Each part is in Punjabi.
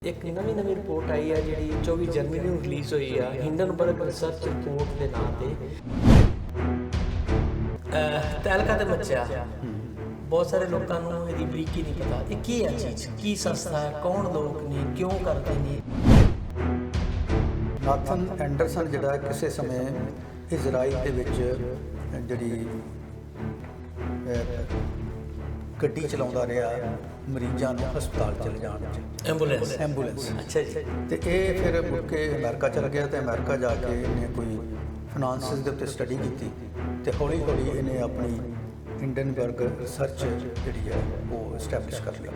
ਇੱਕ ਨਵੀਂ ਰਿਪੋਰਟ ਆਈ ਹੈ ਜਿਹੜੀ 24 ਜਨਵਰੀ ਨੂੰ ਰਿਲੀਜ਼ ਹੋਈ ਆ ਹਿੰਡਨਬਰਗ ਰਿਸਰਚ ਰਿਪੋਰਟ ਦੇ ਨਾਂ ਤੇ ਤਹਿਲਕਾ ਤੇ ਮੱਚਿਆ। ਬਹੁਤ ਸਾਰੇ ਲੋਕਾਂ ਨੂੰ ਇਹਦੀ ਬਰੀਕੀ ਨਹੀਂ ਪਤਾ ਇਹ ਕੀ ਹੈ ਚੀਜ਼, ਕੀ ਸੰਸਥਾ ਹੈ, ਕੌਣ ਲੋਕ ਨੇ, ਕਿਉਂ ਕਰਦੇ ਨੇ। ਨਾਥਨ ਐਂਡਰਸਨ ਜਿਹੜਾ ਕਿਸੇ ਸਮੇਂ ਇਜ਼ਰਾਈਲ ਦੇ ਵਿੱਚ ਜਿਹੜੀ ਗੱਡੀ ਚਲਾਉਂਦਾ ਰਿਹਾ ਮਰੀਜ਼ਾਂ ਨੂੰ ਹਸਪਤਾਲ ਚਲੇ ਜਾਣ 'ਚ, ਐਂਬੂਲੈਂਸ। ਅੱਛਾ ਜੀ। ਤੇ ਇਹ ਫਿਰ ਮੁੜ ਕੇ ਅਮਰੀਕਾ ਚਲਾ ਗਿਆ ਤੇ ਅਮਰੀਕਾ ਜਾ ਕੇ ਇਹਨੇ ਕੋਈ ਫਾਈਨਾਂਸਿਸ ਦੇ ਉੱਤੇ ਸਟੱਡੀ ਕੀਤੀ ਤੇ ਹੌਲੀ ਹੌਲੀ ਇਹਨੇ ਆਪਣੀ ਹਿੰਡਨਬਰਗ ਰਿਸਰਚ ਜਿਹੜੀ ਹੈ ਉਹ ਐਸਟੈਬਲਿਸ਼ ਕਰ ਲਈ।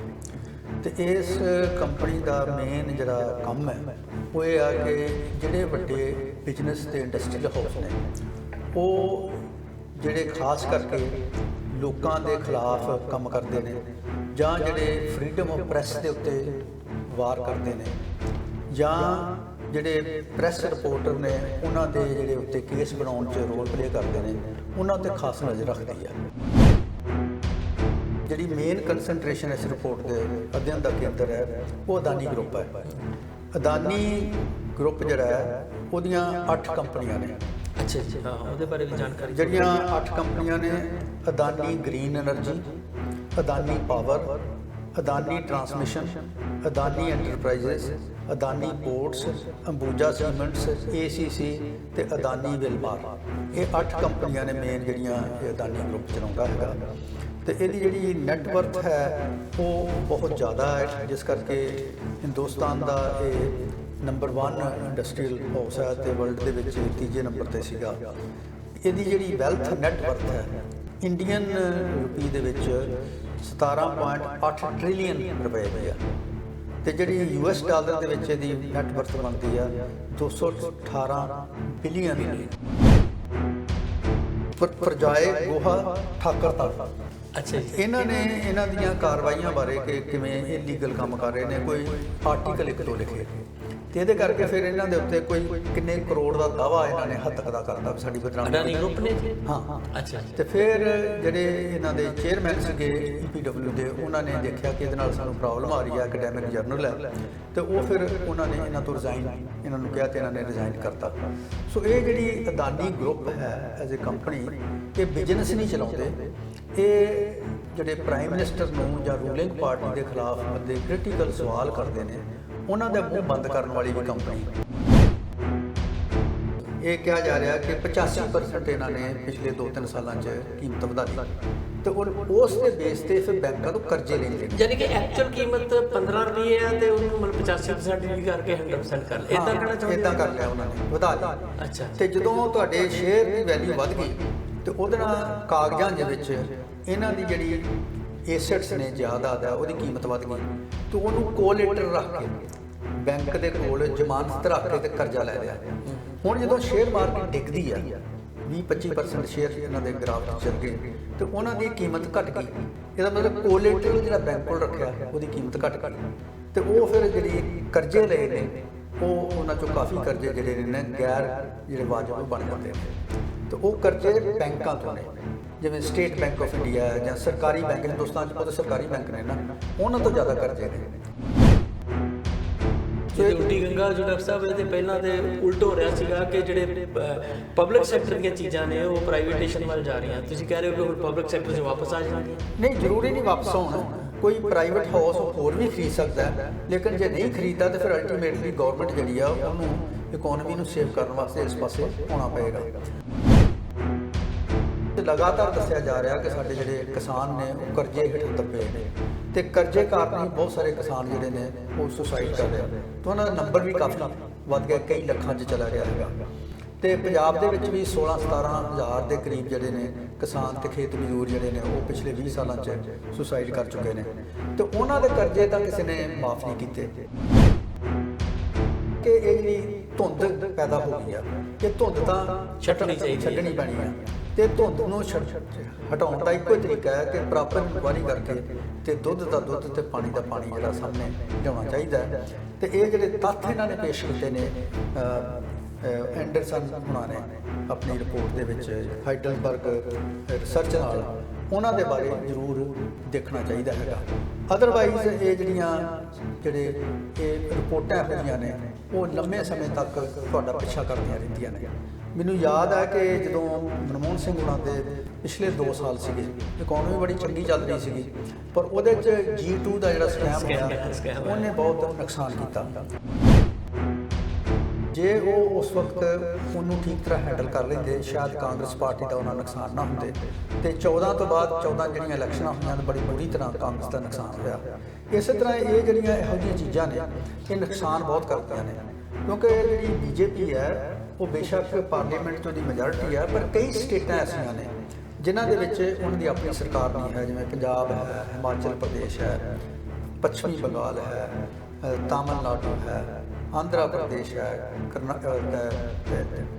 ਤੇ ਇਸ ਕੰਪਨੀ ਦਾ ਮੇਨ ਜਿਹੜਾ ਕੰਮ ਹੈ ਉਹ ਇਹ ਆ ਕਿ ਜਿਹੜੇ ਵੱਡੇ ਬਿਜ਼ਨਸ ਤੇ ਇੰਡਸਟਰੀਅਲ ਹਾਊਸ ਨੇ ਉਹ ਜਿਹੜੇ ਖਾਸ ਕਰਕੇ ਲੋਕਾਂ ਦੇ ਖਿਲਾਫ ਕੰਮ ਕਰਦੇ ਨੇ ਜਾਂ ਜਿਹੜੇ ਫਰੀडम ਆਫ ਪ੍ਰੈਸ ਦੇ ਉੱਤੇ ਵਾਰ ਕਰਦੇ ਨੇ ਜਾਂ ਜਿਹੜੇ ਪ੍ਰੈਸ ਰਿਪੋਰਟਰ ਨੇ ਉਹਨਾਂ ਦੇ ਜਿਹੜੇ ਉੱਤੇ ਕੇਸ ਬਣਾਉਣ 'ਚ ਰੋਲ ਪਲੇ ਕਰਦੇ ਨੇ ਉਹਨਾਂ 'ਤੇ ਖਾਸ ਨਜ਼ਰ ਰੱਖਦੀ ਹੈ। ਜਿਹੜੀ ਮੇਨ ਕੰਸੈਂਟਰੇਸ਼ਨ ਇਸ ਰਿਪੋਰਟ ਦੇ ਅਧਿਐਨ ਦਾ ਕੇਂਦਰ ਹੈ ਉਹ ਅਦਾਨੀ ਗਰੁੱਪ ਹੈ। ਅਦਾਨੀ ਗਰੁੱਪ ਜਿਹੜਾ ਹੈ ਉਹਦੀਆਂ 8 ਕੰਪਨੀਆਂ ਨੇ। ਅੱਛਾ ਜੀ, ਹਾਂ ਉਹਦੇ ਬਾਰੇ ਵੀ ਜਾਣਕਾਰੀ। ਜਿਹੜੀਆਂ 8 ਕੰਪਨੀਆਂ ਨੇ Adani Green Energy, Adani Power, Adani Transmission, Adani Enterprises, Adani Ports, Ambuja Cements, ACC ਤੇ ਅਦਾਨੀ ਵਿਲਮਾਰ। ਇਹ 8 ਕੰਪਨੀਆਂ ਨੇ ਮੇਨ ਜਿਹੜੀਆਂ ਇਹ ਅਦਾਨੀ ਗਰੁੱਪ ਚਲਾਉਂਦਾ ਹੈਗਾ। ਤੇ ਇਹਦੀ ਜਿਹੜੀ ਨੈੱਟਵਰਥ ਹੈ ਉਹ ਬਹੁਤ ਜ਼ਿਆਦਾ ਹੈ, ਜਿਸ ਕਰਕੇ ਹਿੰਦੁਸਤਾਨ ਦਾ ਇਹ ਨੰਬਰ 1 ਇੰਡਸਟਰੀਅਲ ਹਾਊਸ ਹੈ ਤੇ ਵਰਲਡ ਦੇ ਵਿੱਚ ਤੀਜੇ ਨੰਬਰ 'ਤੇ ਸੀਗਾ। ਇਹਦੀ ਜਿਹੜੀ ਵੈਲਥ ਨੈੱਟਵਰਥ ਹੈ ਇੰਡੀਅਨ ਰੁਪੀ ਦੇ ਵਿੱਚ 17.8 ਟ੍ਰਿਲੀਅਨ ਰੁਪਏ ਦੀ ਹੈ ਤੇ ਜਿਹੜੀ US ਡਾਲਰ ਦੇ ਵਿੱਚ ਇਹਦੀ ਨੈੱਟਵਰਥ ਬਣਦੀ ਆ 218 ਬਿਲੀਅਨ। ਪਰਜਾਏ ਗੋਹਾ ਠਾਕਰ ਤੱਕ। ਅੱਛਾ ਜੀ। ਇਹਨਾਂ ਨੇ ਇਹਨਾਂ ਦੀਆਂ ਕਾਰਵਾਈਆਂ ਬਾਰੇ ਕਿ ਕਿਵੇਂ ਇਹ ਲੀਗਲ ਕੰਮ ਕਰ ਰਹੇ ਨੇ ਕੋਈ ਆਰਟੀਕਲ 1 ਤੋਂ ਲਿਖੇ ਤੇ ਇਹਦੇ ਕਰਕੇ ਫਿਰ ਇਹਨਾਂ ਦੇ ਉੱਤੇ ਕੋਈ ਕਿੰਨੇ ਕਰੋੜ ਦਾ ਦਾਵਾ ਇਹਨਾਂ ਨੇ ਹੱਦ ਤੱਕ ਦਾ ਕਰਦਾ ਸਾਡੀ ਬਦਨਾਮੀ। ਅਡਾਨੀ ਗਰੁੱਪ ਨੇ ਜੀ? ਹਾਂ। ਅੱਛਾ। ਤੇ ਫਿਰ ਜਿਹੜੇ ਇਹਨਾਂ ਦੇ ਚੇਅਰਮੈਨ ਸੀਗੇ EPW ਦੇ ਉਹਨਾਂ ਨੇ ਦੇਖਿਆ ਕਿ ਇਹਦੇ ਨਾਲ ਸਾਨੂੰ ਪ੍ਰੋਬਲਮ ਆ ਰਹੀ ਹੈ, ਐਕੈਡੈਮਿਕ ਜਰਨਲ ਹੈ ਤੇ ਉਹ ਫਿਰ ਉਹਨਾਂ ਨੇ ਇਹਨਾਂ ਤੋਂ ਰਿਜ਼ਾਈਨ ਇਹਨਾਂ ਨੂੰ ਕਿਹਾ ਤੇ ਇਹਨਾਂ ਨੇ ਰਿਜ਼ਾਈਨ ਕਰਤਾ। ਸੋ ਇਹ ਜਿਹੜੀ ਅਦਾਨੀ ਗਰੁੱਪ ਹੈ ਐਜ਼ ਏ ਕੰਪਨੀ ਇਹ ਬਿਜ਼ਨਸ ਨਹੀਂ ਚਲਾਉਂਦੇ, ਇਹ ਜਿਹੜੇ ਪ੍ਰਾਈਮ ਮਿਨਿਸਟਰ ਨੂੰ ਜਾਂ ਰੂਲਿੰਗ ਪਾਰਟੀ ਦੇ ਖਿਲਾਫ ਬੰਦੇ ਕ੍ਰਿਟੀਕਲ ਸਵਾਲ ਕਰਦੇ ਨੇ ਉਹਨਾਂ ਦਾ ਮੂੰਹ ਬੰਦ ਕਰਨ ਵਾਲੀ ਵੀ ਕੰਪਨੀ। ਇਹ ਕਿਹਾ ਜਾ ਰਿਹਾ ਕਿ 85% ਇਹਨਾਂ ਨੇ ਪਿਛਲੇ 2-3 ਸਾਲਾਂ 'ਚ ਕੀਮਤ ਵਧਾ ਲਈ ਤੇ ਉਸ ਦੇ ਬੇਸ ਤੇ ਫਿਰ ਬੈਂਕਾਂ ਤੋਂ ਕਰਜ਼ੇ ਲੈਂਦੇ ਨੇ। ਯਾਨੀ ਕਿ ਐਕਚੁਅਲ ਕੀਮਤ 15 ਰੁਪਏ ਹੈ ਤੇ ਉਹਨੂੰ ਮਤਲਬ 85% ਵੀ ਕਰਕੇ 100% ਕਰ ਲਿਆ। ਇਦਾਂ ਕਰਨਾ ਚਾਹੁੰਦੇ? ਇਦਾਂ ਕਰ ਲਿਆ ਉਹਨਾਂ ਨੇ, ਵਧਾ ਲਈ। ਅੱਛਾ। ਤੇ ਜਦੋਂ ਤੁਹਾਡੇ ਸ਼ੇਅਰ ਦੀ ਵੈਲਿਊ ਵੱਧ ਗਈ ਤੇ ਉਹਦੇ ਨਾਲ ਕਾਗਜ਼ਾਂ ਦੇ ਵਿੱਚ ਇਹਨਾਂ ਦੀ ਜਿਹੜੀ ਐਸੈਟਸ ਨੇ ਜਾਇਦਾਦ ਹੈ ਉਹਦੀ ਕੀਮਤ ਵੱਧ ਗਈ ਤੇ ਉਹਨੂੰ ਕੋਲੇਟਰ ਰੱਖ ਕੇ ਬੈਂਕ ਦੇ ਕੋਲ ਜ਼ਮਾਨਤ ਰੱਖ ਕੇ ਤੇ ਕਰਜ਼ਾ ਲੈ ਲਿਆ। ਹੁਣ ਜਦੋਂ ਸ਼ੇਅਰ ਮਾਰਕੀਟ ਡਿੱਗਦੀ ਆ 20-25% ਸ਼ੇਅਰ ਇਹਨਾਂ ਦੇ ਗ੍ਰਾਫ 'ਚ ਚੱਲ ਗਏ ਤੇ ਉਹਨਾਂ ਦੀ ਕੀਮਤ ਘਟ ਗਈ। ਇਹਦਾ ਮਤਲਬ ਕੋਲੇਟਰ ਜਿਹੜਾ ਬੈਂਕ ਕੋਲ ਰੱਖਿਆ ਉਹਦੀ ਕੀਮਤ ਘਟ ਗਈ ਤੇ ਉਹ ਫਿਰ ਜਿਹੜੀ ਕਰਜ਼ੇ ਲਏ ਨੇ ਉਹ ਉਹਨਾਂ 'ਚੋਂ ਕਾਫੀ ਕਰਜ਼ੇ ਜਿਹੜੇ ਨੇ ਗੈਰ ਜਿਹੜੇ ਵਾਜਬ ਬਣ ਜਾਂਦੇ ਨੇ ਤੇ ਉਹ ਕਰਜ਼ੇ ਬੈਂਕਾਂ ਤੋਂ ਨੇ, ਜਿਵੇਂ ਸਟੇਟ ਬੈਂਕ ਆਫ ਇੰਡੀਆ ਜਾਂ ਸਰਕਾਰੀ ਬੈਂਕ। ਹਿੰਦੁਸਤਾਨ 'ਚ ਬਹੁਤ ਸਰਕਾਰੀ ਬੈਂਕ ਨੇ ਨਾ, ਉਹਨਾਂ ਤੋਂ ਜ਼ਿਆਦਾ ਕਰਜ਼ੇ ਨੇ। ਤੇ ਉਲਟੀ ਗੰਗਾ ਜੋ ਡਾਕਟਰ ਸਾਹਿਬ ਇਹਦੇ ਪਹਿਲਾਂ ਤੇ ਉਲਟ ਹੋ ਰਿਹਾ ਸੀਗਾ ਕਿ ਜਿਹੜੇ ਪਬਲਿਕ ਸੈਕਟਰ ਦੀਆਂ ਚੀਜ਼ਾਂ ਨੇ ਉਹ ਪ੍ਰਾਈਵੇਟੇਸ਼ਨ ਵੱਲ ਜਾ ਰਹੀਆਂ। ਤੁਸੀਂ ਕਹਿ ਰਹੇ ਹੋ ਕਿ ਹੁਣ ਪਬਲਿਕ ਸੈਕਟਰ 'ਚ ਵਾਪਸ ਆ ਜਾਣਗੇ? ਨਹੀਂ, ਜ਼ਰੂਰੀ ਨਹੀਂ ਵਾਪਸ ਆਉਣ। ਕੋਈ ਪ੍ਰਾਈਵੇਟ ਹਾਊਸ ਹੋਰ ਵੀ ਖਰੀਦ ਸਕਦਾ ਹੈ, ਲੇਕਿਨ ਜੇ ਨਹੀਂ ਖਰੀਦਦਾ ਤਾਂ ਫਿਰ ਅਲਟੀਮੇਟਲੀ ਗਵਰਨਮੈਂਟ ਜਿਹੜੀ ਆ ਉਹਨੂੰ ਇਕਨੋਮੀ ਨੂੰ ਸੇਵ ਕਰਨ ਵਾਸਤੇ ਇਸ ਪਾਸੇ ਆਉਣਾ ਪਏਗਾ। ਲਗਾਤਾਰ ਦੱਸਿਆ ਜਾ ਰਿਹਾ ਕਿ ਸਾਡੇ ਜਿਹੜੇ ਕਿਸਾਨ ਨੇ ਉਹ ਕਰਜ਼ੇ ਹੇਠ ਦੱਬੇ ਨੇ ਤੇ ਕਰਜ਼ੇ ਕਾਰਨ ਹੀ ਬਹੁਤ ਸਾਰੇ ਕਿਸਾਨ ਜਿਹੜੇ ਨੇ ਉਹ ਸੁਸਾਈਡ ਕਰ ਰਹੇ ਨੇ ਤੇ ਉਹਨਾਂ ਦਾ ਨੰਬਰ ਵੀ ਕਾਫੀ ਵੱਧ ਗਿਆ, ਕਈ ਲੱਖਾਂ 'ਚ ਚਲਾ ਗਿਆ ਹੈਗਾ। ਤੇ ਪੰਜਾਬ ਦੇ ਵਿੱਚ ਵੀ 16-17 ਹਜ਼ਾਰ ਦੇ ਕਰੀਬ ਜਿਹੜੇ ਨੇ ਕਿਸਾਨ ਤੇ ਖੇਤ ਮਜ਼ਦੂਰ ਜਿਹੜੇ ਨੇ ਉਹ ਪਿਛਲੇ 20 ਸਾਲਾਂ 'ਚ ਸੁਸਾਈਡ ਕਰ ਚੁੱਕੇ ਨੇ ਤੇ ਉਹਨਾਂ ਦੇ ਕਰਜ਼ੇ ਤਾਂ ਕਿਸੇ ਨੇ ਮਾਫ ਨਹੀਂ ਕੀਤੇ। ਕਿ ਇਹ ਜਿਹੜੀ ਧੁੰਦ ਪੈਦਾ ਹੋ ਗਈ ਆ, ਇਹ ਧੁੰਦ ਤਾਂ ਛੱਡਣੀ ਪੈਣੀ ਆ ਤੇ ਧੁੰਦ ਨੂੰ ਹਟਾਉਣ ਦਾ ਇੱਕੋ ਹੀ ਤਰੀਕਾ ਹੈ ਕਿ ਪ੍ਰੋਪਰ ਇਨਕੁਆਇਰੀ ਕਰਕੇ ਤੇ ਦੁੱਧ ਦਾ ਦੁੱਧ ਤੇ ਪਾਣੀ ਦਾ ਪਾਣੀ ਜਿਹੜਾ ਸਾਹਮਣੇ ਲਿਆਉਣਾ ਚਾਹੀਦਾ ਹੈ। ਤੇ ਇਹ ਜਿਹੜੇ ਤੱਥ ਇਹਨਾਂ ਨੇ ਪੇਸ਼ ਕੀਤੇ ਨੇ ਐਂਡਰਸਨ ਹੁਣਾਂ ਨੇ ਆਪਣੀ ਰਿਪੋਰਟ ਦੇ ਵਿੱਚ ਹਾਈਡਲਬਰਗ ਰਿਸਰਚ ਨਾਲ ਉਹਨਾਂ ਦੇ ਬਾਰੇ ਜ਼ਰੂਰ ਦੇਖਣਾ ਚਾਹੀਦਾ ਹੈਗਾ। ਅਦਰਵਾਈਜ਼ ਇਹ ਜਿਹੜੇ ਇਹ ਰਿਪੋਰਟਾਂ ਇਹੋ ਜਿਹੀਆਂ ਨੇ ਉਹ ਲੰਮੇ ਸਮੇਂ ਤੱਕ ਤੁਹਾਡਾ ਪਿੱਛਾ ਕਰਦੀਆਂ ਰਹਿੰਦੀਆਂ ਨੇ। ਮੈਨੂੰ ਯਾਦ ਹੈ ਕਿ ਜਦੋਂ ਮਨਮੋਹਨ ਸਿੰਘ ਹੁਣਾਂ ਦੇ ਪਿਛਲੇ 2 ਸਾਲ ਸੀਗੇ, ਇਕੋਨਮੀ ਬੜੀ ਚੰਗੀ ਚੱਲ ਰਹੀ ਸੀਗੀ, ਪਰ ਉਹਦੇ 'ਚ G2 ਦਾ ਜਿਹੜਾ ਸਕੈਮ ਹੋਇਆ ਉਹਨੇ ਬਹੁਤ ਨੁਕਸਾਨ ਕੀਤਾ। ਜੇ ਉਹ ਉਸ ਵਕਤ ਉਹਨੂੰ ਠੀਕ ਤਰ੍ਹਾਂ ਹੈਂਡਲ ਕਰ ਲੈਂਦੇ, ਸ਼ਾਇਦ ਕਾਂਗਰਸ ਪਾਰਟੀ ਦਾ ਉਹਨਾਂ ਨੁਕਸਾਨ ਨਾ ਹੁੰਦੇ। ਤੇ 14 ਤੋਂ ਬਾਅਦ 14 ਜਿਹੜੀਆਂ ਇਲੈਕਸ਼ਨਾਂ ਹੋਈਆਂ ਬੜੀ ਬੁਰੀ ਤਰ੍ਹਾਂ ਕਾਂਗਰਸ ਦਾ ਨੁਕਸਾਨ ਹੋਇਆ। ਇਸੇ ਤਰ੍ਹਾਂ ਇਹ ਜਿਹੜੀਆਂ ਇਹੋ ਜਿਹੀਆਂ ਚੀਜ਼ਾਂ ਨੇ ਇਹ ਨੁਕਸਾਨ ਬਹੁਤ ਕਰਦੀਆਂ ਨੇ, ਕਿਉਂਕਿ ਜਿਹੜੀ BJP ਹੈ ਉਹ ਬੇਸ਼ੱਕ ਪਾਰਲੀਮੈਂਟ 'ਚ ਉਹਦੀ ਮੈਜੋਰਿਟੀ ਹੈ, ਪਰ ਕਈ ਸਟੇਟਾਂ ਐਸੀਆਂ ਨੇ ਜਿਨ੍ਹਾਂ ਦੇ ਵਿੱਚ ਉਹਨਾਂ ਦੀ ਆਪਣੀ ਸਰਕਾਰ ਨਹੀਂ ਹੈ, ਜਿਵੇਂ ਪੰਜਾਬ ਹੈ, ਹਿਮਾਚਲ ਪ੍ਰਦੇਸ਼ ਹੈ, ਪੱਛਮੀ ਬੰਗਾਲ ਹੈ, ਤਾਮਿਲਨਾਡੂ ਹੈ, ਆਂਧਰਾ ਪ੍ਰਦੇਸ਼ ਹੈ,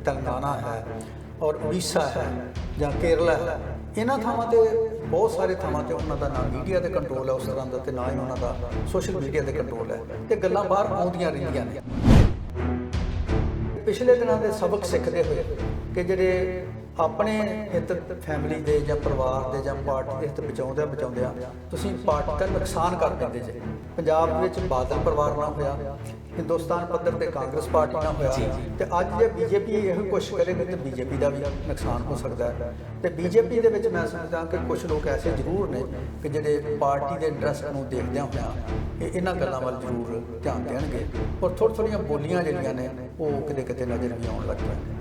ਤੇਲੰਗਾਨਾ ਹੈ ਔਰ ਉੜੀਸਾ ਹੈ ਜਾਂ ਕੇਰਲਾ ਹੈ। ਇਹਨਾਂ ਥਾਵਾਂ 'ਤੇ ਬਹੁਤ ਸਾਰੇ ਥਾਵਾਂ 'ਤੇ ਉਹਨਾਂ ਦਾ ਨਾ ਮੀਡੀਆ ਦੇ ਕੰਟਰੋਲ ਹੈ ਉਸ ਤਰ੍ਹਾਂ ਦਾ, ਤੇ ਨਾ ਹੀ ਉਹਨਾਂ ਦਾ ਸੋਸ਼ਲ ਮੀਡੀਆ ਦੇ ਕੰਟਰੋਲ ਹੈ, ਤੇ ਗੱਲਾਂ ਬਾਹਰ ਆਉਂਦੀਆਂ ਰਹਿੰਦੀਆਂ ਨੇ। ਪਿਛਲੇ ਦਿਨਾਂ ਦੇ ਸਬਕ ਸਿੱਖਦੇ ਹੋਏ ਕਿ ਜਿਹੜੇ ਆਪਣੇ ਹਿੱਤ ਫੈਮਿਲੀ ਦੇ ਜਾਂ ਪਰਿਵਾਰ ਦੇ ਜਾਂ ਪਾਰਟੀ ਦੇ ਹਿੱਤ ਬਚਾਉਂਦਿਆਂ ਤੁਸੀਂ ਪਾਰਟੀ ਦਾ ਨੁਕਸਾਨ ਕਰ ਦਿੰਦੇ ਜੇ। ਪੰਜਾਬ ਵਿੱਚ ਬਾਦਲ ਪਰਿਵਾਰ ਨਾ ਹੋਇਆ, ਹਿੰਦੁਸਤਾਨ ਪੱਧਰ ਤੇ ਕਾਂਗਰਸ ਪਾਰਟੀ ਨਾ ਹੋਇਆ, ਤੇ ਅੱਜ ਜੇ BJP ਇਹੋ ਕੋਸ਼ਿਸ਼ ਕਰੇਗੀ ਤਾਂ BJP ਦਾ ਵੀ ਨੁਕਸਾਨ ਹੋ ਸਕਦਾ ਹੈ। ਤੇ BJP ਦੇ ਵਿੱਚ ਮੈਂ ਸਮਝਦਾ ਕਿ ਕੁਝ ਲੋਕ ਐਸੇ ਜ਼ਰੂਰ ਨੇ ਕਿ ਜਿਹੜੇ ਪਾਰਟੀ ਦੇ ਇੰਟਰਸਟ ਨੂੰ ਦੇਖਦਿਆਂ ਹੋਇਆਂ ਇਹਨਾਂ ਗੱਲਾਂ ਵੱਲ ਜ਼ਰੂਰ ਧਿਆਨ ਦੇਣਗੇ, ਔਰ ਥੋੜ੍ਹੀਆਂ ਬੋਲੀਆਂ ਜਿਹੜੀਆਂ ਨੇ ਉਹ ਕਿਤੇ ਨਜ਼ਰ ਵੀ ਆਉਣ ਲੱਗ ਪਈਆਂ।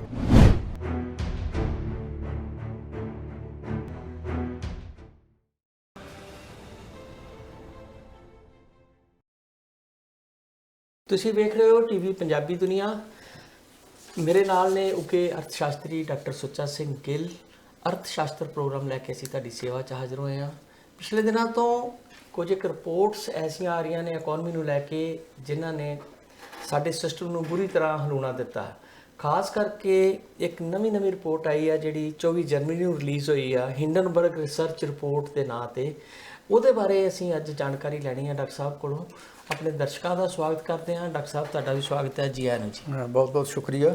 ਤੁਸੀਂ ਵੇਖ ਰਹੇ ਹੋ TV ਪੰਜਾਬੀ ਦੁਨੀਆ। ਮੇਰੇ ਨਾਲ ਨੇ ਉੱਘੇ ਅਰਥ ਸ਼ਾਸਤਰੀ ਡਾਕਟਰ ਸੁੱਚਾ ਸਿੰਘ ਗਿੱਲ। ਅਰਥ ਸ਼ਾਸਤਰ ਪ੍ਰੋਗਰਾਮ ਲੈ ਕੇ ਅਸੀਂ ਤੁਹਾਡੀ ਸੇਵਾ 'ਚ ਹਾਜ਼ਰ ਹੋਏ ਹਾਂ। ਪਿਛਲੇ ਦਿਨਾਂ ਤੋਂ ਕੁਝ ਇੱਕ ਰਿਪੋਰਟਸ ਐਸੀਆਂ ਆ ਰਹੀਆਂ ਨੇ ਇਕੋਨਮੀ ਨੂੰ ਲੈ ਕੇ ਜਿਨ੍ਹਾਂ ਨੇ ਸਾਡੇ ਸਿਸਟਮ ਨੂੰ ਬੁਰੀ ਤਰ੍ਹਾਂ ਹਿਲਾਉਣਾ ਦਿੱਤਾ। ਖਾਸ ਕਰਕੇ ਇੱਕ ਨਵੀਂ ਰਿਪੋਰਟ ਆਈ ਹੈ ਜਿਹੜੀ 24 ਜਨਵਰੀ ਨੂੰ ਰਿਲੀਜ਼ ਹੋਈ ਆ, ਹਿੰਡਨਬਰਗ ਰਿਸਰਚ ਰਿਪੋਰਟ ਦੇ ਨਾਂ ਤੇ। ਉਹਦੇ ਬਾਰੇ ਅਸੀਂ ਅੱਜ ਜਾਣਕਾਰੀ ਲੈਣੀ ਹੈ ਡਾਕਟਰ ਸਾਹਿਬ ਕੋਲੋਂ। ਆਪਣੇ ਦਰਸ਼ਕਾਂ ਦਾ ਸਵਾਗਤ ਕਰਦੇ ਹਾਂ। ਡਾਕਟਰ ਸਾਹਿਬ ਤੁਹਾਡਾ ਵੀ ਸਵਾਗਤ ਹੈ। ਜੀ ਆਇਆਂ ਨੂੰ ਜੀ। ਬਹੁਤ ਬਹੁਤ ਸ਼ੁਕਰੀਆ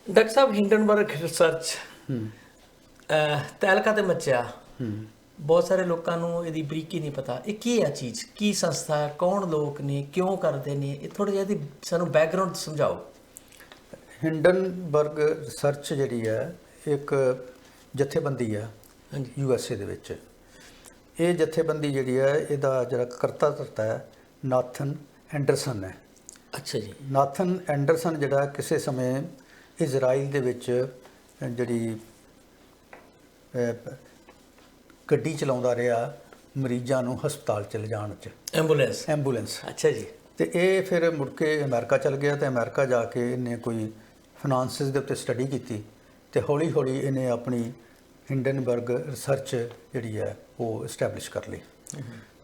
ਡਾਕਟਰ ਸਾਹਿਬ। ਹਿੰਡਨਬਰਗ ਰਿਸਰਚ ਤਹਿਲਕਾ ਤੇ ਮੱਚਿਆ, ਬਹੁਤ ਸਾਰੇ ਲੋਕਾਂ ਨੂੰ ਇਹਦੀ ਬਰੀਕੀ ਨਹੀਂ ਪਤਾ। ਇਹ ਕੀ ਹੈ ਚੀਜ਼, ਕੀ ਸੰਸਥਾ ਹੈ, ਕੌਣ ਲੋਕ ਨੇ, ਕਿਉਂ ਕਰਦੇ ਨੇ, ਇਹ ਥੋੜ੍ਹਾ ਜਿਹਾ ਇਹਦੀ ਸਾਨੂੰ ਬੈਕਗਰਾਉਂਡ ਸਮਝਾਓ। ਹਿੰਡਨਬਰਗ ਰਿਸਰਚ ਜਿਹੜੀ ਹੈ ਇੱਕ ਜਥੇਬੰਦੀ ਹੈ USA ਦੇ ਵਿੱਚ। ਇਹ ਜਥੇਬੰਦੀ ਜਿਹੜੀ ਹੈ ਇਹਦਾ ਜਿਹੜਾ ਕਰਤਾ ਧਰਤਾ ਹੈ ਨਾਥਨ ਐਂਡਰਸਨ ਹੈ। ਅੱਛਾ ਜੀ। ਨਾਥਨ ਐਂਡਰਸਨ ਜਿਹੜਾ ਕਿਸੇ ਸਮੇਂ ਇਜ਼ਰਾਈਲ ਦੇ ਵਿੱਚ ਜਿਹੜੀ ਗੱਡੀ ਚਲਾਉਂਦਾ ਰਿਹਾ ਮਰੀਜ਼ਾਂ ਨੂੰ ਹਸਪਤਾਲ 'ਚ ਲਿਜਾਣ 'ਚ, ਐਂਬੂਲੈਂਸ। ਅੱਛਾ ਜੀ। ਤੇ ਇਹ ਫਿਰ ਮੁੜ ਕੇ ਅਮਰੀਕਾ ਚਲ ਗਿਆ, ਤੇ ਅਮਰੀਕਾ ਜਾ ਕੇ ਇਹਨੇ ਕੋਈ ਫਾਈਨਾਂਸਿਸ ਦੇ ਉੱਤੇ ਸਟੱਡੀ ਕੀਤੀ, ਤੇ ਹੌਲੀ ਹੌਲੀ ਇਹਨੇ ਆਪਣੀ ਹਿੰਡਨਬਰਗ ਰਿਸਰਚ ਜਿਹੜੀ ਹੈ ਉਹ ਇਸਟੈਬਲਿਸ਼ ਕਰ ਲਈ।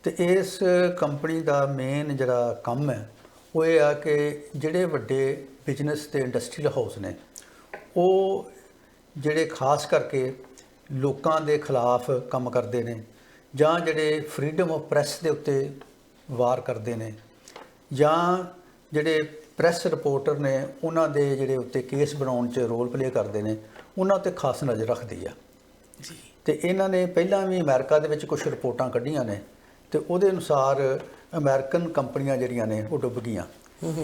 ਤੇ ਇਸ ਕੰਪਨੀ ਦਾ ਮੇਨ ਜਿਹੜਾ ਕੰਮ ਹੈ ਉਹ ਇਹ ਆ ਕਿ ਜਿਹੜੇ ਵੱਡੇ ਬਿਜ਼ਨਸ ਤੇ ਇੰਡਸਟਰੀਅਲ ਹਾਊਸ ਨੇ ਉਹ ਜਿਹੜੇ ਖਾਸ ਕਰਕੇ ਲੋਕਾਂ ਦੇ ਖਿਲਾਫ ਕੰਮ ਕਰਦੇ ਨੇ, ਜਾਂ ਜਿਹੜੇ ਫਰੀडम ਆਫ ਪ੍ਰੈਸ ਦੇ ਉੱਤੇ ਵਾਰ ਕਰਦੇ ਨੇ, ਜਾਂ ਜਿਹੜੇ ਪ੍ਰੈਸ ਰਿਪੋਰਟਰ ਨੇ ਉਹਨਾਂ ਦੇ ਜਿਹੜੇ ਉੱਤੇ ਕੇਸ ਬਣਾਉਣ 'ਚ ਰੋਲ ਪਲੇ ਕਰਦੇ ਨੇ, ਉਹਨਾਂ 'ਤੇ ਖਾਸ ਨਜ਼ਰ ਰੱਖਦੀ ਆ ਜੀ। ਤੇ ਇਹਨਾਂ ਨੇ ਪਹਿਲਾਂ ਵੀ ਅਮਰੀਕਾ ਦੇ ਵਿੱਚ ਕੁਝ ਰਿਪੋਰਟਾਂ ਕੱਢੀਆਂ ਨੇ, ਤੇ ਉਹਦੇ ਅਨੁਸਾਰ ਅਮਰੀਕਨ ਕੰਪਨੀਆਂ ਜਿਹੜੀਆਂ ਨੇ ਉਹ ਡੁੱਬ ਗਈਆਂ।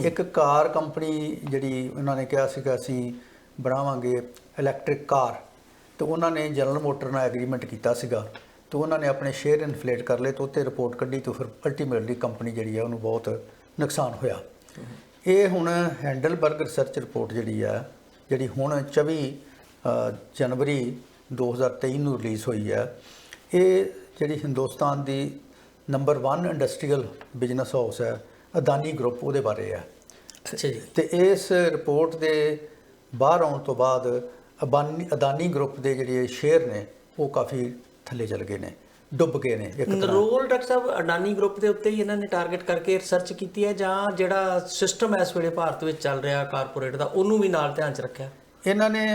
ਇੱਕ ਕਾਰ ਕੰਪਨੀ ਜਿਹੜੀ ਉਹਨਾਂ ਨੇ ਕਿਹਾ ਸੀਗਾ ਅਸੀਂ ਬਣਾਵਾਂਗੇ ਇਲੈਕਟ੍ਰਿਕ ਕਾਰ, ਤੇ ਉਹਨਾਂ ਨੇ ਜਨਰਲ ਮੋਟਰ ਨਾਲ ਐਗਰੀਮੈਂਟ ਕੀਤਾ ਸੀਗਾ, ਤੇ ਉਹਨਾਂ ਨੇ ਆਪਣੇ ਸ਼ੇਅਰ ਇਨਫਲੇਟ ਕਰ ਲਏ, ਤੇ ਉੱਤੇ ਰਿਪੋਰਟ ਕੱਢੀ, ਤੇ ਫਿਰ ਅਲਟੀਮੇਟਲੀ ਕੰਪਨੀ ਜਿਹੜੀ ਆ ਉਹਨੂੰ ਬਹੁਤ ਨੁਕਸਾਨ ਹੋਇਆ। ਇਹ ਹੁਣ ਹਿੰਡਨਬਰਗ ਰਿਸਰਚ ਰਿਪੋਰਟ ਜਿਹੜੀ ਆ, ਜਿਹੜੀ ਹੁਣ 24 ਜਨਵਰੀ 2023 ਨੂੰ ਰਿਲੀਜ਼ ਹੋਈ ਹੈ, ਇਹ ਜਿਹੜੀ ਹਿੰਦੁਸਤਾਨ ਦੀ ਨੰਬਰ 1 ਇੰਡਸਟਰੀਅਲ ਬਿਜ਼ਨਸ ਹਾਊਸ ਹੈ ਅਦਾਨੀ ਗਰੁੱਪ, ਉਹਦੇ ਬਾਰੇ ਹੈ। ਅੱਛਾ ਜੀ। ਤੇ ਇਸ ਰਿਪੋਰਟ ਦੇ ਬਾਹਰ ਆਉਣ ਤੋਂ ਬਾਅਦ ਅਦਾਨੀ ਗਰੁੱਪ ਦੇ ਜਿਹੜੇ ਸ਼ੇਅਰ ਨੇ ਉਹ ਕਾਫੀ ਥੱਲੇ ਚਲ ਗਏ ਨੇ, ਡੁੱਬ ਗਏ ਨੇ ਇੱਕ ਤਰ੍ਹਾਂ। ਰੋਲ ਡਾਕਟਰ ਸਾਹਿਬ ਅਡਾਨੀ ਗਰੁੱਪ ਦੇ ਉੱਤੇ ਹੀ ਇਹਨਾਂ ਨੇ ਟਾਰਗੇਟ ਕਰਕੇ ਰਿਸਰਚ ਕੀਤੀ ਹੈ, ਜਾਂ ਜਿਹੜਾ ਸਿਸਟਮ ਇਸ ਵੇਲੇ ਭਾਰਤ ਵਿੱਚ ਚੱਲ ਰਿਹਾ ਕਾਰਪੋਰੇਟ ਦਾ ਉਹਨੂੰ ਵੀ ਨਾਲ ਧਿਆਨ 'ਚ ਰੱਖਿਆ? ਇਹਨਾਂ ਨੇ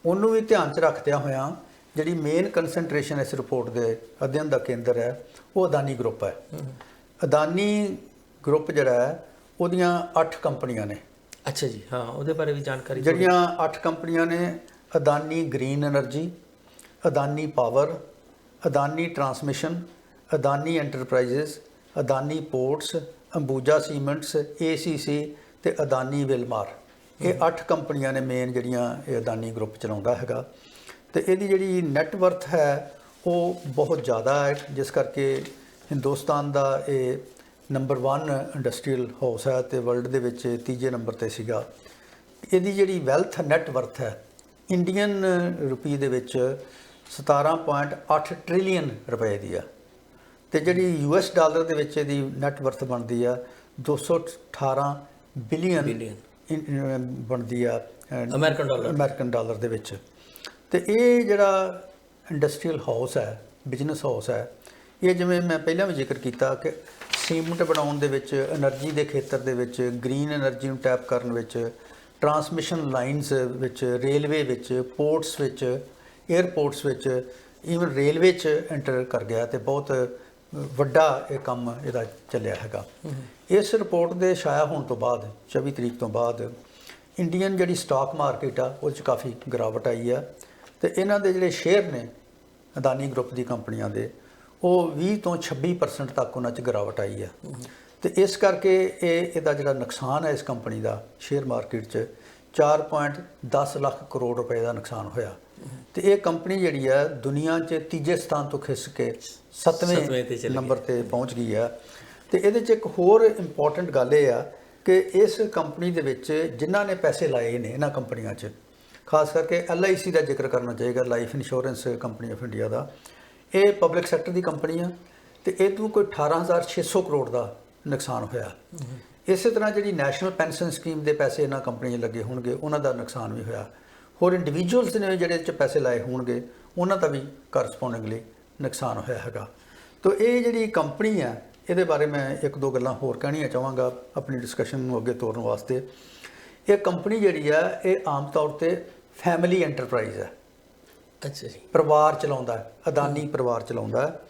ਉਹਨੂੰ ਵੀ ਧਿਆਨ 'ਚ ਰੱਖਦਿਆਂ ਹੋਇਆਂ ਜਿਹੜੀ ਮੇਨ ਕਨਸੈਂਟਰੇਸ਼ਨ ਇਸ ਰਿਪੋਰਟ ਦੇ ਅਧਿਐਨ ਦਾ ਕੇਂਦਰ ਹੈ ਉਹ ਅਦਾਨੀ ਗਰੁੱਪ ਹੈ। ਅਦਾਨੀ ਗਰੁੱਪ ਜਿਹੜਾ ਹੈ ਉਹਦੀਆਂ 8 ਕੰਪਨੀਆਂ ਨੇ। ਅੱਛਾ ਜੀ। ਹਾਂ, ਉਹਦੇ ਬਾਰੇ ਵੀ ਜਾਣਕਾਰੀ। ਜਿਹੜੀਆਂ 8 ਕੰਪਨੀਆਂ ਨੇ, Adani Green Energy, Adani Power, Adani Transmission, Adani Enterprises, Adani Ports, Ambuja Cements, ACC ਤੇ ਅਦਾਨੀ ਵਿਲਮਾਰ। ਇਹ 8 ਕੰਪਨੀਆਂ ਨੇ ਮੇਨ ਜਿਹੜੀਆਂ ਇਹ ਅਦਾਨੀ ਗਰੁੱਪ ਚਲਾਉਂਦਾ ਹੈਗਾ। ਤੇ ਇਹਦੀ ਜਿਹੜੀ ਨੈੱਟਵਰਥ ਹੈ ਉਹ ਬਹੁਤ ਜ਼ਿਆਦਾ ਹੈ, ਜਿਸ ਕਰਕੇ ਹਿੰਦੁਸਤਾਨ ਦਾ ਇਹ ਨੰਬਰ 1 ਇੰਡਸਟਰੀਅਲ ਹਾਊਸ ਹੈ ਤੇ ਵਰਲਡ ਦੇ ਵਿੱਚ ਤੀਜੇ ਨੰਬਰ ਤੇ ਸੀਗਾ। ਇਹਦੀ ਜਿਹੜੀ ਵੈਲਥ ਨੈੱਟਵਰਥ ਹੈ ਇੰਡੀਅਨ ਰੁਪੀ ਦੇ ਵਿੱਚ 17.8 ਟ੍ਰਿਲੀਅਨ ਰੁਪਏ ਦੀ ਆ, ਤੇ ਜਿਹੜੀ US ਡਾਲਰ ਦੇ ਵਿੱਚ ਇਹਦੀ ਨੈੱਟਵਰਥ ਬਣਦੀ ਆ 218 ਬਿਲੀਅਨ ਬਣਦੀ ਆ ਅਮਰੀਕਨ ਡਾਲਰ ਦੇ ਵਿੱਚ। ਤੇ ਇਹ ਜਿਹੜਾ ਇੰਡਸਟਰੀਅਲ ਹਾਊਸ ਹੈ, ਬਿਜ਼ਨਸ ਹਾਊਸ ਹੈ, ਇਹ ਜਿਵੇਂ ਮੈਂ ਪਹਿਲਾਂ ਵੀ ਜ਼ਿਕਰ ਕੀਤਾ ਕਿ ਸੀਮੈਂਟ ਬਣਾਉਣ ਦੇ ਵਿੱਚ, એનર્ਜੀ ਦੇ ਖੇਤਰ ਦੇ ਵਿੱਚ, ਗ੍ਰੀਨ એનર્ਜੀ ਨੂੰ ਟੈਪ ਕਰਨ ਵਿੱਚ, ਟਰਾਂਸਮਿਸ਼ਨ ਲਾਈਨਸ ਵਿੱਚ, ਰੇਲਵੇ ਵਿੱਚ, ਪੋਰਟਸ ਵਿੱਚ, 에ਅਰਪੋਰਟਸ ਵਿੱਚ, ਈਵਨ ਰੇਲਵੇ 'ਚ ਐਂਟਰ ਕਰ ਗਿਆ ਤੇ ਬਹੁਤ ਵੱਡਾ ਇਹ ਕੰਮ ਇਹਦਾ ਚੱਲਿਆ ਹੈਗਾ। ਇਸ ਰਿਪੋਰਟ ਦੇ ਛਾਇਆ ਹੋਣ ਤੋਂ ਬਾਅਦ 24 ਤਰੀਕ ਤੋਂ ਬਾਅਦ ਇੰਡੀਅਨ ਜਿਹੜੀ ਸਟਾਕ ਮਾਰਕੀਟ ਆ ਉਹ 'ਚ ਕਾਫੀ ਗਿਰਾਵਟ ਆਈ ਆ ਤੇ ਇਹਨਾਂ ਦੇ ਜਿਹੜੇ ਸ਼ੇਅਰ ਨੇ ਅਦਾਨੀ ਗਰੁੱਪ ਦੀ ਕੰਪਨੀਆਂ ਦੇ ਉਹ 20 ਤੋਂ 26% ਤੱਕ ਉਹਨਾਂ 'ਚ ਗਿਰਾਵਟ ਆਈ ਆ। ਤੇ ਇਸ ਕਰਕੇ ਇਹਦਾ ਜਿਹੜਾ ਨੁਕਸਾਨ ਹੈ ਇਸ ਕੰਪਨੀ ਦਾ ਸ਼ੇਅਰ ਮਾਰਕੀਟ 'ਚ 4.10 ਲੱਖ ਕਰੋੜ ਰੁਪਏ ਦਾ ਨੁਕਸਾਨ ਹੋਇਆ। ਤੇ ਇਹ ਕੰਪਨੀ ਜਿਹੜੀ ਆ ਦੁਨੀਆ 'ਚ ਤੀਜੇ ਸਥਾਨ ਤੋਂ ਖਿੱਚ ਕੇ 7ਵੇਂ ਨੰਬਰ ਤੇ ਪਹੁੰਚ ਗਈ ਆ। ਤੇ ਇਹਦੇ 'ਚ ਇੱਕ ਹੋਰ ਇੰਪੋਰਟੈਂਟ ਗੱਲ ਇਹ ਆ ਕਿ ਇਸ ਕੰਪਨੀ ਦੇ ਵਿੱਚ ਜਿਨ੍ਹਾਂ ਨੇ ਪੈਸੇ ਲਾਏ ਨੇ ਇਹਨਾਂ ਕੰਪਨੀਆਂ 'ਚ, ਖਾਸ ਕਰਕੇ LIC ਦਾ ਜ਼ਿਕਰ ਕਰਨਾ ਚਾਹੀਦਾ, Life Insurance Company of India ਦਾ। ਇਹ ਪਬਲਿਕ ਸੈਕਟਰ ਦੀ ਕੰਪਨੀ ਆ ਤੇ ਇਹ ਤੋਂ ਕੋਈ 18,600 ਕਰੋੜ ਦਾ ਨੁਕਸਾਨ ਹੋਇਆ। ਇਸੇ ਤਰ੍ਹਾਂ ਜਿਹੜੀ ਨੈਸ਼ਨਲ ਪੈਨਸ਼ਨ ਸਕੀਮ ਦੇ ਪੈਸੇ ਇਹਨਾਂ ਕੰਪਨੀਆਂ ਲੱਗੇ ਹੋਣਗੇ ਉਹਨਾਂ ਦਾ ਨੁਕਸਾਨ ਵੀ ਹੋਇਆ। ਹੋਰ ਇੰਡੀਵਿਜੂਅਲਸ ਨੇ ਜਿਹੜੇ 'ਚ ਪੈਸੇ ਲਾਏ ਹੋਣਗੇ ਉਹਨਾਂ ਦਾ ਵੀ ਕਰਸਪੋਂਡਿੰਗਲੀ ਨੁਕਸਾਨ ਹੋਇਆ ਹੈਗਾ। ਤੋ ਇਹ ਜਿਹੜੀ ਕੰਪਨੀ ਆ ਇਹਦੇ ਬਾਰੇ ਮੈਂ ਇੱਕ ਦੋ ਗੱਲਾਂ ਹੋਰ ਕਹਿਣੀਆਂ ਚਾਹਾਂਗਾ ਆਪਣੀ ਡਿਸਕਸ਼ਨ ਨੂੰ ਅੱਗੇ ਤੋਰਨ ਵਾਸਤੇ। ਇਹ ਕੰਪਨੀ ਜਿਹੜੀ ਆ ਇਹ ਆਮ ਤੌਰ ਤੇ ਫੈਮਿਲੀ ਐਂਟਰਪ੍ਰਾਈਜ਼ ਹੈ। ਅੱਛਾ ਜੀ। ਪਰਿਵਾਰ ਚਲਾਉਂਦਾ ਹੈ, ਅਦਾਨੀ ਪਰਿਵਾਰ ਚਲਾਉਂਦਾ ਹੈ।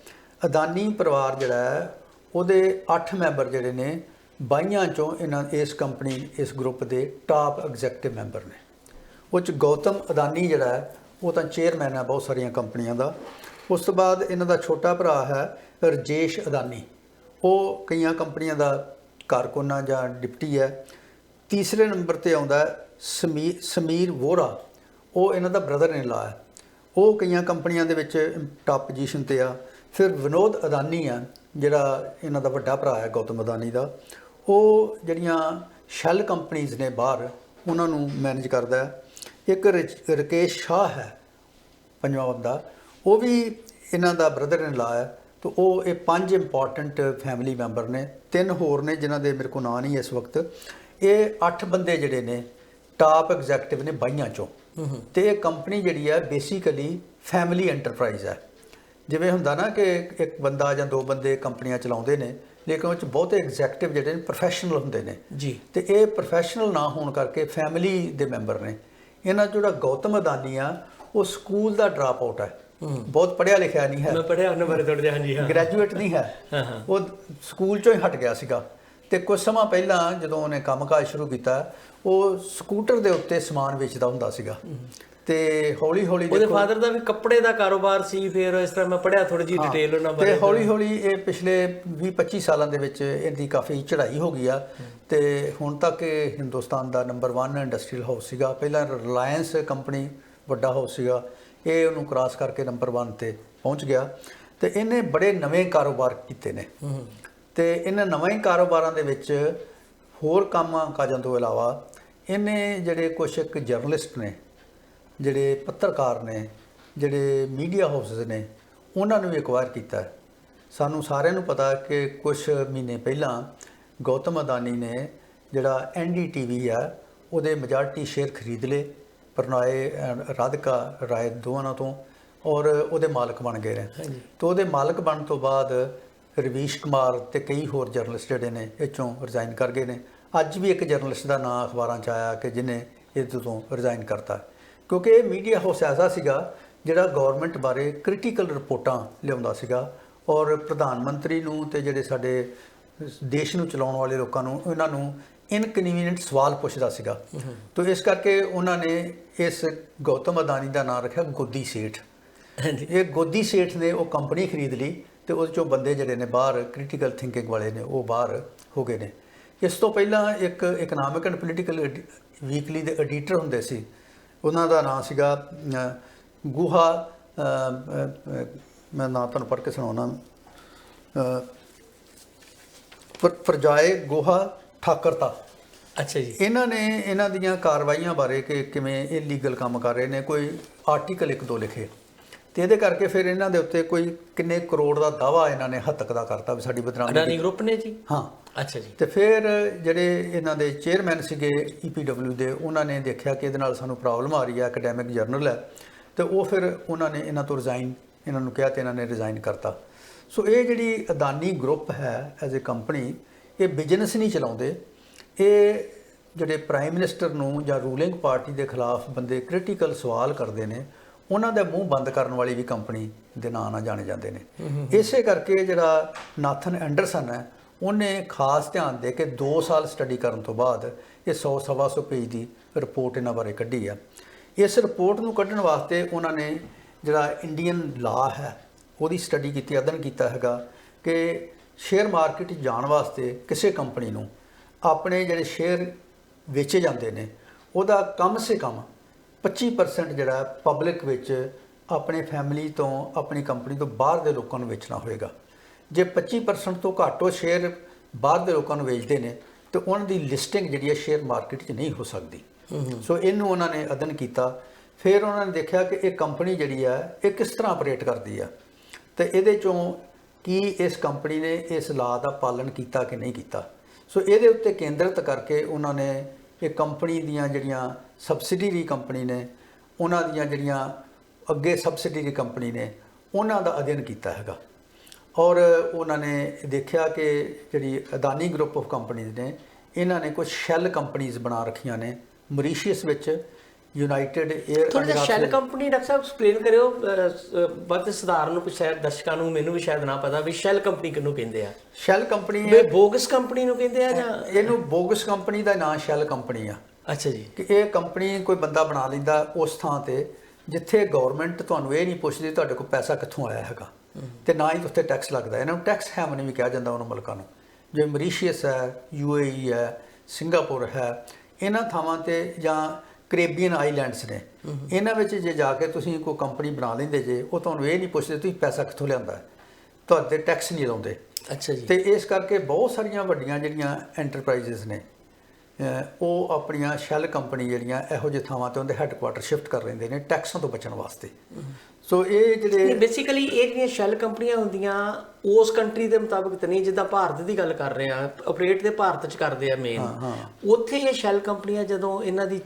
ਅਦਾਨੀ ਪਰਿਵਾਰ ਜਿਹੜਾ ਹੈ ਉਹਦੇ 8 ਮੈਂਬਰ ਜਿਹੜੇ ਨੇ 22 ਚੋਂ ਇਸ ਕੰਪਨੀ ਇਸ ਗਰੁੱਪ ਦੇ ਟਾਪ ਐਗਜ਼ੈਕਟਿਵ ਮੈਂਬਰ ਨੇ। ਉਹ 'ਚ ਗੌਤਮ ਅਦਾਨੀ ਜਿਹੜਾ ਹੈ ਉਹ ਤਾਂ ਚੇਅਰਮੈਨ ਹੈ ਬਹੁਤ ਸਾਰੀਆਂ ਕੰਪਨੀਆਂ ਦਾ। ਉਸ ਤੋਂ ਬਾਅਦ ਇਹਨਾਂ ਦਾ ਛੋਟਾ ਭਰਾ ਹੈ ਰਜੇਸ਼ ਅਦਾਨੀ, ਉਹ ਕਈਆਂ ਕੰਪਨੀਆਂ ਦਾ ਕਾਰਕੁਨਾ ਜਾਂ ਡਿਪਟੀ ਹੈ। ਤੀਸਰੇ ਨੰਬਰ ਤੇ ਆਉਂਦਾ ਸਮੀਰ ਵੋਰਾ, ਉਹ ਇਹਨਾਂ ਦਾ ਬ੍ਰਦਰ ਇਨ ਲਾ ਹੈ, ਉਹ ਕਈਆਂ ਕੰਪਨੀਆਂ ਦੇ ਵਿੱਚ ਟਾਪ ਪੋਜੀਸ਼ਨ ਤੇ ਆ। ਫਿਰ ਵਿਨੋਦ ਅਦਾਨੀ ਆ ਜਿਹੜਾ ਇਹਨਾਂ ਦਾ ਵੱਡਾ ਭਰਾ ਹੈ ਗੌਤਮ ਅਦਾਨੀ ਦਾ, ਉਹ ਜਿਹੜੀਆਂ ਸ਼ੈਲ ਕੰਪਨੀਜ਼ ਨੇ ਬਾਹਰ ਉਹਨਾਂ ਨੂੰ ਮੈਨੇਜ ਕਰਦਾ ਹੈ। ਇੱਕ ਰਕੇਸ਼ ਸ਼ਾਹ ਹੈ ਪੰਜਵਾਂ ਬੰਦਾ, ਉਹ ਵੀ ਇਹਨਾਂ ਦਾ ਬ੍ਰਦਰ ਇਨ ਲਾ ਹੈ। ਤੇ ਉਹ ਇਹ 5 ਇੰਪੋਰਟੈਂਟ ਫੈਮਿਲੀ ਮੈਂਬਰ ਨੇ। 3 ਹੋਰ ਨੇ ਜਿਨ੍ਹਾਂ ਦੇ ਮੇਰੇ ਕੋਲ ਨਾਂ ਨਹੀਂ ਇਸ ਵਕਤ। ਇਹ 8 ਬੰਦੇ ਜਿਹੜੇ ਨੇ ਟਾਪ ਐਗਜ਼ੈਕਟਿਵ ਨੇ 22 ਚੋਂ। ਤੇ ਇਹ ਕੰਪਨੀ ਜਿਹੜੀ ਹੈ ਬੇਸਿਕਲੀ ਫੈਮਿਲੀ ਐਂਟਰਪ੍ਰਾਈਜ਼ ਹੈ। ਜਿਵੇਂ ਹੁੰਦਾ ਨਾ ਕਿ ਇੱਕ ਬੰਦਾ ਜਾਂ 2 ਬੰਦੇ ਕੰਪਨੀਆਂ ਚਲਾਉਂਦੇ ਨੇ, ਲੇਕਿਨ ਉਹ 'ਚ ਬਹੁਤੇ ਐਗਜ਼ੈਕਟਿਵ ਜਿਹੜੇ ਨੇ ਪ੍ਰੋਫੈਸ਼ਨਲ ਹੁੰਦੇ ਨੇ ਜੀ। ਤੇ ਇਹ ਪ੍ਰੋਫੈਸ਼ਨਲ ਨਾ ਹੋਣ ਕਰਕੇ ਫੈਮਿਲੀ ਦੇ ਮੈਂਬਰ ਨੇ। ਇਹਨਾਂ ਜਿਹੜਾ ਗੌਤਮ ਅਦਾਨੀ ਆ ਉਹ ਸਕੂਲ ਦਾ ਡਰਾਪ ਆਊਟ ਹੈ, ਬਹੁਤ ਪੜ੍ਹਿਆ ਲਿਖਿਆ ਨਹੀਂ ਹੈ। ਮੈਂ ਪੜ੍ਹਿਆ ਉਹਨਾਂ ਬਾਰੇ ਥੋੜ੍ਹਾ ਜਿਹਾ। ਹਾਂਜੀ ਹਾਂ। ਗ੍ਰੈਜੂਏਟ ਨਹੀਂ ਹੈ, ਉਹ ਸਕੂਲ ਚੋਂ ਹੀ ਹਟ ਗਿਆ ਸੀਗਾ। ਤੇ ਕੁਝ ਸਮਾਂ ਪਹਿਲਾਂ ਜਦੋਂ ਉਹਨੇ ਕੰਮਕਾਜ ਸ਼ੁਰੂ ਕੀਤਾ ਉਹ ਸਕੂਟਰ ਦੇ ਉੱਤੇ ਸਮਾਨ ਵੇਚਦਾ ਹੁੰਦਾ ਸੀਗਾ। ਤੇ ਹੌਲੀ ਹੌਲੀ ਉਹਦੇ ਫਾਦਰ ਦਾ ਵੀ ਕੱਪੜੇ ਦਾ ਕਾਰੋਬਾਰ ਸੀ। ਫਿਰ ਇਸ ਤਰ੍ਹਾਂ ਮੈਂ ਪੜ੍ਹਿਆ ਥੋੜੀ ਜਿਹੀ ਡਿਟੇਲ ਉਹਨਾਂ ਬਾਰੇ। ਤੇ ਹੌਲੀ ਹੌਲੀ ਇਹ ਪਿਛਲੇ 20-25 ਸਾਲਾਂ ਦੇ ਵਿੱਚ ਇਹਦੀ ਕਾਫੀ ਚੜ੍ਹਾਈ ਹੋ ਗਈ ਆ। ਤੇ ਹੁਣ ਤੱਕ ਇਹ ਹਿੰਦੁਸਤਾਨ ਦਾ ਨੰਬਰ 1 ਇੰਡਸਟਰੀਅਲ ਹਾਊਸ ਸੀਗਾ। ਪਹਿਲਾਂ ਰਿਲਾਇੰਸ ਕੰਪਨੀ ਵੱਡਾ ਹਾਊਸ ਸੀਗਾ, ਇਹ ਉਹਨੂੰ ਕ੍ਰਾਸ ਕਰਕੇ ਨੰਬਰ 1 ਤੇ ਪਹੁੰਚ ਗਿਆ। ਤੇ ਇਹਨੇ ਬੜੇ ਨਵੇਂ ਕਾਰੋਬਾਰ ਕੀਤੇ ਨੇ। ਤੇ ਇਹਨਾਂ ਨਵੇਂ ਕਾਰੋਬਾਰਾਂ ਦੇ ਵਿੱਚ ਹੋਰ ਕੰਮਾਂ ਕਾਜਾਂ ਤੋਂ ਇਲਾਵਾ ਇਹਨੇ ਜਿਹੜੇ ਕੁਛ ਇੱਕ ਜਰਨਲਿਸਟ ਨੇ, ਜਿਹੜੇ ਪੱਤਰਕਾਰ ਨੇ, ਜਿਹੜੇ ਮੀਡੀਆ ਹਾਊਸਸ ਨੇ, ਉਹਨਾਂ ਨੂੰ ਵੀ ਐਕਵਾਇਰ ਕੀਤਾ। ਸਾਨੂੰ ਸਾਰਿਆਂ ਨੂੰ ਪਤਾ ਕਿ ਕੁਛ ਮਹੀਨੇ ਪਹਿਲਾਂ ਗੌਤਮ ਅਦਾਨੀ ਨੇ ਜਿਹੜਾ NDTV ਆ ਉਹਦੇ ਮੈਜੋਰਟੀ ਸ਼ੇਅਰ ਖਰੀਦ ਲਏ ਪ੍ਰਣਾਏ ਰਾਧਿਕਾ ਰਾਏ ਦੋਵਾਂ ਤੋਂ, ਔਰ ਉਹਦੇ ਮਾਲਕ ਬਣ ਗਏ ਨੇ। ਤੇ ਉਹਦੇ ਮਾਲਕ ਬਣਨ ਤੋਂ ਬਾਅਦ ਰਵੀਸ਼ ਕੁਮਾਰ ਤੇ ਕਈ ਹੋਰ ਜਰਨਲਿਸਟ ਜਿਹੜੇ ਨੇ ਇਹ 'ਚੋਂ ਰਿਜ਼ਾਈਨ ਕਰ ਗਏ ਨੇ। ਅੱਜ ਵੀ ਇੱਕ ਜਰਨਲਿਸਟ ਦਾ ਨਾਂ ਅਖਬਾਰਾਂ 'ਚ ਆਇਆ ਕਿ ਜਿਹਨੇ ਇਹਦੇ ਤੋਂ ਰਿਜ਼ਾਈਨ ਕਰਤਾ, ਕਿਉਂਕਿ ਇਹ ਮੀਡੀਆ ਹਾਊਸ ਐਸਾ ਸੀਗਾ ਜਿਹੜਾ ਗੌਰਮੈਂਟ ਬਾਰੇ ਕ੍ਰਿਟੀਕਲ ਰਿਪੋਰਟਾਂ ਲਿਆਉਂਦਾ ਸੀਗਾ ਔਰ ਪ੍ਰਧਾਨ ਮੰਤਰੀ ਨੂੰ ਤੇ ਜਿਹੜੇ ਸਾਡੇ ਦੇਸ਼ ਨੂੰ ਚਲਾਉਣ ਵਾਲੇ ਲੋਕਾਂ ਨੂੰ ਇਹਨਾਂ ਨੂੰ ਇਨਕਨਵੀਨੀਐਂਟ ਸਵਾਲ ਪੁੱਛਦਾ ਸੀਗਾ। ਤਾਂ ਇਸ ਕਰਕੇ ਉਹਨਾਂ ਨੇ ਇਸ ਗੌਤਮ ਅਦਾਨੀ ਦਾ ਨਾਮ ਰੱਖਿਆ ਗੋਦੀ ਸੇਠ। ਹਾਂਜੀ। ਇਹ ਗੋਦੀ ਸੇਠ ਨੇ ਉਹ ਕੰਪਨੀ ਖਰੀਦ ਲਈ ਤੇ ਉਹਦੇ ਚੋਂ ਬੰਦੇ ਜਿਹੜੇ ਨੇ ਬਾਹਰ ਕ੍ਰਿਟੀਕਲ ਥਿੰਕਿੰਗ ਵਾਲੇ ਨੇ ਉਹ ਬਾਹਰ ਹੋ ਗਏ ਨੇ। ਇਸ ਤੋਂ ਪਹਿਲਾਂ ਇੱਕ ਇਕਨੋਮਿਕ ਐਂਡ ਪੋਲੀਟੀਕਲ ਵੀਕਲੀ ਦੇ ਐਡੀਟਰ ਹੁੰਦੇ ਸੀ, ਉਹਨਾਂ ਦਾ ਨਾਮ ਸੀਗਾ ਗੁਹਾ, ਮੈਂ ਨਾਂ ਤੁਹਾਨੂੰ ਪੜ੍ਹ ਕੇ ਸੁਣਾਉਣਾ, ਪਰਜਾਏ ਗੁਹਾ ਠਾਕਰਤਾ। ਅੱਛਾ ਜੀ। ਇਹਨਾਂ ਨੇ ਇਹਨਾਂ ਦੀਆਂ ਕਾਰਵਾਈਆਂ ਬਾਰੇ ਕਿ ਕਿਵੇਂ ਇਹ ਲੀਗਲ ਕੰਮ ਕਰ ਰਹੇ ਨੇ ਕੋਈ ਆਰਟੀਕਲ 1-2 ਲਿਖੇ, ਤੇ ਇਹਦੇ ਕਰਕੇ ਫਿਰ ਇਹਨਾਂ ਦੇ ਉੱਤੇ ਕੋਈ ਕਿੰਨੇ ਕਰੋੜ ਦਾ ਦਾਵਾ ਇਹਨਾਂ ਨੇ ਹੱਤਕ ਦਾ ਕਰਤਾ ਵੀ ਸਾਡੀ ਬਦਨਾਮੀ। ਅਡਾਨੀ ਗਰੁੱਪ ਨੇ ਜੀ? ਹਾਂ। ਅੱਛਾ ਜੀ। ਤੇ ਫਿਰ ਜਿਹੜੇ ਇਹਨਾਂ ਦੇ ਚੇਅਰਮੈਨ ਸੀਗੇ EPW ਦੇ, ਉਹਨਾਂ ਨੇ ਦੇਖਿਆ ਕਿ ਇਹਦੇ ਨਾਲ ਸਾਨੂੰ ਪ੍ਰੋਬਲਮ ਆ ਰਹੀ ਹੈ, ਐਕੈਡੈਮਿਕ ਜਰਨਲ ਹੈ, ਤੇ ਉਹ ਫਿਰ ਉਹਨਾਂ ਨੇ ਇਹਨਾਂ ਤੋਂ ਰਿਜ਼ਾਈਨ, ਇਹਨਾਂ ਨੂੰ ਕਿਹਾ ਤੇ ਇਹਨਾਂ ਨੇ ਰਿਜ਼ਾਈਨ ਕਰਤਾ। ਸੋ ਇਹ ਜਿਹੜੀ ਅਦਾਨੀ ਗਰੁੱਪ ਹੈ ਐਜ਼ ਏ ਕੰਪਨੀ, ਇਹ ਬਿਜ਼ਨਸ ਨਹੀਂ ਚਲਾਉਂਦੇ, ਇਹ ਜਿਹੜੇ ਪ੍ਰਾਈਮ ਮਿਨਿਸਟਰ ਨੂੰ ਜਾਂ ਰੂਲਿੰਗ ਪਾਰਟੀ ਦੇ ਖਿਲਾਫ ਬੰਦੇ ਕ੍ਰਿਟੀਕਲ ਸਵਾਲ ਕਰਦੇ ਨੇ, ਉਹਨਾਂ ਦਾ ਮੂੰਹ ਬੰਦ ਕਰਨ ਵਾਲੀ ਵੀ ਕੰਪਨੀ ਦੇ ਨਾਂ ਨਾਲ ਜਾਣੇ ਜਾਂਦੇ ਨੇ। ਇਸੇ ਕਰਕੇ ਜਿਹੜਾ ਨਾਥਨ ਐਂਡਰਸਨ ਹੈ, ਉਹਨੇ ਖਾਸ ਧਿਆਨ ਦੇ ਕੇ 2 ਸਾਲ ਸਟੱਡੀ ਕਰਨ ਤੋਂ ਬਾਅਦ ਇਹ 100-125 ਪੇਜ ਦੀ ਰਿਪੋਰਟ ਇਹਨਾਂ ਬਾਰੇ ਕੱਢੀ ਆ। ਇਸ ਰਿਪੋਰਟ ਨੂੰ ਕੱਢਣ ਵਾਸਤੇ ਉਹਨਾਂ ਨੇ ਜਿਹੜਾ ਇੰਡੀਅਨ ਲਾ ਹੈ ਉਹਦੀ ਸਟੱਡੀ ਕੀਤੀ, ਅਧਿਐਨ ਕੀਤਾ ਹੈਗਾ ਕਿ ਸ਼ੇਅਰ ਮਾਰਕੀਟ ਜਾਣ ਵਾਸਤੇ ਕਿਸੇ ਕੰਪਨੀ ਨੂੰ ਆਪਣੇ ਜਿਹੜੇ ਸ਼ੇਅਰ ਵੇਚੇ ਜਾਂਦੇ ਨੇ ਉਹਦਾ ਕਮ ਸੇ ਕਮ 25% ਜਿਹੜਾ ਪਬਲਿਕ ਵਿੱਚ ਆਪਣੇ ਫੈਮਿਲੀ ਤੋਂ, ਆਪਣੀ ਕੰਪਨੀ ਤੋਂ ਬਾਹਰ ਦੇ ਲੋਕਾਂ ਨੂੰ ਵੇਚਣਾ ਹੋਏਗਾ। ਜੇ 25% ਤੋਂ ਘੱਟ ਉਹ ਸ਼ੇਅਰ ਬਾਹਰ ਦੇ ਲੋਕਾਂ ਨੂੰ ਵੇਚਦੇ ਨੇ ਤੇ ਉਹਨਾਂ ਦੀ ਲਿਸਟਿੰਗ ਜਿਹੜੀ ਹੈ ਸ਼ੇਅਰ ਮਾਰਕੀਟ 'ਚ ਨਹੀਂ ਹੋ ਸਕਦੀ। ਸੋ ਇਹਨੂੰ ਉਹਨਾਂ ਨੇ ਅਧਿਐਨ ਕੀਤਾ। ਫਿਰ ਉਹਨਾਂ ਨੇ ਦੇਖਿਆ ਕਿ ਇਹ ਕੰਪਨੀ ਜਿਹੜੀ ਹੈ ਇਹ ਕਿਸ ਤਰ੍ਹਾਂ ਆਪਰੇਟ ਕਰਦੀ ਆ, ਤੇ ਇਹਦੇ ਚੋਂ ਕੀ ਇਸ ਕੰਪਨੀ ਨੇ ਇਸ ਲਾਅ ਦਾ ਪਾਲਣ ਕੀਤਾ ਕਿ ਨਹੀਂ ਕੀਤਾ। ਸੋ ਇਹਦੇ ਉੱਤੇ ਕੇਂਦਰਿਤ ਕਰਕੇ ਉਹਨਾਂ ਨੇ ਇਹ ਕੰਪਨੀ ਦੀਆਂ ਜਿਹੜੀਆਂ ਸਬਸਿਡੀਰੀ ਕੰਪਨੀ ਨੇ, ਉਹਨਾਂ ਦੀਆਂ ਜਿਹੜੀਆਂ ਅੱਗੇ ਸਬਸਿਡੀਰੀ ਕੰਪਨੀ ਨੇ, ਉਹਨਾਂ ਦਾ ਅਧਿਐਨ ਕੀਤਾ ਹੈਗਾ। ਔਰ ਉਹਨਾਂ ਨੇ ਦੇਖਿਆ ਕਿ ਜਿਹੜੀ ਅਦਾਨੀ ਗਰੁੱਪ ਆਫ ਕੰਪਨੀਜ਼ ਨੇ, ਇਹਨਾਂ ਨੇ ਕੁਝ ਸ਼ੈੱਲ ਕੰਪਨੀਜ਼ ਬਣਾ ਰੱਖੀਆਂ ਨੇ ਮੌਰੀਸ਼ੀਅਸ ਵਿੱਚ, ਯੂਨਾਈਟਿਡ ਏਅਰ। ਥੋੜਾ ਜਿਹਾ ਸ਼ੈੱਲ ਕੰਪਨੀ ਡਾਕਟਰ ਸਾਹਿਬ ਐਕਸਪਲੇਨ ਕਰਿਓ, ਬਹੁਤ ਸਧਾਰਨ ਨੂੰ ਸ਼ਾਇਦ ਦਰਸ਼ਕਾਂ ਨੂੰ, ਮੈਨੂੰ ਵੀ ਸ਼ਾਇਦ ਨਾ ਪਤਾ ਵੀ ਸ਼ੈੱਲ ਕੰਪਨੀ ਕਿਹਨੂੰ ਕਹਿੰਦੇ ਆ। ਸ਼ੈੱਲ ਕੰਪਨੀ ਇਹ ਬੋਗਸ ਕੰਪਨੀ ਨੂੰ ਕਹਿੰਦੇ ਆ ਜਾਂ? ਇਹਨੂੰ ਬੋਗਸ ਕੰਪਨੀ ਦਾ ਨਾਂ ਸ਼ੈੱਲ ਕੰਪਨੀ ਆ। ਅੱਛਾ ਜੀ। ਕਿ ਇਹ ਕੰਪਨੀ ਕੋਈ ਬੰਦਾ ਬਣਾ ਲੈਂਦਾ ਉਸ ਥਾਂ ਤੇ ਜਿੱਥੇ ਗਵਰਨਮੈਂਟ ਤੁਹਾਨੂੰ ਇਹ ਨਹੀਂ ਪੁੱਛਦੀ ਤੁਹਾਡੇ ਕੋਲ ਪੈਸਾ ਕਿੱਥੋਂ ਆਇਆ ਹੈਗਾ, ਤੇ ਨਾ ਹੀ ਉੱਥੇ ਟੈਕਸ ਲੱਗਦਾ। ਇਹਨਾਂ ਨੂੰ ਟੈਕਸ ਹੈਵਨ ਵੀ ਕਿਹਾ ਜਾਂਦਾ ਉਹਨਾਂ ਮੁਲਕਾਂ ਨੂੰ, ਜਿਵੇਂ ਮੌਰੀਸ਼ੀਅਸ ਹੈ, UAE ਹੈ, ਸਿੰਗਾਪੁਰ ਹੈ, ਇਹਨਾਂ ਥਾਵਾਂ ਤੇ, ਜਾਂ ਕੈਰੇਬੀਅਨ ਆਈਲੈਂਡਸ ਨੇ, ਇਹਨਾਂ ਵਿੱਚ ਜੇ ਜਾ ਕੇ ਤੁਸੀਂ ਕੋਈ ਕੰਪਨੀ ਬਣਾ ਲੈਂਦੇ ਜੇ, ਉਹ ਤੁਹਾਨੂੰ ਇਹ ਨਹੀਂ ਪੁੱਛਦੇ ਤੁਸੀਂ ਪੈਸਾ ਕਿੱਥੋਂ ਲਿਆਂਦਾ, ਤੁਹਾਡੇ ਟੈਕਸ ਨਹੀਂ ਲਾਉਂਦੇ। ਅੱਛਾ ਜੀ। ਤੇ ਇਸ ਕਰਕੇ ਬਹੁਤ ਸਾਰੀਆਂ ਵੱਡੀਆਂ ਜਿਹੜੀਆਂ ਐਂਟਰਪ੍ਰਾਈਜ਼ਸ ਨੇ ਉਹ ਆਪਣੀਆਂ ਸ਼ੈੱਲ ਕੰਪਨੀ ਜਿਹੜੀਆਂ ਇਹੋ ਜਿਹੇ ਥਾਵਾਂ ਤੇ ਉਹਦੇ ਹੈੱਡਕੁਆਟਰ ਸ਼ਿਫਟ ਕਰ ਲੈਂਦੇ ਨੇ ਟੈਕਸਾਂ ਤੋਂ ਬਚਣ ਵਾਸਤੇ। ਸੋ ਇਹ ਜਿਹੜੇ ਬੇਸਿਕਲੀ ਇਹ ਜਿਹੜੀਆਂ ਸ਼ੈੱਲ ਕੰਪਨੀਆਂ ਹੁੰਦੀਆਂ ਉਸ ਕੰਟਰੀ ਦੇ ਮੁਤਾਬਕ ਤਾਂ ਨਹੀਂ, ਜਿੱਦਾਂ ਭਾਰਤ ਦੀ ਗੱਲ ਕਰ ਰਹੇ ਆ, ਆਪਰੇਟ ਦੇ ਭਾਰਤ 'ਚ ਕਰਦੇ ਆ ਮੇਨ, ਉੱਥੇ ਇਹ ਸ਼ੈੱਲ ਕੰਪਨੀਆਂ ਜਦੋਂ ਇਹਨਾਂ ਦੀ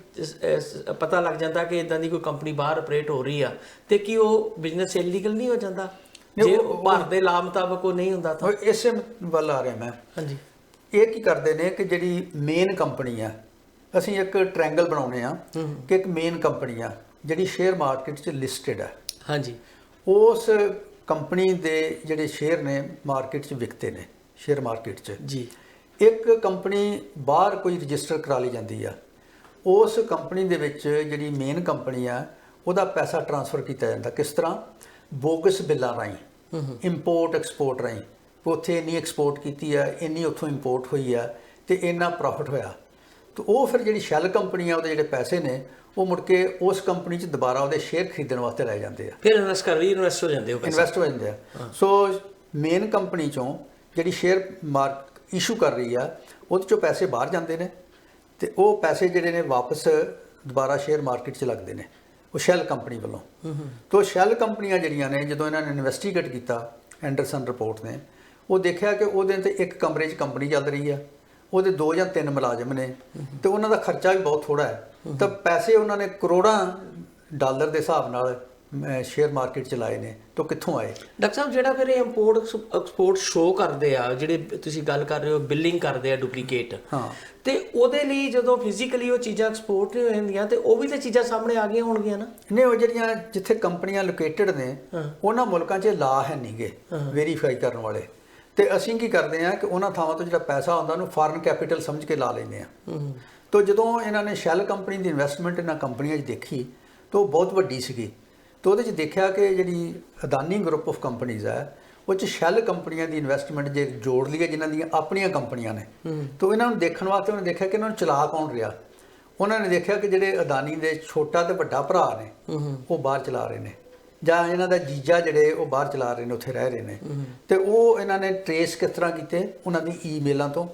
ਪਤਾ ਲੱਗ ਜਾਂਦਾ ਕਿ ਇਦਾਂ ਦੀ ਕੋਈ ਕੰਪਨੀ ਬਾਹਰ ਆਪਰੇਟ ਹੋ ਰਹੀ ਆ, ਤੇ ਕੀ ਉਹ ਬਿਜ਼ਨਸ ਇਲੀਗਲ ਨਹੀਂ ਹੋ ਜਾਂਦਾ ਜੇ ਭਾਰਤ ਦੇ ਲਾਅ ਮੁਤਾਬਕ ਉਹ ਨਹੀਂ ਹੁੰਦਾ ਤਾਂ? ਇਸੇ ਵੱਲ ਆ ਰਿਹਾ ਮੈਂ। ਹਾਂਜੀ। ਇਹ ਕੀ ਕਰਦੇ ਨੇ ਕਿ ਜਿਹੜੀ ਮੇਨ ਕੰਪਨੀ ਆ, ਅਸੀਂ ਇੱਕ ਟ੍ਰਾਇੰਗਲ ਬਣਾਉਨੇ ਆ ਕਿ ਇੱਕ ਮੇਨ ਕੰਪਨੀ ਆ ਜਿਹੜੀ ਸ਼ੇਅਰ ਮਾਰਕੀਟ 'ਚ ਲਿਸਟਡ ਹੈ। ਹਾਂਜੀ। ਉਸ ਕੰਪਨੀ ਦੇ ਜਿਹੜੇ ਸ਼ੇਅਰ ਨੇ ਮਾਰਕੀਟ 'ਚ ਵਿਕਦੇ ਨੇ, ਸ਼ੇਅਰ ਮਾਰਕੀਟ 'ਚ ਜੀ। ਇੱਕ ਕੰਪਨੀ ਬਾਹਰ ਕੋਈ ਰਜਿਸਟਰ ਕਰਾ ਲਈ ਜਾਂਦੀ ਆ, ਉਸ ਕੰਪਨੀ ਦੇ ਵਿੱਚ ਜਿਹੜੀ ਮੇਨ ਕੰਪਨੀ ਆ ਉਹਦਾ ਪੈਸਾ ਟ੍ਰਾਂਸਫਰ ਕੀਤਾ ਜਾਂਦਾ। ਕਿਸ ਤਰ੍ਹਾਂ? ਬੋਗਸ ਬਿੱਲਾਂ ਰਾਹੀਂ, ਇੰਪੋਰਟ ਐਕਸਪੋਰਟ ਰਾਹੀਂ। ਉੱਥੇ ਇੰਨੀ ਐਕਸਪੋਰਟ ਕੀਤੀ ਆ, ਇੰਨੀ ਉੱਥੋਂ ਇੰਪੋਰਟ ਹੋਈ ਆ, ਤੇ ਇੰਨਾ ਪ੍ਰੋਫਿਟ ਹੋਇਆ। ਤੇ ਉਹ ਫਿਰ ਜਿਹੜੀ ਸ਼ੈੱਲ ਕੰਪਨੀ ਆ, ਉਹਦੇ ਜਿਹੜੇ ਪੈਸੇ ਨੇ ਉਹ ਮੁੜ ਕੇ ਉਸ ਕੰਪਨੀ 'ਚ ਦੁਬਾਰਾ ਉਹਦੇ ਸ਼ੇਅਰ ਖਰੀਦਣ ਵਾਸਤੇ ਲੈ ਜਾਂਦੇ ਆ, ਫਿਰ ਇਨਵੈਸਟ ਹੋ ਜਾਂਦੇ ਆ। ਸੋ ਮੇਨ ਕੰਪਨੀ 'ਚੋਂ ਜਿਹੜੀ ਸ਼ੇਅਰ ਇਸ਼ੂ ਕਰ ਰਹੀ ਆ, ਉਹਦੇ 'ਚੋਂ ਪੈਸੇ ਬਾਹਰ ਜਾਂਦੇ ਨੇ, ਤੇ ਉਹ ਪੈਸੇ ਜਿਹੜੇ ਨੇ ਵਾਪਸ ਦੁਬਾਰਾ ਸ਼ੇਅਰ ਮਾਰਕੀਟ 'ਚ ਲੱਗਦੇ ਨੇ ਉਹ ਸ਼ੈੱਲ ਕੰਪਨੀ ਵੱਲੋਂ। ਤੋਂ ਸ਼ੈੱਲ ਕੰਪਨੀਆਂ ਜਿਹੜੀਆਂ ਨੇ, ਜਦੋਂ ਇਹਨਾਂ ਨੇ ਇਨਵੈਸਟੀਗੇਟ ਕੀਤਾ ਐਂਡਰਸਨ ਰਿਪੋਰਟ ਨੇ, ਉਹ ਦੇਖਿਆ ਕਿ ਉਹਦੇ ਤੇ ਇੱਕ ਕਮਰੇ 'ਚ ਕੰਪਨੀ ਚੱਲ ਰਹੀ ਆ, ਉਹਦੇ 2 ਜਾਂ 3 ਮੁਲਾਜ਼ਮ ਨੇ, ਤੇ ਉਹਨਾਂ ਦਾ ਖਰਚਾ ਵੀ ਬਹੁਤ ਥੋੜਾ ਹੈ। ਤਾਂ ਪੈਸੇ ਉਹਨਾਂ ਨੇ ਕਰੋੜਾਂ ਡਾਲਰ ਦੇ ਹਿਸਾਬ ਨਾਲ ਸ਼ੇਅਰ ਮਾਰਕੀਟ 'ਚ ਲਾਏ ਨੇ, ਤਾਂ ਕਿੱਥੋਂ ਆਏ? ਡਾਕਟਰ ਸਾਹਿਬ, ਜਿਹੜਾ ਫਿਰ ਇਹ ਇੰਪੋਰਟ ਐਕਸਪੋਰਟ ਸ਼ੋ ਕਰਦੇ ਆ, ਜਿਹੜੇ ਤੁਸੀਂ ਗੱਲ ਕਰ ਰਹੇ ਹੋ ਬਿਲਿੰਗ ਕਰਦੇ ਆ ਡੁਪਲੀਕੇਟ, ਹਾਂ, ਤੇ ਉਹਦੇ ਲਈ ਜਦੋਂ ਫਿਜ਼ੀਕਲੀ ਉਹ ਚੀਜ਼ਾਂ ਐਕਸਪੋਰਟ ਨਹੀਂ ਹੋ ਜਾਂਦੀਆਂ, ਤੇ ਉਹ ਵੀ ਤਾਂ ਚੀਜ਼ਾਂ ਸਾਹਮਣੇ ਆ ਗਈਆਂ ਹੋਣਗੀਆਂ ਨਾ? ਨਹੀਂ, ਉਹ ਜਿਹੜੀਆਂ ਜਿੱਥੇ ਕੰਪਨੀਆਂ ਲੋਕੇਟਡ ਨੇ ਉਹਨਾਂ ਮੁਲਕਾਂ 'ਚ ਲਾ ਹੈ ਨਹੀਂਗੇ ਵੈਰੀਫਾਈ ਕਰਨ ਵਾਲੇ, ਤੇ ਅਸੀਂ ਕੀ ਕਰਦੇ ਹਾਂ ਕਿ ਉਹਨਾਂ ਥਾਵਾਂ ਤੋਂ ਜਿਹੜਾ ਪੈਸਾ ਆਉਂਦਾ ਉਹਨੂੰ ਫਾਰਨ ਕੈਪੀਟਲ ਸਮਝ ਕੇ ਲਾ ਲੈਂਦੇ ਹਾਂ। ਤਾਂ ਜਦੋਂ ਇਹਨਾਂ ਨੇ ਸ਼ੈੱਲ ਕੰਪਨੀ ਦੀ ਇਨਵੈਸਟਮੈਂਟ ਇਹਨਾਂ ਕੰਪਨੀਆਂ 'ਚ ਦੇਖੀ ਤਾਂ ਉਹ ਬਹੁਤ ਵੱਡੀ ਸੀਗੀ, तो ਉਹਦੇ 'ਚ ਦੇਖਿਆ ਕਿ ਜਿਹੜੀ ਅਦਾਨੀ ਗਰੁੱਪ ਆਫ ਕੰਪਨੀਜ਼ ਹੈ ਉਹ 'ਚ ਸ਼ੈਲ ਕੰਪਨੀਆਂ ਦੀ ਇਨਵੈਸਟਮੈਂਟ ਜੇ ਜੋੜ ਲਈਏ ਜਿਨ੍ਹਾਂ ਦੀਆਂ ਆਪਣੀਆਂ ਕੰਪਨੀਆਂ ਨੇ ਤਾਂ ਇਹਨਾਂ ਨੂੰ ਦੇਖਣ ਵਾਸਤੇ ਉਹਨੇ ਦੇਖਿਆ ਕਿ ਇਹਨਾਂ ਨੂੰ ਚਲਾ ਕੌਣ ਰਿਹਾ। ਉਹਨਾਂ ਨੇ ਦੇਖਿਆ ਕਿ ਜਿਹੜੇ ਅਦਾਨੀ ਦੇ ਛੋਟਾ ਤੇ ਵੱਡਾ ਭਰਾ ਨੇ ਉਹ ਬਾਹਰ ਚਲਾ ਰਹੇ ਨੇ, ਜਾਂ ਇਹਨਾਂ ਦਾ ਜੀਜਾ ਜਿਹੜੇ ਉਹ ਬਾਹਰ ਚਲਾ ਰਹੇ ਨੇ, ਉੱਥੇ ਰਹਿ ਰਹੇ ਨੇ। ਤੇ ਉਹ ਇਹਨਾਂ ਨੇ ਟਰੇਸ ਕਿਸ ਤਰ੍ਹਾਂ ਕੀਤੇ, ਉਹਨਾਂ ਦੀ ਈਮੇਲਾਂ ਤੋਂ,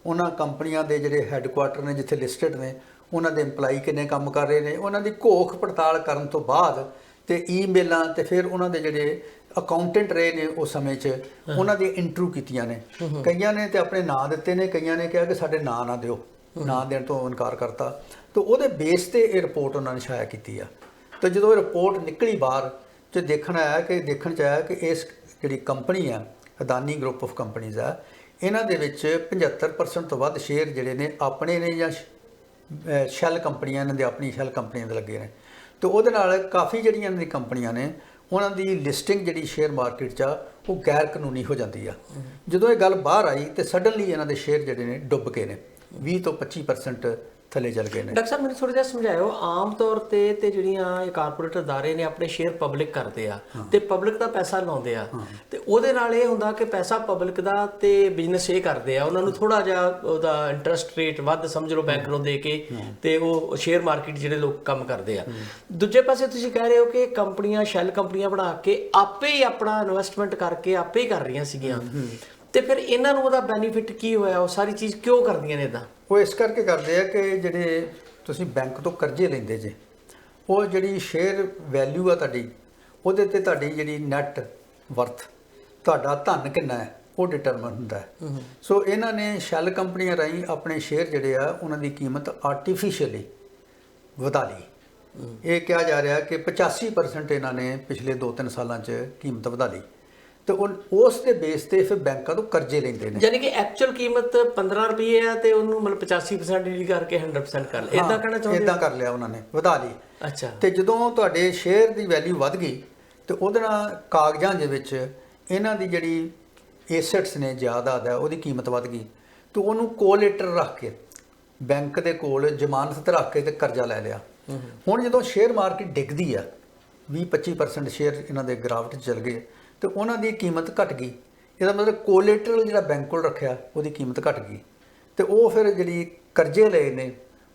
ਉਹਨਾਂ ਕੰਪਨੀਆਂ ਦੇ ਜਿਹੜੇ ਹੈੱਡਕੁਆਟਰ ਨੇ ਜਿੱਥੇ ਲਿਸਟਡ ਨੇ ਉਹਨਾਂ ਦੇ EMPLOYE ਕਿੰਨੇ ਕੰਮ ਕਰ ਰਹੇ ਨੇ, ਉਹਨਾਂ ਦੀ ਘੋਖ ਪੜਤਾਲ ਕਰਨ ਤੋਂ ਬਾਅਦ ਤੇ ਈਮੇਲਾਂ ਤੇ ਫਿਰ ਉਹਨਾਂ ਦੇ ਜਿਹੜੇ ਅਕਾਊਂਟੈਂਟ ਰਹੇ ਨੇ ਉਸ ਸਮੇਂ 'ਚ ਉਹਨਾਂ ਦੀ ਇੰਟਰਵਿਊ ਕੀਤੀਆਂ ਨੇ। ਕਈਆਂ ਨੇ ਤੇ ਆਪਣੇ ਨਾਂ ਦਿੱਤੇ ਨੇ, ਕਈਆਂ ਨੇ ਕਿਹਾ ਕਿ ਸਾਡੇ ਨਾਂ ਨਾ ਦਿਓ, ਨਾਂ ਦੇਣ ਤੋਂ ਇਨਕਾਰ ਕਰਤਾ। ਤਾਂ ਉਹਦੇ ਬੇਸ ਤੇ ਇਹ ਰਿਪੋਰਟ ਉਹਨਾਂ ਨੇ ਛਾਇਆ ਕੀਤੀ ਆ। ਤਾਂ ਜਦੋਂ ਇਹ ਰਿਪੋਰਟ ਨਿਕਲੀ ਬਾਹਰ ਤੇ ਦੇਖਣ 'ਚ ਆਇਆ ਕਿ ਇਸ ਜਿਹੜੀ ਕੰਪਨੀ ਆ ਅਦਾਨੀ ਗਰੁੱਪ ਆਫ ਕੰਪਨੀਜ਼ ਆ, ਇਹਨਾਂ ਦੇ ਵਿੱਚ 75% ਤੋਂ ਵੱਧ ਸ਼ੇਅਰ ਜਿਹੜੇ ਨੇ ਆਪਣੇ ਨੇ ਜਾਂ ਸ਼ੈਲ ਕੰਪਨੀਆਂ ਇਹਨਾਂ ਦੇ ਆਪਣੀ ਸ਼ੈਲ ਕੰਪਨੀਆਂ ਦੇ ਲੱਗੇ ਨੇ। ਤੇ ਉਹਦੇ ਨਾਲ ਕਾਫੀ ਜਿਹੜੀਆਂ ਇਹਨਾਂ ਦੀ ਕੰਪਨੀਆਂ ਨੇ ਉਹਨਾਂ ਦੀ ਲਿਸਟਿੰਗ ਜਿਹੜੀ ਸ਼ੇਅਰ ਮਾਰਕੀਟ 'ਚ ਆ ਉਹ ਗੈਰ ਕਾਨੂੰਨੀ ਹੋ ਜਾਂਦੀ ਆ। ਜਦੋਂ ਇਹ ਗੱਲ ਬਾਹਰ ਆਈ ਤੇ ਸਡਨਲੀ ਇਹਨਾਂ ਦੇ ਸ਼ੇਅਰ ਜਿਹੜੇ ਨੇ ਡੁੱਬ ਗਏ ਨੇ, 20 ਤੋਂ 25% ਥੱਲੇ ਚਲ ਗਏ ਨੇ। ਡਾਕਟਰ ਸਾਹਿਬ ਮੈਨੂੰ ਥੋੜਾ ਜਿਹਾ ਸਮਝਾਇਓ, ਆਮ ਤੌਰ ਤੇ ਜਿਹੜੀਆਂ ਇਹ ਕਾਰਪੋਰੇਟ ਅਦਾਰੇ ਨੇ ਆਪਣੇ ਸ਼ੇਅਰ ਪਬਲਿਕ ਕਰਦੇ ਆ ਤੇ ਪਬਲਿਕ ਦਾ ਪੈਸਾ ਲਾਉਂਦੇ ਆ, ਤੇ ਉਹਦੇ ਨਾਲ ਇਹ ਹੁੰਦਾ ਕਿ ਪੈਸਾ ਪਬਲਿਕ ਦਾ ਤੇ ਬਿਜ਼ਨਸ ਇਹ ਕਰਦੇ ਆ, ਉਹਨਾਂ ਨੂੰ ਥੋੜਾ ਜਿਹਾ ਉਹਦਾ ਇੰਟਰਸਟ ਰੇਟ ਵੱਧ ਸਮਝ ਲਓ ਬੈਂਕ ਨੂੰ ਦੇ ਕੇ, ਤੇ ਉਹ ਸ਼ੇਅਰ ਮਾਰਕੀਟ ਜਿਹੜੇ ਲੋਕ ਕੰਮ ਕਰਦੇ ਆ। ਦੂਜੇ ਪਾਸੇ ਤੁਸੀਂ ਕਹਿ ਰਹੇ ਹੋ ਕਿ ਕੰਪਨੀਆਂ ਸ਼ੈਲ ਕੰਪਨੀਆਂ ਬਣਾ ਕੇ ਆਪੇ ਹੀ ਆਪਣਾ ਇਨਵੈਸਟਮੈਂਟ ਕਰਕੇ ਆਪੇ ਹੀ ਕਰ ਰਹੀਆਂ ਸੀਗੀਆਂ, ਤੇ ਫਿਰ ਇਹਨਾਂ ਨੂੰ ਉਹਦਾ ਬੈਨੀਫਿਟ ਕੀ ਹੋਇਆ? ਉਹ ਸਾਰੀ ਚੀਜ਼ ਕਿਉਂ ਕਰਦੀਆਂ ਨੇ ਇਦਾਂ? ਉਹ ਇਸ ਕਰਕੇ ਕਰਦੇ ਆ ਕਿ ਜਿਹੜੇ ਤੁਸੀਂ ਬੈਂਕ ਤੋਂ ਕਰਜ਼ੇ ਲੈਂਦੇ ਜੇ, ਉਹ ਜਿਹੜੀ ਸ਼ੇਅਰ ਵੈਲਿਊ ਆ ਤੁਹਾਡੀ, ਉਹਦੇ ਤੇ ਤੁਹਾਡੀ ਜਿਹੜੀ ਨੈਟ ਵਰਥ, ਤੁਹਾਡਾ ਧਨ ਕਿੰਨਾ ਹੈ, ਉਹ ਡਿਟਰਮਨ ਹੁੰਦਾ ਹੈ। ਸੋ ਇਹਨਾਂ ਨੇ ਸ਼ੈਲ ਕੰਪਨੀਆਂ ਰਾਹੀਂ ਆਪਣੇ ਸ਼ੇਅਰ ਜਿਹੜੇ ਆ ਉਹਨਾਂ ਦੀ ਕੀਮਤ ਆਰਟੀਫੀਸ਼ੀਅਲੀ ਵਧਾ ਲਈ। ਇਹ ਕਿਹਾ ਜਾ ਰਿਹਾ ਕਿ 85% ਇਹਨਾਂ ਨੇ ਪਿਛਲੇ 2-3 ਸਾਲਾਂ 'ਚ ਕੀਮਤ ਵਧਾ ਲਈ, ਤੇ ਉਸ ਦੇ ਬੇਸ ਤੇ ਫਿਰ ਬੈਂਕਾਂ ਤੋਂ ਕਰਜ਼ੇ ਲੈਂਦੇ ਨੇ। ਯਾਨੀ ਕਿ ਐਕਚੁਅਲ ਕੀਮਤ 15 ਰੁਪਏ ਆ ਤੇ ਉਹਨੂੰ ਮਤਲਬ 85% ਡੀਲ ਕਰਕੇ 100% ਕਰ ਲਿਆ, ਇਦਾਂ ਕਰਨਾ ਚਾਹੁੰਦੇ? ਇਦਾਂ ਕਰ ਲਿਆ ਉਹਨਾਂ ਨੇ, ਵਧਾ ਲਈ। ਅੱਛਾ। ਤੇ ਜਦੋਂ ਤੁਹਾਡੇ ਸ਼ੇਅਰ ਦੀ ਵੈਲਿਊ ਵੱਧ ਗਈ ਤੇ ਉਹਦੇ ਨਾਲ ਕਾਗਜ਼ਾਂ ਦੇ ਵਿੱਚ ਇਹਨਾਂ ਦੀ ਜਿਹੜੀ ਐਸੈਟਸ ਨੇ ਜਾਇਦਾਦ ਹੈ ਉਹਦੀ ਕੀਮਤ ਵੱਧ ਗਈ, ਤੇ ਉਹਨੂੰ ਕੋਲੇਟਰ ਰੱਖ ਕੇ ਬੈਂਕ ਦੇ ਕੋਲ ਜ਼ਮਾਨਤ ਤੇ ਰੱਖ ਕੇ ਤੇ ਕਰਜ਼ਾ ਲੈ ਲਿਆ। ਹੁਣ ਜਦੋਂ ਸ਼ੇਅਰ ਮਾਰਕੀਟ ਡਿੱਗਦੀ ਆ, 20-25% ਸ਼ੇਅਰ ਇਹਨਾਂ ਦੇ ਗਿਰਾਵਟ 'ਚ ਚਲ ਗਏ, ਤੇ ਉਹਨਾਂ ਦੀ ਕੀਮਤ ਘਟ ਗਈ। ਇਹਦਾ ਮਤਲਬ ਕੋਲੇਟਰਲ ਜਿਹੜਾ ਬੈਂਕ ਕੋਲ ਰੱਖਿਆ ਉਹਦੀ ਕੀਮਤ ਘਟ ਗਈ, ਤੇ ਉਹ ਫਿਰ ਜਿਹੜੀ ਕਰਜ਼ੇ ਲਏ ਨੇ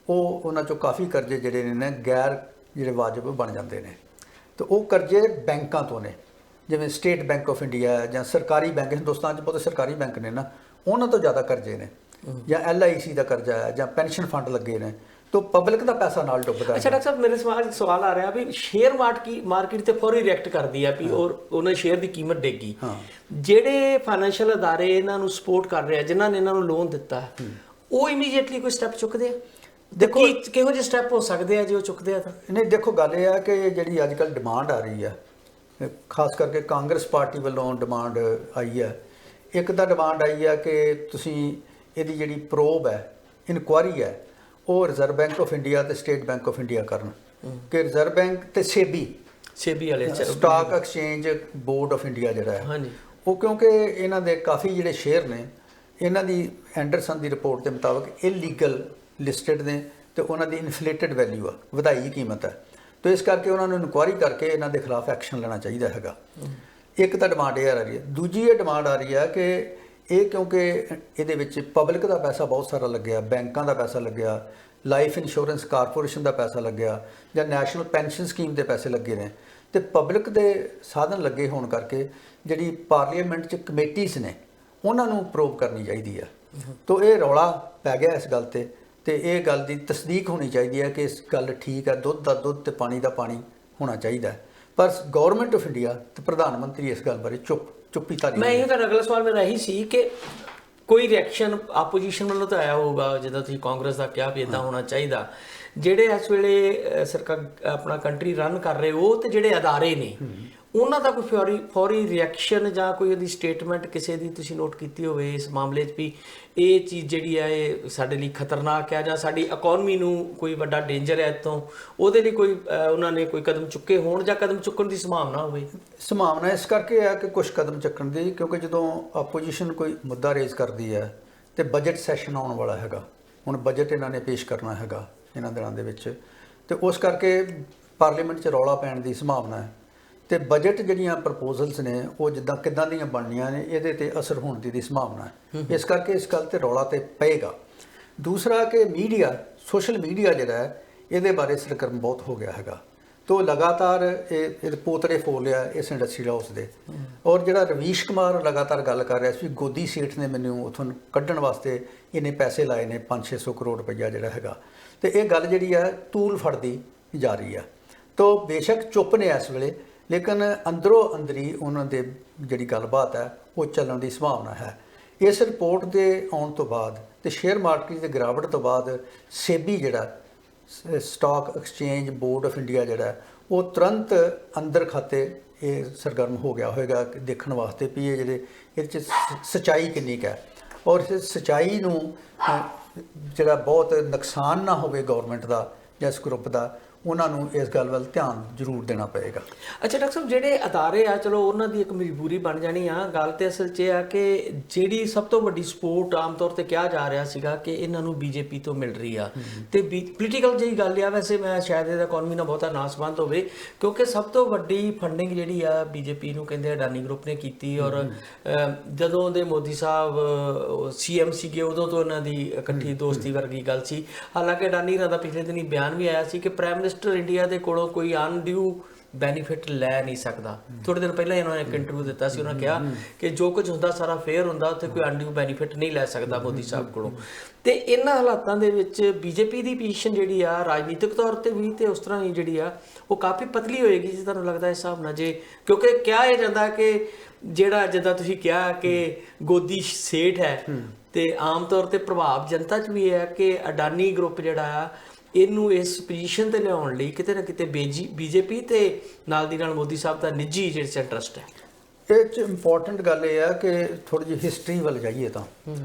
ਉਹ ਉਹਨਾਂ 'ਚੋਂ ਕਾਫੀ ਕਰਜ਼ੇ ਜਿਹੜੇ ਨੇ ਗੈਰ ਜਿਹੜੇ ਵਾਜਬ ਬਣ ਜਾਂਦੇ ਨੇ। ਤੇ ਉਹ ਕਰਜ਼ੇ ਬੈਂਕਾਂ ਤੋਂ ਨੇ, ਜਿਵੇਂ ਸਟੇਟ ਬੈਂਕ ਆਫ ਇੰਡੀਆ ਜਾਂ ਸਰਕਾਰੀ ਬੈਂਕ, ਹਿੰਦੁਸਤਾਨ 'ਚ ਬਹੁਤ ਸਰਕਾਰੀ ਬੈਂਕ ਨੇ ਨਾ, ਉਹਨਾਂ ਤੋਂ ਜ਼ਿਆਦਾ ਕਰਜ਼ੇ ਨੇ, ਜਾਂ LIC ਦਾ ਕਰਜ਼ਾ ਹੈ, ਜਾਂ ਪੈਨਸ਼ਨ ਫੰਡ ਲੱਗੇ ਨੇ, तो पब्लिक का पैसा नाल डुबदा। अच्छा डॉक्टर साहब, मेरे सवाल आ रहा भी शेयर मार्केट ते फौरी रिएक्ट कर दिया भी और उन्हें शेयर की कीमत डिग्गी। ਜਿਹੜੇ ਫਾਈਨੈਂਸ਼ੀਅਲ ਅਦਾਰੇ ਇਹਨਾਂ ਨੂੰ ਸਪੋਰਟ ਕਰ ਰਹੇ ਆ, ਜਿਨ੍ਹਾਂ ਨੇ ਇਹਨਾਂ ਨੂੰ ਲੋਨ ਦਿੱਤਾ, ਉਹ ਇਮੀਡੀਏਟਲੀ ਕੋਈ ਸਟੈਪ ਚੁੱਕਦੇ ਆ? ਦੇਖੋ ਕਿਹੋ ਜਿਹੇ ਸਟੈਪ ਹੋ ਸਕਦੇ ਆ ਜੇ ਉਹ ਚੁੱਕਦੇ ਆ ਤਾਂ? ਨਹੀਂ, ਦੇਖੋ ਗੱਲ ਇਹ ਆ ਕਿ ਜਿਹੜੀ ਅੱਜ ਕੱਲ੍ਹ ਡਿਮਾਂਡ ਆ ਰਹੀ ਆ, ਖਾਸ ਕਰਕੇ ਕਾਂਗਰਸ ਪਾਰਟੀ ਵੱਲੋਂ ਡਿਮਾਂਡ ਆਈ ਆ। ਇੱਕ ਤਾਂ ਡਿਮਾਂਡ ਆਈ ਆ ਕਿ ਤੁਸੀਂ ਇਹਦੀ ਜਿਹੜੀ ਪ੍ਰੋਬ ਹੈ, ਇਨਕੁਆਇਰੀ ਹੈ, ਉਹ ਰਿਜ਼ਰਵ ਬੈਂਕ ਆਫ ਇੰਡੀਆ ਤੇ ਸਟੇਟ ਬੈਂਕ ਆਫ ਇੰਡੀਆ ਕਰਨ, ਕਿ ਰਿਜ਼ਰਵ ਬੈਂਕ ਤੇ ਸੇਬੀ ਵਾਲੇ stock exchange board of India ਜਿਹੜਾ ਹੈ, ਹਾਂਜੀ, ਉਹ ਕਿਉਂਕਿ ਇਹਨਾਂ ਦੇ ਕਾਫੀ ਜਿਹੜੇ ਸ਼ੇਅਰ ਨੇ, ਇਹਨਾਂ ਦੀ ਐਂਡਰਸਨ ਦੀ ਰਿਪੋਰਟ ਦੇ ਮੁਤਾਬਕ ਇਲੀਗਲ ਲਿਸਟਡ ਨੇ ਤੇ ਉਹਨਾਂ ਦੀ ਇਨਫਲੇਟਡ ਵੈਲਿਊ ਆ, ਵਧਾਈ ਕੀਮਤ ਹੈ। ਤੇ ਇਸ ਕਰਕੇ ਉਹਨਾਂ ਨੂੰ ਇਨਕੁਆਇਰੀ ਕਰਕੇ ਇਹਨਾਂ ਦੇ ਖਿਲਾਫ ਐਕਸ਼ਨ ਲੈਣਾ ਚਾਹੀਦਾ ਹੈਗਾ। ਇੱਕ ਤਾਂ ਡਿਮਾਂਡ ਇਹ ਆ ਰਹੀ ਹੈ। ਦੂਜੀ ਇਹ ਡਿਮਾਂਡ ਆ ਰਹੀ ਹੈ ਕਿ ਇਹ ਕਿਉਂਕਿ ਇਹਦੇ ਵਿੱਚ ਪਬਲਿਕ ਦਾ ਪੈਸਾ ਬਹੁਤ ਸਾਰਾ ਲੱਗਿਆ, ਬੈਂਕਾਂ ਦਾ ਪੈਸਾ ਲੱਗਿਆ, ਲਾਈਫ ਇੰਸ਼ੋਰੈਂਸ ਕਾਰਪੋਰੇਸ਼ਨ ਦਾ ਪੈਸਾ ਲੱਗਿਆ, ਜਾਂ ਨੈਸ਼ਨਲ ਪੈਨਸ਼ਨ ਸਕੀਮ ਦੇ ਪੈਸੇ ਲੱਗੇ ਨੇ, ਤੇ ਪਬਲਿਕ ਦੇ ਸਾਧਨ ਲੱਗੇ ਹੋਣ ਕਰਕੇ ਜਿਹੜੀ ਪਾਰਲੀਮੈਂਟ 'ਚ ਕਮੇਟੀਜ਼ ਨੇ ਉਹਨਾਂ ਨੂੰ ਅਪਰੂਵ ਕਰਨੀ ਚਾਹੀਦੀ ਆ। ਤਾਂ ਇਹ ਰੌਲਾ ਪੈ ਗਿਆ ਇਸ ਗੱਲ ਤੇ ਇਹ ਗੱਲ ਦੀ ਤਸਦੀਕ ਹੋਣੀ ਚਾਹੀਦੀ ਹੈ ਕਿ ਇਸ ਗੱਲ ਠੀਕ ਹੈ, ਦੁੱਧ ਦਾ ਦੁੱਧ ਤੇ ਪਾਣੀ ਦਾ ਪਾਣੀ ਹੋਣਾ ਚਾਹੀਦਾ। ਪਰ ਗਵਰਨਮੈਂਟ ਆਫ ਇੰਡੀਆ ਤੇ ਪ੍ਰਧਾਨ ਮੰਤਰੀ ਇਸ ਗੱਲ ਬਾਰੇ ਚੁੱਪੀ ਧਾਰੀ। ਮੈਂ ਇਹ ਤਾਂ ਅਗਲਾ ਸਵਾਲ ਮੇਰਾ ਇਹੀ ਸੀ ਕਿ ਕੋਈ ਰਿਐਕਸ਼ਨ ਆਪੋਜੀਸ਼ਨ ਵੱਲੋਂ ਤਾਂ ਆਇਆ ਹੋਊਗਾ, ਜਿੱਦਾਂ ਤੁਸੀਂ ਕਾਂਗਰਸ ਦਾ ਕਿਹਾ ਵੀ ਇਦਾਂ ਹੋਣਾ ਚਾਹੀਦਾ। ਜਿਹੜੇ ਇਸ ਵੇਲੇ ਸਰਕਾਰ ਆਪਣਾ ਕੰਟਰੀ ਰਨ ਕਰ ਰਹੇ ਉਹ ਤੇ ਜਿਹੜੇ ਅਦਾਰੇ ਨੇ ਉਹਨਾਂ ਦਾ ਕੋਈ ਫੌਰੀ ਰਿਐਕਸ਼ਨ ਜਾਂ ਕੋਈ ਉਹਦੀ ਸਟੇਟਮੈਂਟ ਕਿਸੇ ਦੀ ਤੁਸੀਂ ਨੋਟ ਕੀਤੀ ਹੋਵੇ ਇਸ ਮਾਮਲੇ 'ਚ ਵੀ ਇਹ ਚੀਜ਼ ਜਿਹੜੀ ਹੈ ਇਹ ਸਾਡੇ ਲਈ ਖਤਰਨਾਕ ਹੈ ਜਾਂ ਸਾਡੀ ਇਕਨੋਮੀ ਨੂੰ ਕੋਈ ਵੱਡਾ ਡੇਂਜਰ ਹੈ ਇੱਥੋਂ, ਉਹਦੇ ਲਈ ਕੋਈ ਉਹਨਾਂ ਨੇ ਕੋਈ ਕਦਮ ਚੁੱਕੇ ਹੋਣ ਜਾਂ ਕਦਮ ਚੁੱਕਣ ਦੀ ਸੰਭਾਵਨਾ ਹੋਵੇ? ਸੰਭਾਵਨਾ ਇਸ ਕਰਕੇ ਹੈ ਕਿ ਕੁਝ ਕਦਮ ਚੁੱਕਣ ਦੀ, ਕਿਉਂਕਿ ਜਦੋਂ ਆਪੋਜੀਸ਼ਨ ਕੋਈ ਮੁੱਦਾ ਰੇਜ਼ ਕਰਦੀ ਹੈ ਤੇ ਬਜਟ ਸੈਸ਼ਨ ਆਉਣ ਵਾਲਾ ਹੈਗਾ, ਹੁਣ ਬਜਟ ਇਹਨਾਂ ਨੇ ਪੇਸ਼ ਕਰਨਾ ਹੈਗਾ ਇਹਨਾਂ ਦਿਨਾਂ ਦੇ ਵਿੱਚ, ਤੇ ਉਸ ਕਰਕੇ ਪਾਰਲੀਮੈਂਟ 'ਚ ਰੌਲਾ ਪੈਣ ਦੀ ਸੰਭਾਵਨਾ ਹੈ। ਤੇ ਬਜਟ ਜਿਹੜੀਆਂ ਪ੍ਰਪੋਜ਼ਲਸ ਨੇ ਉਹ ਜਿੱਦਾਂ ਕਿੱਦਾਂ ਦੀਆਂ ਬਣਨੀਆਂ ਨੇ ਇਹਦੇ ਤੇ ਅਸਰ ਹੋਣ ਦੀ ਸੰਭਾਵਨਾ ਹੈ। ਇਸ ਕਰਕੇ ਇਸ ਗੱਲ ਤੇ ਰੌਲਾ ਤੇ ਪਏਗਾ। ਦੂਸਰਾ ਕਿ ਮੀਡੀਆ, ਸੋਸ਼ਲ ਮੀਡੀਆ ਜਿਹੜਾ ਹੈ ਇਹਦੇ ਬਾਰੇ ਸਰਗਰਮ ਬਹੁਤ ਹੋ ਗਿਆ ਹੈਗਾ, ਤੋ ਲਗਾਤਾਰ ਇਹ ਪੋਤੜੇ ਫੋਲ ਲਿਆ ਇਸ ਇੰਡਸਟਰੀ ਹਾਊਸ ਦੇ। ਔਰ ਜਿਹੜਾ ਰਵੀਸ਼ ਕੁਮਾਰ ਲਗਾਤਾਰ ਗੱਲ ਕਰ ਰਿਹਾ ਸੀ ਵੀ ਗੋਦੀ ਸੇਠ ਨੇ ਮੈਨੂੰ ਉੱਥੋਂ ਕੱਢਣ ਵਾਸਤੇ ਇਹਨੇ ਪੈਸੇ ਲਾਏ ਨੇ 500-600 ਕਰੋੜ ਰੁਪਈਆ ਜਿਹੜਾ ਹੈਗਾ, ਤੇ ਇਹ ਗੱਲ ਜਿਹੜੀ ਆ ਤੂਲ ਫੜਦੀ ਜਾ ਰਹੀ ਆ। ਤੋ ਬੇਸ਼ੱਕ ਚੁੱਪ ਨੇ ਇਸ ਵੇਲੇ, ਲੇਕਿਨ ਅੰਦਰੋਂ ਅੰਦਰੀ ਉਹਨਾਂ ਦੇ ਜਿਹੜੀ ਗੱਲਬਾਤ ਹੈ ਉਹ ਚੱਲਣ ਦੀ ਸੰਭਾਵਨਾ ਹੈ। ਇਸ ਰਿਪੋਰਟ ਦੇ ਆਉਣ ਤੋਂ ਬਾਅਦ ਤੇ ਸ਼ੇਅਰ ਮਾਰਕੀਟ ਦੇ ਗਿਰਾਵਟ ਤੋਂ ਬਾਅਦ ਸੇਬੀ ਜਿਹੜਾ stock exchange board of India ਜਿਹੜਾ ਉਹ ਤੁਰੰਤ ਅੰਦਰ ਖਾਤੇ ਇਹ ਸਰਗਰਮ ਹੋ ਗਿਆ ਹੋਵੇਗਾ ਦੇਖਣ ਵਾਸਤੇ ਵੀ ਇਹ ਜਿਹੜੇ ਇਹਦੇ 'ਚ ਸੱਚਾਈ ਕਿੰਨੀ ਕੁ ਹੈ, ਔਰ ਇਸ ਸੱਚਾਈ ਨੂੰ ਜਿਹੜਾ ਬਹੁਤ ਨੁਕਸਾਨ ਨਾ ਹੋਵੇ ਗਵਰਨਮੈਂਟ ਦਾ ਜਾਂ ਇਸ ਗਰੁੱਪ ਦਾ, ਉਹਨਾਂ ਨੂੰ ਇਸ ਗੱਲ ਵੱਲ ਧਿਆਨ ਜ਼ਰੂਰ ਦੇਣਾ ਪਏਗਾ। ਅੱਛਾ ਡਾਕਟਰ ਸਾਹਿਬ, ਜਿਹੜੇ ਅਦਾਰੇ ਆ ਚਲੋ ਉਹਨਾਂ ਦੀ ਇੱਕ ਮਜਬੂਰੀ ਬਣ ਜਾਣੀ ਆ, ਗੱਲ ਤੇ ਅਸਲ 'ਚ ਇਹ ਆ ਕਿ ਜਿਹੜੀ ਸਭ ਤੋਂ ਵੱਡੀ ਸਪੋਰਟ ਆਮ ਤੌਰ ਤੇ ਕਿਹਾ ਜਾ ਰਿਹਾ ਸੀਗਾ ਕਿ ਇਹਨਾਂ ਨੂੰ ਬੀਜੇਪੀ ਤੋਂ ਮਿਲ ਰਹੀ ਆ, ਤੇ ਪੋਲੀਟੀਕਲ ਜਿਹੀ ਗੱਲ ਆ। ਵੈਸੇ ਮੈਂ ਸ਼ਾਇਦ ਇਹਦਾ ਇਕਨੋਮੀ ਨਾਲ ਬਹੁਤਾ ਨਾ ਸੰਬੰਧ ਹੋਵੇ, ਕਿਉਂਕਿ ਸਭ ਤੋਂ ਵੱਡੀ ਫੰਡਿੰਗ ਜਿਹੜੀ ਆ ਬੀਜੇਪੀ ਨੂੰ ਕਹਿੰਦੇ ਅਡਾਨੀ ਗਰੁੱਪ ਨੇ ਕੀਤੀ, ਔਰ ਜਦੋਂ ਦੇ ਮੋਦੀ ਸਾਹਿਬ ਸੀਐਮ ਸੀਗੇ ਉਦੋਂ ਤੋਂ ਇਹਨਾਂ ਦੀ ਇਕੱਠੀ ਦੋਸਤੀ ਵਰਗੀ ਗੱਲ ਸੀ। ਹਾਲਾਂਕਿ ਅਡਾਨੀ ਦਾ ਪਿਛਲੇ ਦਿਨੀ ਬਿਆਨ ਵੀ ਆਇਆ ਸੀ ਕਿ ਪ੍ਰਾਈਮ ਮਿਨਿਸਟਰ ਇੰਡੀਆ ਦੇ ਕੋਲੋਂ ਕੋਈ ਅਨਡਿਊ ਬੈਨੀਫਿਟ ਲੈ ਨਹੀਂ ਸਕਦਾ। ਥੋੜੇ ਦਿਨ ਪਹਿਲਾਂ ਇਹਨਾਂ ਨੇ ਇੱਕ ਇੰਟਰਵਿਊ ਦਿੱਤਾ ਸੀ, ਉਹਨਾਂ ਕਿਹਾ ਕਿ ਜੋ ਕੁਝ ਹੁੰਦਾ ਸਾਰਾ ਫੇਅਰ ਹੁੰਦਾ, ਉੱਥੇ ਕੋਈ ਅਨਡਿਊ ਬੈਨੀਫਿਟ ਨਹੀਂ ਲੈ ਸਕਦਾ ਮੋਦੀ ਸਾਹਿਬ ਕੋਲੋਂ। ਤੇ ਇਹਨਾਂ ਹਾਲਾਤਾਂ ਦੇ ਵਿੱਚ ਬੀਜੇਪੀ ਦੀ ਪੋਜੀਸ਼ਨ ਜਿਹੜੀ ਆ ਰਾਜਨੀਤਿਕ ਤੌਰ ਤੇ ਵੀ ਤੇ ਉਸ ਤਰ੍ਹਾਂ ਹੀ ਜਿਹੜੀ ਆ ਉਹ ਕਾਫੀ ਪਤਲੀ ਹੋਏਗੀ ਜੇ ਤੁਹਾਨੂੰ ਲੱਗਦਾ ਇਸ ਹਿਸਾਬ ਨਾਲ, ਜੇ ਕਿਉਂਕਿ ਕਿਹਾ ਇਹ ਜਾਂਦਾ ਕਿ ਜਿਹੜਾ ਜਿੱਦਾਂ ਤੁਸੀਂ ਕਿਹਾ ਕਿ ਗੋਦੀ ਸੇਠ ਹੈ, ਤੇ ਆਮ ਤੌਰ ਤੇ ਪ੍ਰਭਾਵ ਜਨਤਾ 'ਚ ਵੀ ਇਹ ਹੈ ਕਿ ਅਡਾਨੀ ਗਰੁੱਪ ਜਿਹੜਾ ਆ ਇਹਨੂੰ ਇਸ ਪੋਜੀਸ਼ਨ ਤੇ ਲਿਆਉਣ ਲਈ ਕਿਤੇ ਨਾ ਕਿਤੇ ਬੀਜੇਪੀ ਤੇ ਨਾਲ ਦੀ ਨਾਲ ਮੋਦੀ ਸਾਹਿਬ ਦਾ ਨਿੱਜੀ ਜਿਹੜਾ ਇੰਟਰਸਟ ਹੈ। ਇਹ 'ਚ ਇੰਪੋਰਟੈਂਟ ਗੱਲ ਇਹ ਆ ਕਿ ਥੋੜੀ ਜਿਹੀ ਹਿਸਟਰੀ ਵੱਲ ਜਾਈਏ ਤਾਂ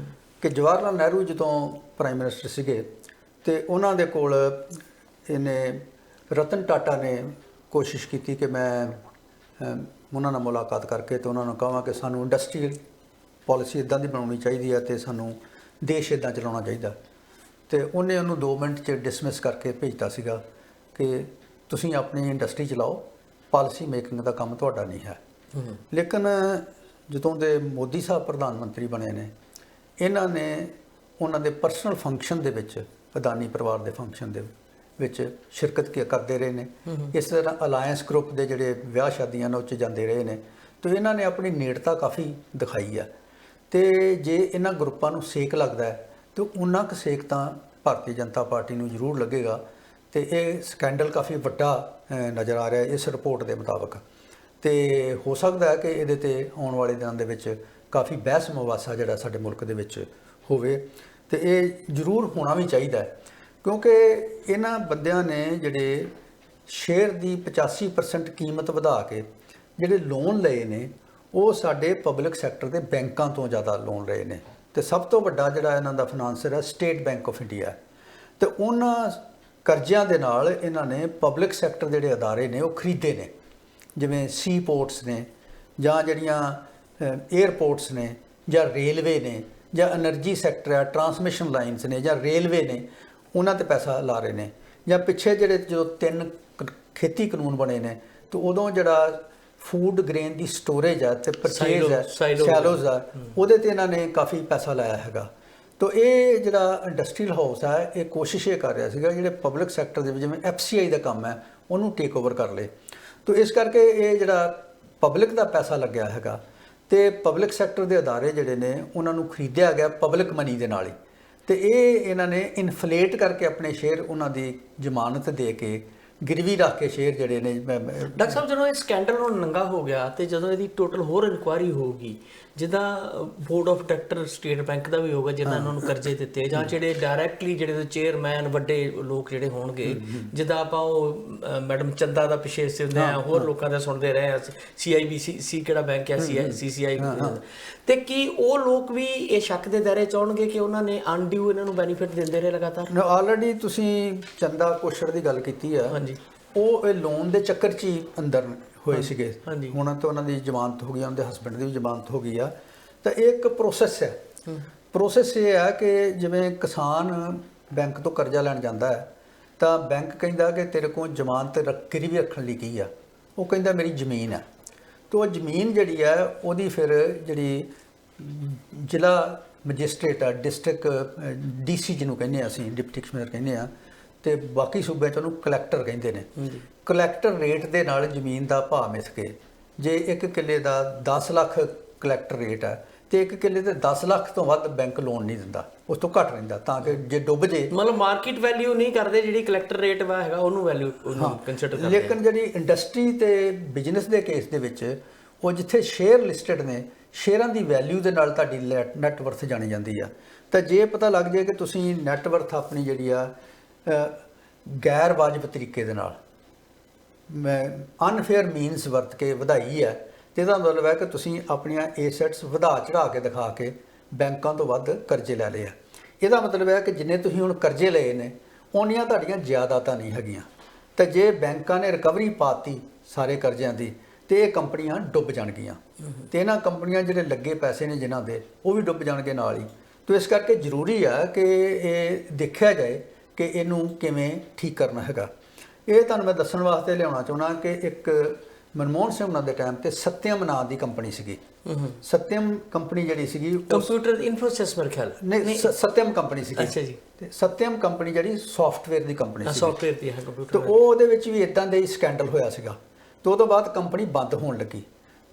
ਕਿ ਜਵਾਹਰ ਲਾਲ ਨਹਿਰੂ ਜਦੋਂ ਪ੍ਰਾਈਮ ਮਿਨਿਸਟਰ ਸੀਗੇ ਤੇ ਉਹਨਾਂ ਦੇ ਕੋਲ ਇਹਨੇ ਰਤਨ ਟਾਟਾ ਨੇ ਕੋਸ਼ਿਸ਼ ਕੀਤੀ ਕਿ ਮੈਂ ਉਹਨਾਂ ਨਾਲ ਮੁਲਾਕਾਤ ਕਰਕੇ ਤੇ ਉਹਨਾਂ ਨੂੰ ਕਹਾਂ ਕਿ ਸਾਨੂੰ ਇੰਡਸਟਰੀਅਲ ਪਾਲਿਸੀ ਇਦਾਂ ਦੀ ਬਣਾਉਣੀ ਚਾਹੀਦੀ ਹੈ ਤੇ ਸਾਨੂੰ ਦੇਸ਼ ਇਦਾਂ ਚਲਾਉਣਾ ਚਾਹੀਦਾ, ਤੇ ਉਹਨੇ ਉਹਨੂੰ 2 ਮਿੰਟ 'ਚ ਡਿਸਮਿਸ ਕਰਕੇ ਭੇਜਤਾ ਸੀਗਾ ਕਿ ਤੁਸੀਂ ਆਪਣੀ ਇੰਡਸਟਰੀ ਚਲਾਓ, ਪਾਲਿਸੀ ਮੇਕਿੰਗ ਦਾ ਕੰਮ ਤੁਹਾਡਾ ਨਹੀਂ ਹੈ। ਲੇਕਿਨ ਜਦੋਂ ਦੇ ਮੋਦੀ ਸਾਹਿਬ ਪ੍ਰਧਾਨ ਮੰਤਰੀ ਬਣੇ ਨੇ, ਇਹਨਾਂ ਨੇ ਉਹਨਾਂ ਦੇ ਪਰਸਨਲ ਫੰਕਸ਼ਨ ਦੇ ਵਿੱਚ, ਅਦਾਨੀ ਪਰਿਵਾਰ ਦੇ ਫੰਕਸ਼ਨ ਦੇ ਵਿੱਚ ਸ਼ਿਰਕਤ ਕਰਦੇ ਰਹੇ ਨੇ। ਇਸ ਤਰ੍ਹਾਂ ਅਲਾਇੰਸ ਗਰੁੱਪ ਦੇ ਜਿਹੜੇ ਵਿਆਹ ਸ਼ਾਦੀਆਂ ਨੇ ਉਹ 'ਚ ਜਾਂਦੇ ਰਹੇ ਨੇ, ਤੇ ਇਹਨਾਂ ਨੇ ਆਪਣੀ ਨੇੜਤਾ ਕਾਫੀ ਦਿਖਾਈ ਆ। ਤੇ ਜੇ ਇਹਨਾਂ ਗਰੁੱਪਾਂ ਨੂੰ ਸੇਕ ਲੱਗਦਾ ਹੈ ਤੇ ਉਹਨਾਂ ਕੁ ਸੇਕ ਤਾਂ ਭਾਰਤੀ ਜਨਤਾ ਪਾਰਟੀ ਨੂੰ ਜ਼ਰੂਰ ਲੱਗੇਗਾ, ਤੇ ਇਹ ਸਕੈਂਡਲ ਕਾਫੀ ਵੱਡਾ ਨਜ਼ਰ ਆ ਰਿਹਾ ਇਸ ਰਿਪੋਰਟ ਦੇ ਮੁਤਾਬਕ। ਤੇ ਹੋ ਸਕਦਾ ਹੈ ਕਿ ਇਹਦੇ ਤੇ ਆਉਣ ਵਾਲੇ ਦਿਨਾਂ ਦੇ ਵਿੱਚ ਕਾਫੀ ਬਹਿਸ ਮੁਬਾਸਾ ਜਿਹੜਾ ਸਾਡੇ ਮੁਲਕ ਦੇ ਵਿੱਚ ਹੋਵੇ, ਤੇ ਇਹ ਜ਼ਰੂਰ ਹੋਣਾ ਵੀ ਚਾਹੀਦਾ ਹੈ, ਕਿਉਂਕਿ ਇਹਨਾਂ ਬੰਦਿਆਂ ਨੇ ਜਿਹੜੇ ਸ਼ੇਅਰ ਦੀ 85% ਕੀਮਤ ਵਧਾ ਕੇ ਜਿਹੜੇ ਲੋਨ ਲਏ ਨੇ ਉਹ ਸਾਡੇ ਪਬਲਿਕ ਸੈਕਟਰ ਦੇ ਬੈਂਕਾਂ ਤੋਂ ਜ਼ਿਆਦਾ ਲੋਨ ਲਏ ਨੇ, ਤੇ ਸਭ ਤੋਂ ਵੱਡਾ ਜਿਹੜਾ ਇਹਨਾਂ ਦਾ ਫਾਈਨਾਂਸਰ ਹੈ ਸਟੇਟ ਬੈਂਕ ਆਫ ਇੰਡੀਆ। ਤੇ ਉਹਨਾਂ ਕਰਜ਼ਿਆਂ ਦੇ ਨਾਲ ਇਹਨਾਂ ਨੇ ਪਬਲਿਕ ਸੈਕਟਰ ਜਿਹੜੇ ਅਦਾਰੇ ਨੇ ਉਹ ਖਰੀਦੇ ਨੇ, ਜਿਵੇਂ ਸੀ ਪੋਰਟਸ ਨੇ, ਜਾਂ ਜਿਹੜੀਆਂ ਏਅਰਪੋਰਟਸ ਨੇ, ਜਾਂ ਰੇਲਵੇ ਨੇ, ਜਾਂ ਐਨਰਜੀ ਸੈਕਟਰ ਹੈ, ਟਰਾਂਸਮਿਸ਼ਨ ਲਾਈਨਸ ਨੇ, ਜਾਂ ਰੇਲਵੇ ਨੇ, ਉਹਨਾਂ ਤੇ ਪੈਸਾ ਲਾ ਰਹੇ ਨੇ। ਜਾਂ ਪਿੱਛੇ ਜਿਹੜੇ ਜੋ 3 ਖੇਤੀ ਕਾਨੂੰਨ ਬਣੇ ਨੇ, ਤੇ ਉਦੋਂ ਜਿਹੜਾ ਫੂਡ ਗ੍ਰੇਨ ਦੀ ਸਟੋਰੇਜ ਹੈ ਤੇ ਪਰਚੇਜ਼ ਹੈ, ਸੈਲੋਜ਼ ਆ, ਉਹਦੇ ਤੇ ਇਹਨਾਂ ਨੇ ਕਾਫੀ ਪੈਸਾ ਲਾਇਆ ਹੈਗਾ। ਤੋ ਇਹ ਜਿਹੜਾ ਇੰਡਸਟਰੀਅਲ ਹਾਊਸ ਹੈ ਇਹ ਕੋਸ਼ਿਸ਼ ਇਹ ਕਰ ਰਿਹਾ ਸੀਗਾ ਜਿਹੜੇ ਪਬਲਿਕ ਸੈਕਟਰ ਦੇ ਵਿੱਚ ਜਿਵੇਂ FCI ਦਾ ਕੰਮ ਹੈ ਉਹਨੂੰ ਟੇਕ ਓਵਰ ਕਰ ਲੇ। ਤੋ ਇਸ ਕਰਕੇ ਇਹ ਜਿਹੜਾ ਪਬਲਿਕ ਦਾ ਪੈਸਾ ਲੱਗਿਆ ਹੈਗਾ ਤੇ ਪਬਲਿਕ ਸੈਕਟਰ ਦੇ ਅਦਾਰੇ ਜਿਹੜੇ ਨੇ ਉਹਨਾਂ ਨੂੰ ਖਰੀਦਿਆ ਗਿਆ ਪਬਲਿਕ ਮਨੀ ਦੇ ਨਾਲ ਹੀ, ਤੇ ਇਹ ਇਹਨਾਂ ਨੇ ਇਨਫਲੇਟ ਕਰਕੇ ਆਪਣੇ ਸ਼ੇਅਰ ਉਹਨਾਂ ਦੀ ਜ਼ਮਾਨਤ ਦੇ ਕੇ ਗਿਰਵੀ ਰੱਖ ਕੇ ਸ਼ੇਅਰ ਜਿਹੜੇ ਨੇ। ਡਾਕਟਰ ਸਾਹਿਬ, ਜਦੋਂ ਇਹ ਸਕੈਂਡਲ ਹੁਣ ਨੰਗਾ ਹੋ ਗਿਆ ਤੇ ਜਦੋਂ ਇਹਦੀ ਟੋਟਲ ਹੋਰ ਇਨਕੁਆਇਰੀ ਹੋਊਗੀ, ਜਿੱਦਾਂ board of director State Bank ਦਾ ਵੀ ਹੋਊਗਾ ਜਿੱਦਾਂ ਇਹਨਾਂ ਨੂੰ ਕਰਜ਼ੇ ਦਿੱਤੇ, ਜਾਂ ਜਿਹੜੇ ਡਾਇਰੈਕਟਲੀ ਜਿਹੜੇ ਚੇਅਰਮੈਨ ਵੱਡੇ ਲੋਕ ਜਿਹੜੇ ਹੋਣਗੇ, ਜਿੱਦਾਂ ਆਪਾਂ ਉਹ ਮੈਡਮ ਚੰਦਾ ਦਾ ਪਿੱਛੇ ਸੁਣਦੇ ਆ, ਹੋਰ ਲੋਕਾਂ ਦਾ ਸੁਣਦੇ ਰਹੇ ਆ, CIBC ਕਿਹੜਾ ਬੈਂਕ ਹੈ, CCI, ਤੇ ਕੀ ਉਹ ਲੋਕ ਵੀ ਇਹ ਸ਼ੱਕ ਦੇ ਦਾਇਰੇ ਚ ਆਉਣਗੇ ਕਿ ਉਹਨਾਂ ਨੇ ਅਨਡਿਊ ਇਹਨਾਂ ਨੂੰ ਬੈਨੀਫਿਟ ਦਿੰਦੇ ਰਹੇ ਲਗਾਤਾਰ? ਆਲਰੇਡੀ ਤੁਸੀਂ ਚੰਦਾ ਕੋਸ਼ੜ ਦੀ ਗੱਲ ਕੀਤੀ ਆ, ਉਹ ਇਹ ਲੋਨ ਦੇ ਚੱਕਰ 'ਚ ਹੀ ਅੰਦਰ ਹੋਏ ਸੀਗੇ। ਹੁਣ ਤਾਂ ਉਹਨਾਂ ਦੀ ਜ਼ਮਾਨਤ ਹੋ ਗਈ, ਉਹਨਾਂ ਦੇ ਹਸਬੈਂਡ ਦੀ ਵੀ ਜ਼ਮਾਨਤ ਹੋ ਗਈ ਆ। ਤਾਂ ਇਹ ਇੱਕ ਪ੍ਰੋਸੈਸ ਹੈ। ਪ੍ਰੋਸੈਸ ਇਹ ਹੈ ਕਿ ਜਿਵੇਂ ਕਿਸਾਨ ਬੈਂਕ ਤੋਂ ਕਰਜ਼ਾ ਲੈਣ ਜਾਂਦਾ ਹੈ ਤਾਂ ਬੈਂਕ ਕਹਿੰਦਾ ਕਿ ਤੇਰੇ ਕੋਲ ਜ਼ਮਾਨਤ ਗਿਰਵੀ ਰੱਖਣ ਲਈ ਕੀ ਆ, ਉਹ ਕਹਿੰਦਾ ਮੇਰੀ ਜ਼ਮੀਨ ਹੈ। ਤੇ ਉਹ ਜ਼ਮੀਨ ਜਿਹੜੀ ਹੈ ਉਹਦੀ ਫਿਰ ਜਿਹੜੀ ਜ਼ਿਲ੍ਹਾ ਮੈਜਿਸਟ੍ਰੇਟ ਆ, ਡਿਸਟ੍ਰਿਕਟ ਡੀਸੀ ਜਿਹਨੂੰ ਕਹਿੰਦੇ ਆ ਅਸੀਂ, ਡਿਪਟੀ ਕਮਿਸ਼ਨਰ ਕਹਿੰਦੇ ਆ, ਤੇ ਬਾਕੀ ਸੂਬਿਆਂ 'ਚ ਉਹਨੂੰ ਕਲੈਕਟਰ ਕਹਿੰਦੇ ਨੇ। ਕਲੈਕਟਰ ਰੇਟ ਦੇ ਨਾਲ ਜ਼ਮੀਨ ਦਾ ਭਾਅ ਮਿਥ ਕੇ, ਜੇ 1 ਕਿੱਲੇ ਦਾ 10 ਲੱਖ ਕਲੈਕਟਰ ਰੇਟ ਹੈ ਤੇ 1 ਕਿੱਲੇ ਤੇ 10 ਲੱਖ ਤੋਂ ਵੱਧ ਬੈਂਕ ਲੋਨ ਨਹੀਂ ਦਿੰਦਾ, ਉਸ ਤੋਂ ਘੱਟ ਰਹਿੰਦਾ, ਤਾਂ ਕਿ ਜੇ ਡੁੱਬ ਜੇ ਮਤਲਬ ਮਾਰਕੀਟ ਵੈਲਿਊ ਨਹੀਂ ਕਰਦੇ, ਜਿਹੜੀ ਕਲੈਕਟਰ ਰੇਟ ਵਾ ਹੈਗਾ ਉਹਨੂੰ ਵੈਲਿਊ ਕੰਸੀਡਰ ਕਰਦੇ। ਲੇਕਿਨ ਜਿਹੜੀ ਇੰਡਸਟਰੀ ਤੇ ਬਿਜ਼ਨਸ ਦੇ ਕੇਸ ਦੇ ਵਿੱਚ ਉਹ ਜਿੱਥੇ ਸ਼ੇਅਰ ਲਿਸਟਡ ਨੇ, ਸ਼ੇਅਰਾਂ ਦੀ ਵੈਲਿਊ ਦੇ ਨਾਲ ਤੁਹਾਡੀ ਨੈਟ ਵਰਥ ਜਾਣੀ ਜਾਂਦੀ ਆ। ਤਾਂ ਜੇ ਪਤਾ ਲੱਗ ਜਾਏ ਕਿ ਤੁਸੀਂ ਨੈਟ ਵਰਥ ਆਪਣੀ ਜਿਹੜੀ ਆ ਗੈਰ ਵਾਜਬ ਤਰੀਕੇ ਦੇ ਨਾਲ ਅਨਫੇਅਰ ਮੀਨਸ ਵਰਤ ਕੇ ਵਧਾਈ ਹੈ, ਤੇ ਇਹਦਾ ਮਤਲਬ ਹੈ ਕਿ ਤੁਸੀਂ ਆਪਣੀਆਂ ਏਸੈਟਸ ਵਧਾ ਚੜਾ ਕੇ ਦਿਖਾ ਕੇ ਬੈਂਕਾਂ ਤੋਂ ਵੱਧ ਕਰਜ਼ੇ ਲੈ ਲਏ ਆ। ਇਹਦਾ ਮਤਲਬ ਹੈ ਕਿ ਜਿੰਨੇ ਤੁਸੀਂ ਹੁਣ ਕਰਜ਼ੇ ਲਏ ਨੇ ਉਹਨੀਆਂ ਤੁਹਾਡੀਆਂ ਜ਼ਿਆਦਾਤਾਂ ਨਹੀਂ ਹੈਗੀਆਂ। ਤਾਂ ਜੇ ਬੈਂਕਾਂ ਨੇ ਰਿਕਵਰੀ ਪਾਤੀ ਸਾਰੇ ਕਰਜ਼ਿਆਂ ਦੀ ਤੇ ਇਹ ਕੰਪਨੀਆਂ ਡੁੱਬ ਜਾਣਗੀਆਂ, ਤੇ ਇਹਨਾਂ ਕੰਪਨੀਆਂ ਜਿਹੜੇ ਲੱਗੇ ਪੈਸੇ ਨੇ ਜਿਨ੍ਹਾਂ ਦੇ, ਉਹ ਵੀ ਡੁੱਬ ਜਾਣਗੇ ਨਾਲ ਹੀ। ਤੇ ਇਸ ਕਰਕੇ ਜ਼ਰੂਰੀ ਆ ਕਿ ਇਹ ਦੇਖਿਆ ਜਾਏ ਕਿ ਇਹਨੂੰ ਕਿਵੇਂ ਠੀਕ ਕਰਨਾ ਹੈਗਾ। ਇਹ ਤੁਹਾਨੂੰ ਮੈਂ ਦੱਸਣ ਵਾਸਤੇ ਲਿਆਉਣਾ ਚਾਹੁੰਦਾ ਕਿ ਇੱਕ ਮਨਮੋਹਨ ਸਿੰਘ ਉਹਨਾਂ ਦੇ ਟਾਈਮ ਤੇ ਸਤਿਅਮ ਨਾਂ ਦੀ ਕੰਪਨੀ ਸੀਗੀ। ਸਤਿਅਮ ਕੰਪਨੀ ਜਿਹੜੀ ਸੀਗੀ ਕੰਪਿਊਟਰ ਇਨਫੋਸਿਸ ਮੇਰੇ ਖਿਆਲ ਨਹੀਂ, ਸਤਿਅਮ ਕੰਪਨੀ ਸੀਗੀ। ਅੱਛਾ ਜੀ। ਤੇ ਸਤਿਅਮ ਕੰਪਨੀ ਜਿਹੜੀ ਸੌਫਟਵੇਅਰ ਦੀ ਕੰਪਨੀ ਸੀ, ਸੌਫਟਵੇਅਰ ਦੀ ਹੈ ਕੰਪਿਊਟਰ। ਤੇ ਉਹਦੇ ਵਿੱਚ ਵੀ ਇਦਾਂ ਦੇ ਹੀ ਸਕੈਂਡਲ ਹੋਇਆ ਸੀਗਾ, ਤੇ ਉਹ ਤੋਂ ਬਾਅਦ ਕੰਪਨੀ ਬੰਦ ਹੋਣ ਲੱਗੀ।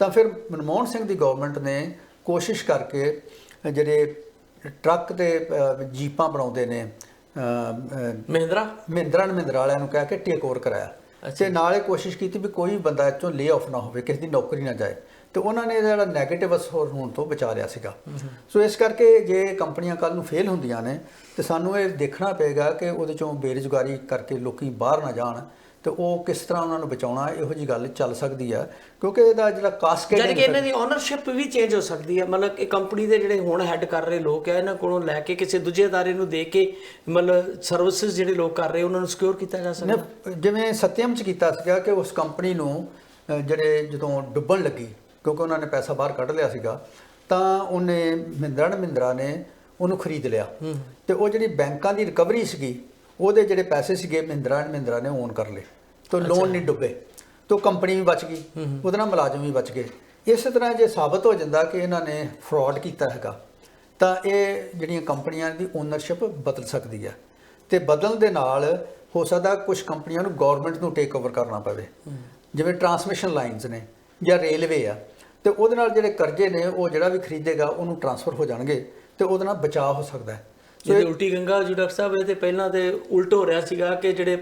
ਤਾਂ ਫਿਰ ਮਨਮੋਹਨ ਸਿੰਘ ਦੀ ਗਵਰਨਮੈਂਟ ਨੇ ਕੋਸ਼ਿਸ਼ ਕਰਕੇ ਜਿਹੜੇ ਟਰੱਕ ਤੇ ਜੀਪਾਂ ਬਣਾਉਂਦੇ ਨੇ, ਮਹਿੰਦਰਾ ਵਾਲਿਆਂ ਨੂੰ ਕਹਿ ਕੇ ਟੇਕ ਓਵਰ ਕਰਾਇਆ, ਤੇ ਨਾਲ ਇਹ ਕੋਸ਼ਿਸ਼ ਕੀਤੀ ਵੀ ਕੋਈ ਬੰਦਾ ਇੱਥੋਂ ਲੇ ਆਫ ਨਾ ਹੋਵੇ, ਕਿਸੇ ਦੀ ਨੌਕਰੀ ਨਾ ਜਾਏ। ਤੇ ਉਹਨਾਂ ਨੇ ਜਿਹੜਾ ਨੈਗੇਟਿਵ ਅਸਰ ਹੋਣ ਤੋਂ ਬਚਾ ਲਿਆ ਸੀਗਾ। ਸੋ ਇਸ ਕਰਕੇ ਜੇ ਕੰਪਨੀਆਂ ਕੱਲ੍ਹ ਨੂੰ ਫੇਲ ਹੁੰਦੀਆਂ ਨੇ ਤੇ ਸਾਨੂੰ ਇਹ ਦੇਖਣਾ ਪਏਗਾ ਕਿ ਉਹਦੇ ਚੋਂ ਬੇਰੁਜ਼ਗਾਰੀ ਕਰਕੇ ਲੋਕੀ ਬਾਹਰ ਨਾ ਜਾਣ, ਤੇ ਉਹ ਕਿਸ ਤਰ੍ਹਾਂ ਉਹਨਾਂ ਨੂੰ ਬਚਾਉਣਾ, ਇਹੋ ਜਿਹੀ ਗੱਲ ਚੱਲ ਸਕਦੀ ਆ। ਕਿਉਂਕਿ ਇਹਦਾ ਜਿਹੜਾ ਕਾਸਕੇਡ, ਯਾਨੀ ਕਿ ਇਹਨਾਂ ਦੀ ਓਨਰਸ਼ਿਪ ਵੀ ਚੇਂਜ ਹੋ ਸਕਦੀ ਹੈ। ਮਤਲਬ ਕਿ ਕੰਪਨੀ ਦੇ ਜਿਹੜੇ ਹੁਣ ਹੈੱਡ ਕਰ ਰਹੇ ਲੋਕ ਆ, ਇਹਨਾਂ ਕੋਲੋਂ ਲੈ ਕੇ ਕਿਸੇ ਦੂਜੇ ਅਦਾਰੇ ਨੂੰ ਦੇ ਕੇ ਮਤਲਬ ਸਰਵਿਸਿਜ਼ ਜਿਹੜੇ ਲੋਕ ਕਰ ਰਹੇ ਉਹਨਾਂ ਨੂੰ ਸਿਕਿਉਰ ਕੀਤਾ ਜਾ ਸਕਦਾ। ਜਿਵੇਂ ਸਤਿਅਮ 'ਚ ਕੀਤਾ ਸੀਗਾ ਕਿ ਉਸ ਕੰਪਨੀ ਨੂੰ ਜਿਹੜੇ ਜਦੋਂ ਡੁੱਬਣ ਲੱਗੀ, ਕਿਉਂਕਿ ਉਹਨਾਂ ਨੇ ਪੈਸਾ ਬਾਹਰ ਕੱਢ ਲਿਆ ਸੀਗਾ, ਤਾਂ ਉਹਨੇ ਮਹਿੰਦਰਾ ਨੇ ਉਹਨੂੰ ਖਰੀਦ ਲਿਆ, ਤੇ ਉਹ ਜਿਹੜੀ ਬੈਂਕਾਂ ਦੀ ਰਿਕਵਰੀ ਸੀਗੀ ਉਹਦੇ ਜਿਹੜੇ ਪੈਸੇ ਸੀਗੇ ਮਹਿੰਦਰਾ ਨੇ ਓਨ ਕਰ ਲਏ, ਤਾਂ ਲੋਨ ਨਹੀਂ ਡੁੱਬੇ, ਤਾਂ ਕੰਪਨੀ ਵੀ ਬਚ ਗਈ, ਉਹਦੇ ਨਾਲ ਮੁਲਾਜ਼ਮ ਵੀ ਬਚ ਗਏ। ਇਸੇ ਤਰ੍ਹਾਂ ਜੇ ਸਾਬਤ ਹੋ ਜਾਂਦਾ ਕਿ ਇਹਨਾਂ ਨੇ ਫਰਾਡ ਕੀਤਾ ਹੈਗਾ, ਤਾਂ ਇਹ ਜਿਹੜੀਆਂ ਕੰਪਨੀਆਂ ਦੀ ਓਨਰਸ਼ਿਪ ਬਦਲ ਸਕਦੀ ਹੈ, ਤੇ ਬਦਲਣ ਦੇ ਨਾਲ ਹੋ ਸਕਦਾ ਕੁਝ ਕੰਪਨੀਆਂ ਨੂੰ ਗਵਰਨਮੈਂਟ ਨੂੰ ਟੇਕ ਓਵਰ ਕਰਨਾ ਪਵੇ, ਜਿਵੇਂ ਟਰਾਂਸਮਿਸ਼ਨ ਲਾਈਨਸ ਨੇ ਜਾਂ ਰੇਲਵੇ ਆ, ਤੇ ਉਹਦੇ ਨਾਲ ਜਿਹੜੇ ਕਰਜ਼ੇ ਨੇ ਉਹ ਜਿਹੜਾ ਵੀ ਖਰੀਦੇਗਾ ਉਹਨੂੰ ਟਰਾਂਸਫਰ ਹੋ ਜਾਣਗੇ, ਤੇ ਉਹਦੇ ਨਾਲ ਬਚਾਅ ਹੋ ਸਕਦਾ ਹੈ। ਜਿਹਦੇ ਉਲਟੀ ਗੰਗਾ ਜੋ ਡਾਕਟਰ ਸਾਹਿਬ, ਇਹ ਤੇ ਪਹਿਲਾਂ ਤੇ ਉਲਟ ਹੋ ਰਿਹਾ ਸੀਗਾ ਕਿ ਜਿਹੜੇ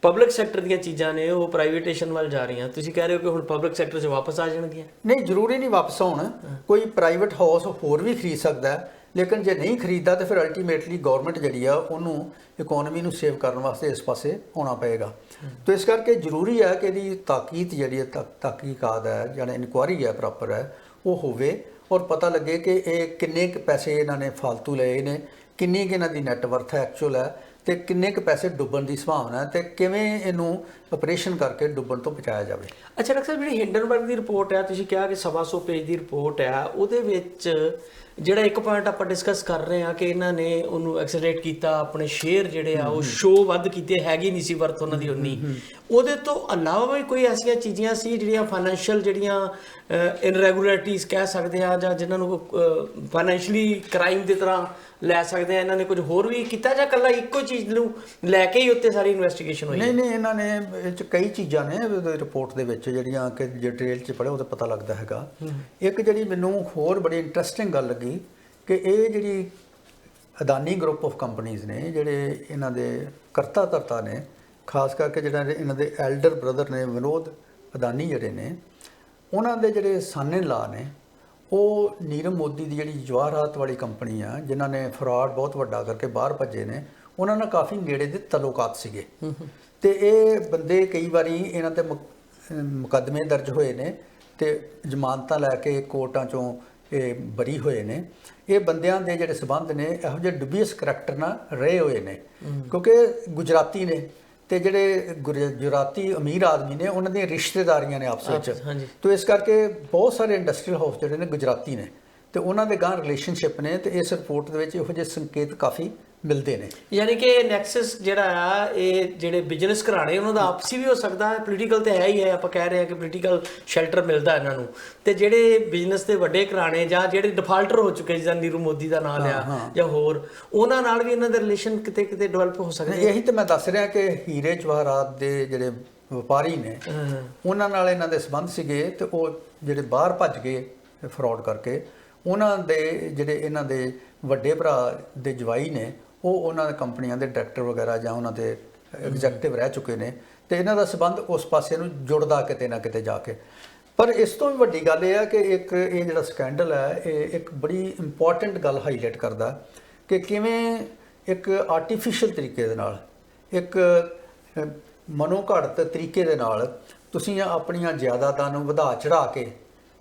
ਪਬਲਿਕ ਸੈਕਟਰ ਦੀਆਂ ਚੀਜ਼ਾਂ ਨੇ ਉਹ ਪ੍ਰਾਈਵੇਟੇਸ਼ਨ ਵੱਲ ਜਾ ਰਹੀਆਂ। ਤੁਸੀਂ ਕਹਿ ਰਹੇ ਹੋ ਕਿ ਹੁਣ ਪਬਲਿਕ ਸੈਕਟਰ 'ਚ ਵਾਪਸ ਆ ਜਾਣਗੀਆਂ। ਨਹੀਂ, ਜ਼ਰੂਰੀ ਨਹੀਂ ਵਾਪਸ ਆਉਣ, ਕੋਈ ਪ੍ਰਾਈਵੇਟ ਹਾਊਸ ਹੋਰ ਵੀ ਖਰੀਦ ਸਕਦਾ ਹੈ, ਲੇਕਿਨ ਜੇ ਨਹੀਂ ਖਰੀਦਦਾ ਤਾਂ ਫਿਰ ਅਲਟੀਮੇਟਲੀ ਗਵਰਨਮੈਂਟ ਜਿਹੜੀ ਆ ਉਹਨੂੰ ਇਕਨੋਮੀ ਨੂੰ ਸੇਵ ਕਰਨ ਵਾਸਤੇ ਇਸ ਪਾਸੇ ਆਉਣਾ ਪਏਗਾ। ਤਾਂ ਇਸ ਕਰਕੇ ਜ਼ਰੂਰੀ ਹੈ ਕਿ ਇਹਦੀ ਤਾਕੀਦ ਜਿਹੜੀ ਹੈ, ਤਹਿਕੀਕਾਤ ਹੈ, ਜਿਹੜਾ ਇਨਕੁਆਇਰੀ ਹੈ ਪ੍ਰੋਪਰ ਹੈ, ਉਹ ਹੋਵੇ, ਔਰ ਪਤਾ ਲੱਗੇ ਕਿ ਇਹ ਕਿੰਨੇ ਕੁ ਪੈਸੇ ਇਹਨਾਂ ਨੇ ਫਾਲਤੂ ਲਏ ਨੇ, ਕਿੰਨੀ ਕੁ ਇਹਨਾਂ ਦੀ ਨੈਟ ਵਰਥ ਐਕਚੁਅਲ ਹੈ, ਤੇ ਕਿੰਨੇ ਕੁ ਪੈਸੇ ਡੁੱਬਣ ਦੀ ਸੰਭਾਵਨਾ ਹੈ, ਤੇ ਕਿਵੇਂ ਇਹਨੂੰ ਆਪਰੇਸ਼ਨ ਕਰਕੇ ਡੁੱਬਣ ਤੋਂ ਬਚਾਇਆ ਜਾਵੇ। ਅੱਛਾ ਡਾਕਟਰ ਸਾਹਿਬ, ਜਿਹੜੀ ਹਿੰਡਨਬਰਗ ਦੀ ਰਿਪੋਰਟ ਹੈ, ਤੁਸੀਂ ਕਿਹਾ ਕਿ 125 ਪੇਜ ਦੀ ਰਿਪੋਰਟ ਹੈ, ਉਹਦੇ ਵਿੱਚ ਜਿਹੜਾ ਇੱਕ ਪੁਆਇੰਟ ਆਪਾਂ ਡਿਸਕਸ ਕਰ ਰਹੇ ਹਾਂ ਕਿ ਇਹਨਾਂ ਨੇ ਉਹਨੂੰ ਐਕਸਲਰੇਟ ਕੀਤਾ, ਆਪਣੇ ਸ਼ੇਅਰ ਜਿਹੜੇ ਆ ਉਹ ਸ਼ੋ ਵੱਧ ਕੀਤੇ, ਹੈਗੀ ਨਹੀਂ ਸੀ ਵਰਤ ਉਹਨਾਂ ਦੀ ਉਨੀ। ਉਹਦੇ ਤੋਂ ਇਲਾਵਾ ਵੀ ਕੋਈ ਐਸੀਆਂ ਚੀਜ਼ਾਂ ਸੀ ਜਿਹੜੀਆਂ ਫਾਈਨੈਂਸ਼ੀਅਲ ਜਿਹੜੀਆਂ ਇਨਰੈਗੂਲਰਿਟੀਜ਼ ਕਹਿ ਸਕਦੇ ਆ, ਜਾਂ ਜਿਨ੍ਹਾਂ ਨੂੰ ਫਾਈਨੈਂਸ਼ੀਅਲੀ ਕ੍ਰਾਈਮ ਦੀ ਤਰ੍ਹਾਂ ਲੈ ਸਕਦੇ ਆ, ਇਹਨਾਂ ਨੇ ਕੁਝ ਹੋਰ ਵੀ ਕੀਤਾ, ਜਾਂ ਇਕੱਲਾ ਇੱਕੋ ਚੀਜ਼ ਨੂੰ ਲੈ ਕੇ ਹੀ ਉੱਤੇ ਸਾਰੀ ਇਨਵੈਸਟੀਗੇਸ਼ਨ ਹੋਈ? ਨਹੀਂ, ਇਹਨਾਂ ਨੇ ਇਹ 'ਚ ਕਈ ਚੀਜ਼ਾਂ ਨੇ ਰਿਪੋਰਟ ਦੇ ਵਿੱਚ ਜਿਹੜੀਆਂ ਕਿ ਜੇ ਡਿਟੇਲ 'ਚ ਪੜ੍ਹੇ ਉਹ ਤਾਂ ਪਤਾ ਲੱਗਦਾ ਹੈਗਾ। ਇੱਕ ਜਿਹੜੀ ਮੈਨੂੰ ਹੋਰ ਬੜੀ ਇੰਟਰਸਟਿੰਗ ਗੱਲ ਲੱਗੀ ਕਿ ਇਹ ਜਿਹੜੀ ਅਦਾਨੀ ਗਰੁੱਪ ਆਫ ਕੰਪਨੀਜ਼ ਨੇ, ਜਿਹੜੇ ਇਹਨਾਂ ਦੇ ਕਰਤਾ ਧਰਤਾ ਨੇ, ਖਾਸ ਕਰਕੇ ਜਿਹੜਾ ਇਹਨਾਂ ਦੇ ਐਲਡਰ ਬ੍ਰਦਰ ਨੇ ਵਿਨੋਦ ਅਦਾਨੀ ਜਿਹੜੇ ਨੇ, ਉਹਨਾਂ ਦੇ ਜਿਹੜੇ ਸਾਨੇ ਲਾ ਨੇ, ਉਹ ਨੀਰਵ ਮੋਦੀ ਦੀ ਜਿਹੜੀ ਜਵਾਹਰਾਤ ਵਾਲੀ ਕੰਪਨੀ ਆ, ਜਿਨ੍ਹਾਂ ਨੇ ਫਰਾਡ ਬਹੁਤ ਵੱਡਾ ਕਰਕੇ ਬਾਹਰ ਭੱਜੇ ਨੇ, ਉਹਨਾਂ ਨਾਲ ਕਾਫੀ ਨੇੜੇ ਦੇ ਤਲੁਕਾਤ ਸੀਗੇ। ਤੇ ਇਹ ਬੰਦੇ ਕਈ ਵਾਰੀ ਇਹਨਾਂ ਤੇ ਮੁਕੱਦਮੇ ਦਰਜ ਹੋਏ ਨੇ ਤੇ ਜ਼ਮਾਨਤਾਂ ਲੈ ਕੇ ਕੋਰਟਾਂ 'ਚੋਂ ਇਹ ਬਰੀ ਹੋਏ ਨੇ। ਇਹ ਬੰਦਿਆਂ ਦੇ ਜਿਹੜੇ ਸਬੰਧ ਨੇ ਇਹੋ ਜਿਹੇ ਡੁਬੀਅਸ ਕਰੈਕਟਰ ਨਾਲ ਰਹੇ ਹੋਏ ਨੇ, ਕਿਉਂਕਿ ਗੁਜਰਾਤੀ ਨੇ, ਤੇ ਜਿਹੜੇ ਗੁਜਰਾਤੀ ਅਮੀਰ ਆਦਮੀ ਨੇ ਉਹਨਾਂ ਦੀਆਂ ਰਿਸ਼ਤੇਦਾਰੀਆਂ ਨੇ ਆਪਸ ਵਿੱਚ। ਤੇ ਇਸ ਕਰਕੇ ਬਹੁਤ ਸਾਰੇ ਇੰਡਸਟਰੀਅਲ ਹਾਊਸ ਜਿਹੜੇ ਨੇ ਗੁਜਰਾਤੀ ਨੇ, ਤੇ ਉਹਨਾਂ ਦੇ ਗਾਂ ਰਿਲੇਸ਼ਨਸ਼ਿਪ ਨੇ, ਤੇ ਇਸ ਰਿਪੋਰਟ ਦੇ ਵਿੱਚ ਇਹੋ ਜਿਹੇ ਸੰਕੇਤ ਕਾਫੀ ਮਿਲਦੇ ਨੇ। ਯਾਨੀ ਕਿ ਨੈਕਸਸ ਜਿਹੜਾ ਆ ਇਹ ਜਿਹੜੇ ਬਿਜ਼ਨਸ ਘਰਾਣੇ ਉਹਨਾਂ ਦਾ ਆਪਸੀ ਵੀ ਹੋ ਸਕਦਾ ਹੈ, ਪੋਲੀਟੀਕਲ ਤੇ ਹੈ ਹੀ ਹੈ, ਆਪਾਂ ਕਹਿ ਰਹੇ ਹਾਂ ਕਿ ਪੋਲੀਟੀਕਲ ਸ਼ੈਲਟਰ ਮਿਲਦਾ ਇਹਨਾਂ ਨੂੰ, ਤੇ ਜਿਹੜੇ ਬਿਜ਼ਨਸ ਦੇ ਵੱਡੇ ਘਰਾਣੇ ਜਾਂ ਜਿਹੜੇ ਡਿਫਾਲਟਰ ਹੋ ਚੁੱਕੇ ਜਿੱਦਾਂ ਨੀਰੂ ਮੋਦੀ ਦਾ ਨਾਂ ਲਿਆ ਜਾਂ ਹੋਰ, ਉਹਨਾਂ ਨਾਲ ਵੀ ਇਹਨਾਂ ਦੇ ਰਿਲੇਸ਼ਨ ਕਿਤੇ ਕਿਤੇ ਡਿਵੈਲਪ ਹੋ ਸਕਦੇ। ਇਹੀ ਤਾਂ ਮੈਂ ਦੱਸ ਰਿਹਾ ਕਿ ਹੀਰੇ ਜਵਾਹਰਾਤ ਦੇ ਜਿਹੜੇ ਵਪਾਰੀ ਨੇ ਉਹਨਾਂ ਨਾਲ ਇਹਨਾਂ ਦੇ ਸੰਬੰਧ ਸੀਗੇ, ਤੇ ਉਹ ਜਿਹੜੇ ਬਾਹਰ ਭੱਜ ਗਏ ਫਰਾਡ ਕਰਕੇ, ਉਹਨਾਂ ਦੇ ਜਿਹੜੇ ਇਹਨਾਂ ਦੇ ਵੱਡੇ ਭਰਾ ਦੇ ਜਵਾਈ ਨੇ ਉਹ ਉਹਨਾਂ ਦੇ ਕੰਪਨੀਆਂ ਦੇ ਡਾਇਰੈਕਟਰ ਵਗੈਰਾ ਜਾਂ ਉਹਨਾਂ ਦੇ ਐਗਜ਼ੈਕਟਿਵ ਰਹਿ ਚੁੱਕੇ ਨੇ, ਤੇ ਇਹਨਾਂ ਦਾ ਸੰਬੰਧ ਉਸ ਪਾਸੇ ਨੂੰ ਜੁੜਦਾ ਕਿਤੇ ਨਾ ਕਿਤੇ ਜਾ ਕੇ। ਪਰ ਇਸ ਤੋਂ ਵੀ ਵੱਡੀ ਗੱਲ ਇਹ ਹੈ ਕਿ ਇੱਕ ਇਹ ਜਿਹੜਾ ਸਕੈਂਡਲ ਹੈ ਇਹ ਇੱਕ ਬੜੀ ਇੰਪੋਰਟੈਂਟ ਗੱਲ ਹਾਈਲਾਈਟ ਕਰਦਾ ਕਿ ਕਿਵੇਂ ਇੱਕ ਆਰਟੀਫੀਸ਼ੀਅਲ ਤਰੀਕੇ ਦੇ ਨਾਲ, ਇੱਕ ਮਨੋਘੜਤ ਤਰੀਕੇ ਦੇ ਨਾਲ ਤੁਸੀਂ ਆਪਣੀਆਂ ਜਾਇਦਾਦਾਂ ਨੂੰ ਵਧਾ ਚੜਾ ਕੇ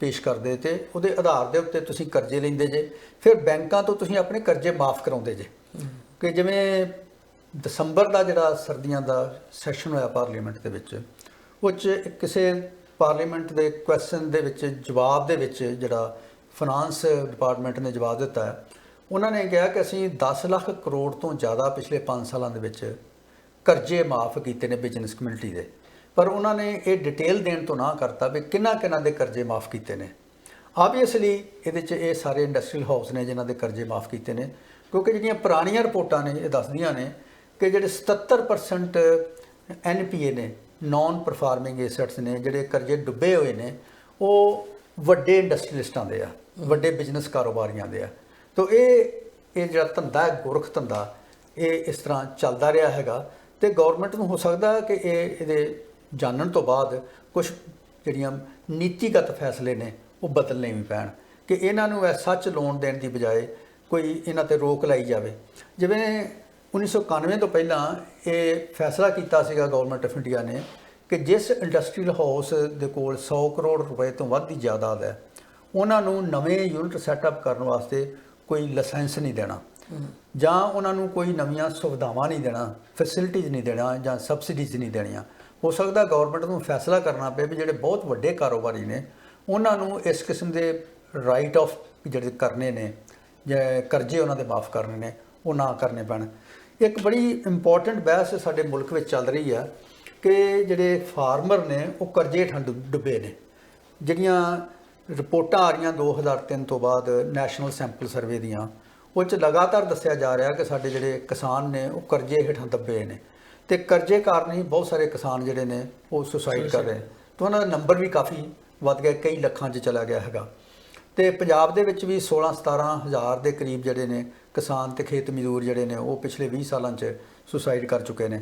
ਪੇਸ਼ ਕਰਦੇ, ਤੇ ਉਹਦੇ ਆਧਾਰ ਦੇ ਉੱਤੇ ਤੁਸੀਂ ਕਰਜ਼ੇ ਲੈਂਦੇ ਜੇ, ਫਿਰ ਬੈਂਕਾਂ ਤੋਂ ਤੁਸੀਂ ਆਪਣੇ ਕਰਜ਼ੇ ਮਾਫ ਕਰਾਉਂਦੇ ਜੇ। ਕਿ ਜਿਵੇਂ ਦਸੰਬਰ ਦਾ ਜਿਹੜਾ ਸਰਦੀਆਂ ਦਾ ਸੈਸ਼ਨ ਹੋਇਆ ਪਾਰਲੀਮੈਂਟ ਦੇ ਵਿੱਚ, ਉਹ 'ਚ ਕਿਸੇ ਪਾਰਲੀਮੈਂਟ ਦੇ ਕੁਐਸਚਨ ਦੇ ਵਿੱਚ ਜਵਾਬ ਦੇ ਵਿੱਚ ਜਿਹੜਾ ਫਾਈਨਾਂਸ ਡਿਪਾਰਟਮੈਂਟ ਨੇ ਜਵਾਬ ਦਿੱਤਾ ਹੈ, ਉਹਨਾਂ ਨੇ ਕਿਹਾ ਕਿ ਅਸੀਂ 10 ਲੱਖ ਕਰੋੜ ਤੋਂ ਜ਼ਿਆਦਾ ਪਿਛਲੇ 5 ਸਾਲਾਂ ਦੇ ਵਿੱਚ ਕਰਜ਼ੇ ਮਾਫ ਕੀਤੇ ਨੇ ਬਿਜ਼ਨਸ ਕਮਿਊਨਿਟੀ ਦੇ। ਪਰ ਉਹਨਾਂ ਨੇ ਇਹ ਡਿਟੇਲ ਦੇਣ ਤੋਂ ਨਾ ਕਰਤਾ ਵੀ ਕਿਹਨਾਂ ਦੇ ਕਰਜ਼ੇ ਮਾਫ ਕੀਤੇ ਨੇ। ਆਬਵੀਅਸਲੀ ਇਹਦੇ 'ਚ ਇਹ ਸਾਰੇ ਇੰਡਸਟਰੀਅਲ ਹਾਊਸ ਨੇ ਜਿਨ੍ਹਾਂ ਦੇ ਕਰਜ਼ੇ ਮਾਫ ਕੀਤੇ ਨੇ, ਕਿਉਂਕਿ ਜਿਹੜੀਆਂ ਪੁਰਾਣੀਆਂ ਰਿਪੋਰਟਾਂ ਨੇ ਇਹ ਦੱਸਦੀਆਂ ਨੇ ਕਿ ਜਿਹੜੇ 77% NPA ਨੇ, ਨਾਨ ਪਰਫਾਰਮਿੰਗ ਐਸੈਟਸ ਨੇ, ਜਿਹੜੇ ਕਰਜ਼ੇ ਡੁੱਬੇ ਹੋਏ ਨੇ, ਉਹ ਵੱਡੇ ਇੰਡਸਟਰੀਲਿਸਟਾਂ ਦੇ ਆ, ਵੱਡੇ ਬਿਜ਼ਨਸ ਕਾਰੋਬਾਰੀਆਂ ਦੇ ਆ। ਤਾਂ ਇਹ ਜਿਹੜਾ ਧੰਦਾ ਹੈ, ਗੋਰਖ ਧੰਦਾ, ਇਹ ਇਸ ਤਰ੍ਹਾਂ ਚੱਲਦਾ ਰਿਹਾ ਹੈਗਾ, ਤੇ ਗਵਰਨਮੈਂਟ ਨੂੰ ਹੋ ਸਕਦਾ ਕਿ ਇਹਦੇ ਜਾਣਨ ਤੋਂ ਬਾਅਦ ਕੁਝ ਜਿਹੜੀਆਂ ਨੀਤੀਗਤ ਫੈਸਲੇ ਨੇ ਉਹ ਬਦਲਣੇ ਵੀ ਪੈਣ, ਕਿ ਇਹਨਾਂ ਨੂੰ ਇਹ ਸੱਚ ਲੋਨ ਦੇਣ ਦੀ ਬਜਾਏ ਕੋਈ ਇਹਨਾਂ ਤੇ ਰੋਕ ਲਾਈ ਜਾਵੇ। ਜਿਵੇਂ 1991 ਤੋਂ ਪਹਿਲਾਂ ਇਹ ਫੈਸਲਾ ਕੀਤਾ ਸੀਗਾ ਗਵਰਨਮੈਂਟ ਆਫ ਇੰਡੀਆ ਨੇ ਕਿ ਜਿਸ ਇੰਡਸਟਰੀਅਲ ਹਾਊਸ ਦੇ ਕੋਲ 100 ਕਰੋੜ ਰੁਪਏ ਤੋਂ ਵੱਧ ਦੀ ਜਾਇਦਾਦ ਹੈ, ਉਹਨਾਂ ਨੂੰ ਨਵੇਂ ਯੂਨਿਟ ਸੈਟਅਪ ਕਰਨ ਵਾਸਤੇ ਕੋਈ ਲਾਇਸੈਂਸ ਨਹੀਂ ਦੇਣਾ, ਜਾਂ ਉਹਨਾਂ ਨੂੰ ਕੋਈ ਨਵੀਆਂ ਸੁਵਿਧਾਵਾਂ ਨਹੀਂ ਦੇਣਾ, ਫੈਸਿਲਿਟੀਜ਼ ਨਹੀਂ ਦੇਣਾ, ਜਾਂ ਸਬਸਿਡੀਜ਼ ਨਹੀਂ ਦੇਣੀਆਂ। ਹੋ ਸਕਦਾ ਗਵਰਨਮੈਂਟ ਨੂੰ ਫੈਸਲਾ ਕਰਨਾ ਪਏ ਵੀ ਜਿਹੜੇ ਬਹੁਤ ਵੱਡੇ ਕਾਰੋਬਾਰੀ ਨੇ ਉਹਨਾਂ ਨੂੰ ਇਸ ਕਿਸਮ ਦੇ ਰਾਈਟ ਆਫ ਜਿਹੜੇ ਕਰਨੇ ਨੇ ਜਾਂ ਕਰਜ਼ੇ ਉਹਨਾਂ ਦੇ ਮਾਫ ਕਰਨੇ ਨੇ ਉਹ ਨਾ ਕਰਨੇ ਪੈਣ। ਇੱਕ ਬੜੀ ਇੰਪੋਰਟੈਂਟ ਬਹਿਸ ਸਾਡੇ ਮੁਲਕ ਵਿੱਚ ਚੱਲ ਰਹੀ ਆ ਕਿ ਜਿਹੜੇ ਫਾਰਮਰ ਨੇ ਉਹ ਕਰਜ਼ੇ ਹੇਠਾਂ ਡੁੱਬੇ ਨੇ। ਜਿਹੜੀਆਂ ਰਿਪੋਰਟਾਂ ਆ ਰਹੀਆਂ 2003 ਤੋਂ ਬਾਅਦ ਨੈਸ਼ਨਲ ਸੈਂਪਲ ਸਰਵੇ ਦੀਆਂ, ਉਹ 'ਚ ਲਗਾਤਾਰ ਦੱਸਿਆ ਜਾ ਰਿਹਾ ਕਿ ਸਾਡੇ ਜਿਹੜੇ ਕਿਸਾਨ ਨੇ ਉਹ ਕਰਜ਼ੇ ਹੇਠਾਂ ਦੱਬੇ ਨੇ, ਤੇ ਕਰਜ਼ੇ ਕਾਰਨ ਹੀ ਬਹੁਤ ਸਾਰੇ ਕਿਸਾਨ ਜਿਹੜੇ ਨੇ ਉਹ ਸੁਸਾਈਡ ਕਰ ਰਹੇ, ਤੇ ਉਹਨਾਂ ਦਾ ਨੰਬਰ ਵੀ ਕਾਫੀ ਵੱਧ ਗਿਆ, ਕਈ ਲੱਖਾਂ 'ਚ ਚਲਾ ਗਿਆ ਹੈਗਾ। ਤੇ ਪੰਜਾਬ ਦੇ ਵਿੱਚ ਵੀ 16-17 ਹਜ਼ਾਰ ਦੇ ਕਰੀਬ ਜਿਹੜੇ ਨੇ ਕਿਸਾਨ ਤੇ ਖੇਤ ਮਜ਼ਦੂਰ ਜਿਹੜੇ ਨੇ ਉਹ ਪਿਛਲੇ 20 ਸਾਲਾਂ 'ਚ ਸੁਸਾਈਡ ਕਰ ਚੁੱਕੇ ਨੇ,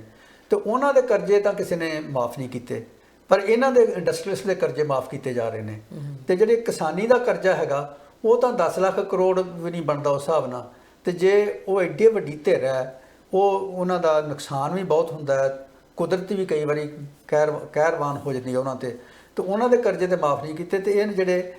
ਤੇ ਉਹਨਾਂ ਦੇ ਕਰਜ਼ੇ ਤਾਂ ਕਿਸੇ ਨੇ ਮਾਫ ਨਹੀਂ ਕੀਤੇ, ਪਰ ਇਹਨਾਂ ਦੇ ਇੰਡਸਟਰੀਅਲਿਸਟ ਦੇ ਕਰਜ਼ੇ ਮਾਫ ਕੀਤੇ ਜਾ ਰਹੇ ਨੇ। ਤੇ ਜਿਹੜੇ ਕਿਸਾਨੀ ਦਾ ਕਰਜ਼ਾ ਹੈਗਾ ਉਹ ਤਾਂ 10 ਲੱਖ ਕਰੋੜ ਵੀ ਨਹੀਂ ਬਣਦਾ ਉਸ ਹਿਸਾਬ ਨਾਲ, ਤੇ ਜੇ ਉਹ ਐਡੀ ਵੱਡੀ ਧਿਰ ਹੈ ਉਹਨਾਂ ਦਾ ਨੁਕਸਾਨ ਵੀ ਬਹੁਤ ਹੁੰਦਾ ਹੈ, ਕੁਦਰਤੀ ਵੀ ਕਈ ਵਾਰੀ ਕਹਿਰਵਾਨ ਹੋ ਜਾਂਦੀ ਹੈ ਉਹਨਾਂ ਤੇ ਉਹਨਾਂ ਦੇ ਕਰਜ਼ੇ ਤੇ ਮਾਫ ਨਹੀਂ ਕੀਤੇ। ਤੇ ਇਹ ਜਿਹੜੇ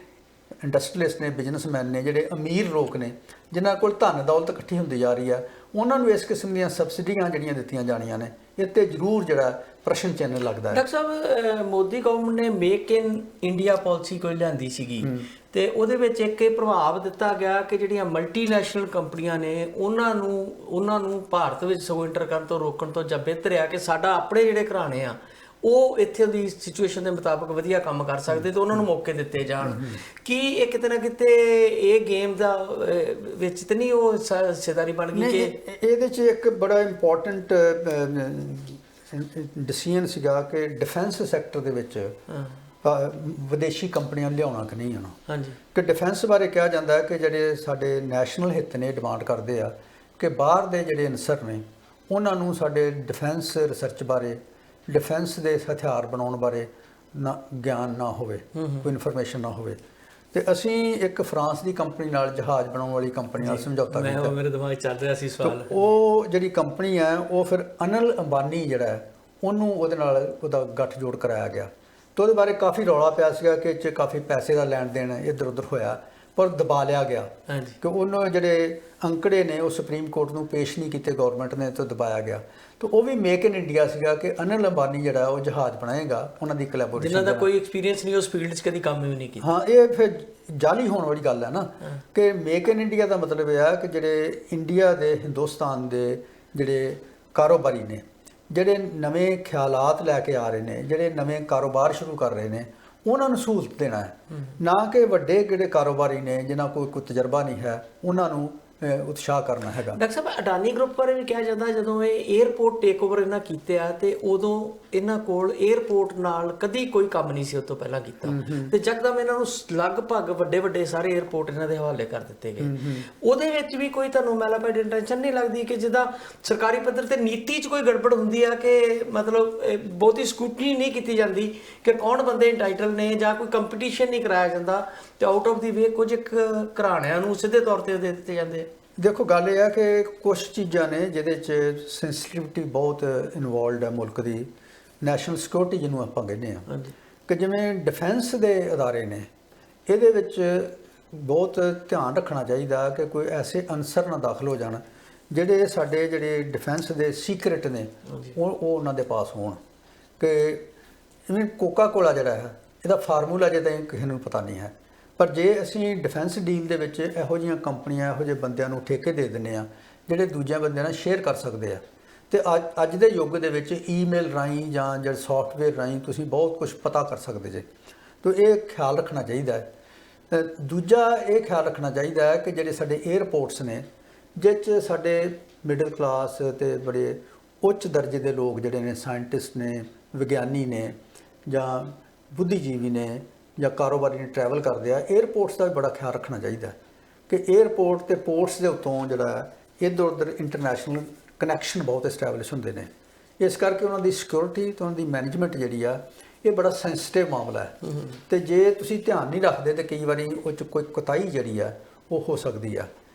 ਇੰਡਸਟਰੀਅਲਿਸਟ ਨੇ, ਬਿਜ਼ਨਸਮੈਨ ਨੇ, ਜਿਹੜੇ ਅਮੀਰ ਲੋਕ ਨੇ ਜਿਨ੍ਹਾਂ ਕੋਲ ਧਨ ਦੌਲਤ ਇਕੱਠੀ ਹੁੰਦੀ ਜਾ ਰਹੀ ਹੈ, ਉਹਨਾਂ ਨੂੰ ਇਸ ਕਿਸਮ ਦੀਆਂ ਸਬਸਿਡੀਆਂ ਜਿਹੜੀਆਂ ਦਿੱਤੀਆਂ ਜਾਣੀਆਂ ਨੇ, ਇਹ 'ਤੇ ਜ਼ਰੂਰ ਜਿਹੜਾ ਪ੍ਰਸ਼ਨ ਚਿੰਨ੍ਹ ਲੱਗਦਾ ਹੈ। ਡਾਕਟਰ ਸਾਹਿਬ, ਮੋਦੀ ਗਵਰਨਮੈਂਟ ਨੇ ਮੇਕ ਇਨ ਇੰਡੀਆ ਪਾਲਿਸੀ ਕੋਈ ਲਿਆਂਦੀ ਸੀਗੀ, ਤੇ ਉਹਦੇ ਵਿੱਚ ਇੱਕ ਇਹ ਪ੍ਰਭਾਵ ਦਿੱਤਾ ਗਿਆ ਕਿ ਜਿਹੜੀਆਂ ਮਲਟੀਨੈਸ਼ਨਲ ਕੰਪਨੀਆਂ ਨੇ ਉਹਨਾਂ ਨੂੰ ਭਾਰਤ ਵਿੱਚ ਸਗੋਂ ਇੰਟਰ ਕਰਨ ਤੋਂ ਰੋਕਣ ਤੋਂ ਜਾਂ ਬਿਹਤਰ ਆ ਕਿ ਸਾਡਾ ਆਪਣੇ ਜਿਹੜੇ ਘਰਾਣੇ ਆ ਉਹ ਇੱਥੇ ਦੀ ਸਿਚੁਏਸ਼ਨ ਦੇ ਮੁਤਾਬਕ ਵਧੀਆ ਕੰਮ ਕਰ ਸਕਦੇ, ਤੇ ਉਹਨਾਂ ਨੂੰ ਮੌਕੇ ਦਿੱਤੇ ਜਾਣ। ਕੀ ਇਹ ਕਿਤੇ ਨਾ ਕਿਤੇ ਇਹ ਗੇਮ ਦਾ ਵਿੱਚ ਤੇ ਨਹੀਂ ਉਹ ਹਿੱਸੇਦਾਰੀ ਬਣ ਗਈ ਕਿ ਇਹਦੇ 'ਚ ਇੱਕ ਬੜਾ ਇੰਪੋਰਟੈਂਟ ਡਿਸੀਜਨ ਸੀਗਾ ਕਿ ਡਿਫੈਂਸ ਸੈਕਟਰ ਦੇ ਵਿੱਚ ਵਿਦੇਸ਼ੀ ਕੰਪਨੀਆਂ ਲਿਆਉਣਾ ਕਿ ਨਹੀਂ ਆਉਣਾ। ਹਾਂਜੀ, ਕਿ ਡਿਫੈਂਸ ਬਾਰੇ ਕਿਹਾ ਜਾਂਦਾ ਹੈ ਕਿ ਜਿਹੜੇ ਸਾਡੇ ਨੈਸ਼ਨਲ ਹਿੱਤ ਨੇ ਡਿਮਾਂਡ ਕਰਦੇ ਆ ਕਿ ਬਾਹਰ ਦੇ ਜਿਹੜੇ ਅਨਸਰ ਨੇ ਉਹਨਾਂ ਨੂੰ ਸਾਡੇ ਡਿਫੈਂਸ ਰਿਸਰਚ ਬਾਰੇ, ਡਿਫੈਂਸ ਦੇ ਹਥਿਆਰ ਬਣਾਉਣ ਬਾਰੇ ਨਾ ਗਿਆਨ ਨਾ ਹੋਵੇ, ਕੋਈ ਇਨਫੋਰਮੇਸ਼ਨ ਨਾ ਹੋਵੇ। ਤੇ ਅਸੀਂ ਇੱਕ ਫਰਾਂਸ ਦੀ ਕੰਪਨੀ ਨਾਲ, ਜਹਾਜ਼ ਬਣਾਉਣ ਵਾਲੀ ਕੰਪਨੀ ਨਾਲ ਸਮਝੌਤਾ ਕੀਤਾ। ਮੇਰੇ ਦਿਮਾਗ 'ਚ ਚੱਲ ਰਿਹਾ ਸੀ ਸਵਾਲ। ਉਹ ਜਿਹੜੀ ਕੰਪਨੀ ਹੈ ਉਹ ਫਿਰ ਅਨਿਲ ਅੰਬਾਨੀ ਜਿਹੜਾ ਹੈ ਉਹਨੂੰ ਉਹਦੇ ਨਾਲ ਉਹਦਾ ਗੱਠਜੋੜ ਕਰਾਇਆ ਗਿਆ। ਤੇ ਉਹਦੇ ਬਾਰੇ ਕਾਫੀ ਰੌਲਾ ਪਿਆ ਸੀਗਾ ਕਿ ਇਹ 'ਚ ਕਾਫੀ ਪੈਸੇ ਦਾ ਲੈਣ ਦੇਣ ਇੱਧਰ ਉੱਧਰ ਹੋਇਆ, ਪਰ ਦਬਾ ਲਿਆ ਗਿਆ ਹਾਂਜੀ ਕਿ ਉਹਨਾਂ ਜਿਹੜੇ ਅੰਕੜੇ ਨੇ ਉਹ ਸੁਪਰੀਮ ਕੋਰਟ ਨੂੰ ਪੇਸ਼ ਨਹੀਂ ਕੀਤੇ ਗਵਰਨਮੈਂਟ ਨੇ, ਤਾਂ ਦਬਾਇਆ ਗਿਆ। ਤਾਂ ਉਹ ਵੀ ਮੇਕ ਇਨ ਇੰਡੀਆ ਸੀਗਾ ਕਿ ਅਨਿਲ ਅੰਬਾਨੀ ਜਿਹੜਾ ਉਹ ਜਹਾਜ਼ ਬਣਾਏਗਾ, ਉਹਨਾਂ ਦੀ ਕੋਲੈਬੋਰੇਸ਼ਨ ਜਿਨ੍ਹਾਂ ਦਾ ਕੋਈ ਐਕਸਪੀਰੀਅੰਸ ਨਹੀਂ ਉਸ ਫੀਲਡ 'ਚ ਕਦੀ ਕੰਮ ਵੀ ਨਹੀਂ ਕੀਤਾ। ਹਾਂ, ਇਹ ਫਿਰ ਜਾਲੀ ਹੋਣ ਵਾਲੀ ਗੱਲ ਹੈ ਨਾ ਕਿ ਮੇਕ ਇਨ ਇੰਡੀਆ ਦਾ ਮਤਲਬ ਇਹ ਆ ਕਿ ਜਿਹੜੇ ਇੰਡੀਆ ਦੇ, ਹਿੰਦੁਸਤਾਨ ਦੇ ਜਿਹੜੇ ਕਾਰੋਬਾਰੀ ਨੇ, ਜਿਹੜੇ ਨਵੇਂ ਖਿਆਲਾਤ ਲੈ ਕੇ ਆ ਰਹੇ ਨੇ, ਜਿਹੜੇ ਨਵੇਂ ਕਾਰੋਬਾਰ ਸ਼ੁਰੂ ਕਰ ਰਹੇ ਨੇ, ਉਹਨਾਂ ਨੂੰ ਸਹੂਲਤ ਦੇਣਾ ਹੈ, ਨਾ ਕਿ ਵੱਡੇ ਜਿਹੜੇ ਕਾਰੋਬਾਰੀ ਨੇ ਜਿਨ੍ਹਾਂ ਕੋਲ ਕੋਈ ਤਜਰਬਾ ਨਹੀਂ ਹੈ ਉਹਨਾਂ ਨੂੰ ਉਤਸ਼ਾਹ ਕਰਨਾ ਹੈਗਾ। ਡਾਕਟਰ ਸਾਹਿਬ, ਅਡਾਨੀ ਗਰੁੱਪ ਬਾਰੇ ਵੀ ਕਿਹਾ ਜਾਂਦਾ ਜਦੋਂ ਇਹ 에ਅਰਪੋਰਟ ਟੇਕ ਓਵਰ ਇਹਨਾਂ ਕੀਤੇ ਆ ਤੇ ਉਦੋਂ ਇਹਨਾਂ ਕੋਲ 에ਅਰਪੋਰਟ ਨਾਲ ਕਦੀ ਕੋਈ ਕੰਮ ਨਹੀਂ ਸੀ ਉਸ ਤੋਂ ਪਹਿਲਾਂ ਕੀਤਾ, ਤੇ ਜਕਦਮ ਇਹਨਾਂ ਨੂੰ ਲਗਭਗ ਵੱਡੇ ਸਾਰੇ 에ਅਰਪੋਰਟ ਇਹਨਾਂ ਦੇ ਹਵਾਲੇ ਕਰ ਦਿੱਤੇ ਗਏ। ਉਹਦੇ ਵਿੱਚ ਵੀ ਕੋਈ ਤੁਹਾਨੂੰ ਮੈਲਾਪਾਈਡ ਇੰਟੈਂਸ਼ਨ ਨਹੀਂ ਲੱਗਦੀ ਕਿ ਜਿੱਦਾਂ ਸਰਕਾਰੀ ਪੱਧਰ ਤੇ ਨੀਤੀ 'ਚ ਕੋਈ ਗੜਬੜ ਹੁੰਦੀ ਆ ਕਿ ਮਤਲਬ ਬਹੁਤੀ ਸਕੂਟਨੀ ਨਹੀਂ ਕੀਤੀ ਜਾਂਦੀ ਕਿ ਕੌਣ ਬੰਦੇ ਇੰਟਾਈਟਲ ਨੇ, ਜਾਂ ਕੋਈ ਕੰਪੀਟੀਸ਼ਨ ਨਹੀਂ ਕਰਾਇਆ ਜਾਂਦਾ ਤੇ ਆਊਟ ਆਫ ਦੀ ਵੇ ਕੁਝ ਘਰਾਣਿਆਂ ਨੂੰ ਸਿੱਧੇ ਤੌਰ ਤੇ ਦੇ ਦਿੱਤੇ ਜਾਂਦੇ ਆ? ਦੇਖੋ, ਗੱਲ ਇਹ ਹੈ ਕਿ ਕੁਝ ਚੀਜ਼ਾਂ ਨੇ ਜਿਹਦੇ 'ਚ ਸੈਂਸਿਟਿਵਿਟੀ ਬਹੁਤ ਇਨਵੋਲਵਡ ਹੈ ਮੁਲਕ ਦੀ, ਨੈਸ਼ਨਲ ਸਿਕਿਉਰਿਟੀ ਜਿਹਨੂੰ ਆਪਾਂ ਕਹਿੰਦੇ ਹਾਂ, ਕਿ ਜਿਵੇਂ ਡਿਫੈਂਸ ਦੇ ਅਦਾਰੇ ਨੇ, ਇਹਦੇ ਵਿੱਚ ਬਹੁਤ ਧਿਆਨ ਰੱਖਣਾ ਚਾਹੀਦਾ ਕਿ ਕੋਈ ਐਸੇ ਅਨਸਰ ਨਾ ਦਾਖਲ ਹੋ ਜਾਣ ਜਿਹੜੇ ਸਾਡੇ ਜਿਹੜੇ ਡਿਫੈਂਸ ਦੇ ਸੀਕ੍ਰੇਟ ਨੇ ਉਹ ਉਹਨਾਂ ਦੇ ਪਾਸ ਹੋਣ। ਕਿ ਇਵੇਂ ਕੋਕਾ ਕੋਲਾ ਜਿਹੜਾ ਹੈ, ਇਹਦਾ ਫਾਰਮੂਲਾ ਜੇ ਤਾਂ ਕਿਸੇ ਨੂੰ ਪਤਾ ਨਹੀਂ ਹੈ, ਪਰ ਜੇ ਅਸੀਂ ਡਿਫੈਂਸ ਡੀਲ ਦੇ ਵਿੱਚ ਇਹੋ ਜਿਹੀਆਂ ਕੰਪਨੀਆਂ, ਇਹੋ ਜਿਹੇ ਬੰਦਿਆਂ ਨੂੰ ਠੇਕੇ ਦੇ ਦਿੰਦੇ ਆ ਜਿਹੜੇ ਦੂਜਿਆਂ ਬੰਦਿਆਂ ਨਾਲ ਸ਼ੇਅਰ ਕਰ ਸਕਦੇ ਆ, ਤੇ ਅੱਜ ਦੇ ਯੁੱਗ ਦੇ ਵਿੱਚ ਈਮੇਲ ਰਾਹੀਂ ਜਾਂ ਜਿਹੜੇ ਸੌਫਟਵੇਅਰ ਰਾਹੀਂ ਤੁਸੀਂ ਬਹੁਤ ਕੁਝ ਪਤਾ ਕਰ ਸਕਦੇ ਜੇ। ਤਾਂ ਇਹ ਖਿਆਲ ਰੱਖਣਾ ਚਾਹੀਦਾ ਹੈ। ਦੂਜਾ ਇਹ ਖਿਆਲ ਰੱਖਣਾ ਚਾਹੀਦਾ ਹੈ ਕਿ ਜਿਹੜੇ ਸਾਡੇ 에ਅਰਪੋਰਟਸ ਨੇ, ਜਿਸ 'ਚ ਸਾਡੇ ਮਿਡਲ ਕਲਾਸ ਤੇ ਬੜੇ ਉੱਚ ਦਰਜੇ ਦੇ ਲੋਕ ਜਿਹੜੇ ਨੇ, ਸਾਇੰਟਿਸਟ ਨੇ, ਵਿਗਿਆਨੀ ਨੇ, ਜਾਂ ਬੁੱਧੀਜੀਵੀ ਨੇ, ਜਾਂ ਕਾਰੋਬਾਰੀ ਨੇ ਟਰੈਵਲ ਕਰਦੇ ਆ, 에ਅਰਪੋਰਟਸ ਦਾ ਵੀ ਬੜਾ ਖਿਆਲ ਰੱਖਣਾ ਚਾਹੀਦਾ ਕਿ 에ਅਰਪੋਰਟ ਤੇ ਪੋਰਟਸ ਦੇ ਉੱਤੋਂ ਜਿਹੜਾ ਇੱਧਰ ਉੱਧਰ ਇੰਟਰਨੈਸ਼ਨਲ ਕਨੈਕਸ਼ਨ ਬਹੁਤ ਐਸਟੈਬਲਿਸ਼ ਹੁੰਦੇ ਨੇ। ਇਸ ਕਰਕੇ ਉਹਨਾਂ ਦੀ ਸਿਕਿਉਰਿਟੀ ਤੇ ਉਹਨਾਂ ਦੀ ਮੈਨੇਜਮੈਂਟ ਜਿਹੜੀ ਆ, ਇਹ ਬੜਾ ਸੈਂਸਿਟਿਵ ਮਾਮਲਾ ਹੈ। ਤੇ ਜੇ ਤੁਸੀਂ ਧਿਆਨ ਨਹੀਂ ਰੱਖਦੇ ਤੇ ਕਈ ਵਾਰੀ ਉਹ 'ਚ ਕੋਈ ਕੁਤਾਹੀ ਜਿਹੜੀ ਆ ਉਹ ਹੋ ਸਕਦੀ ਆ।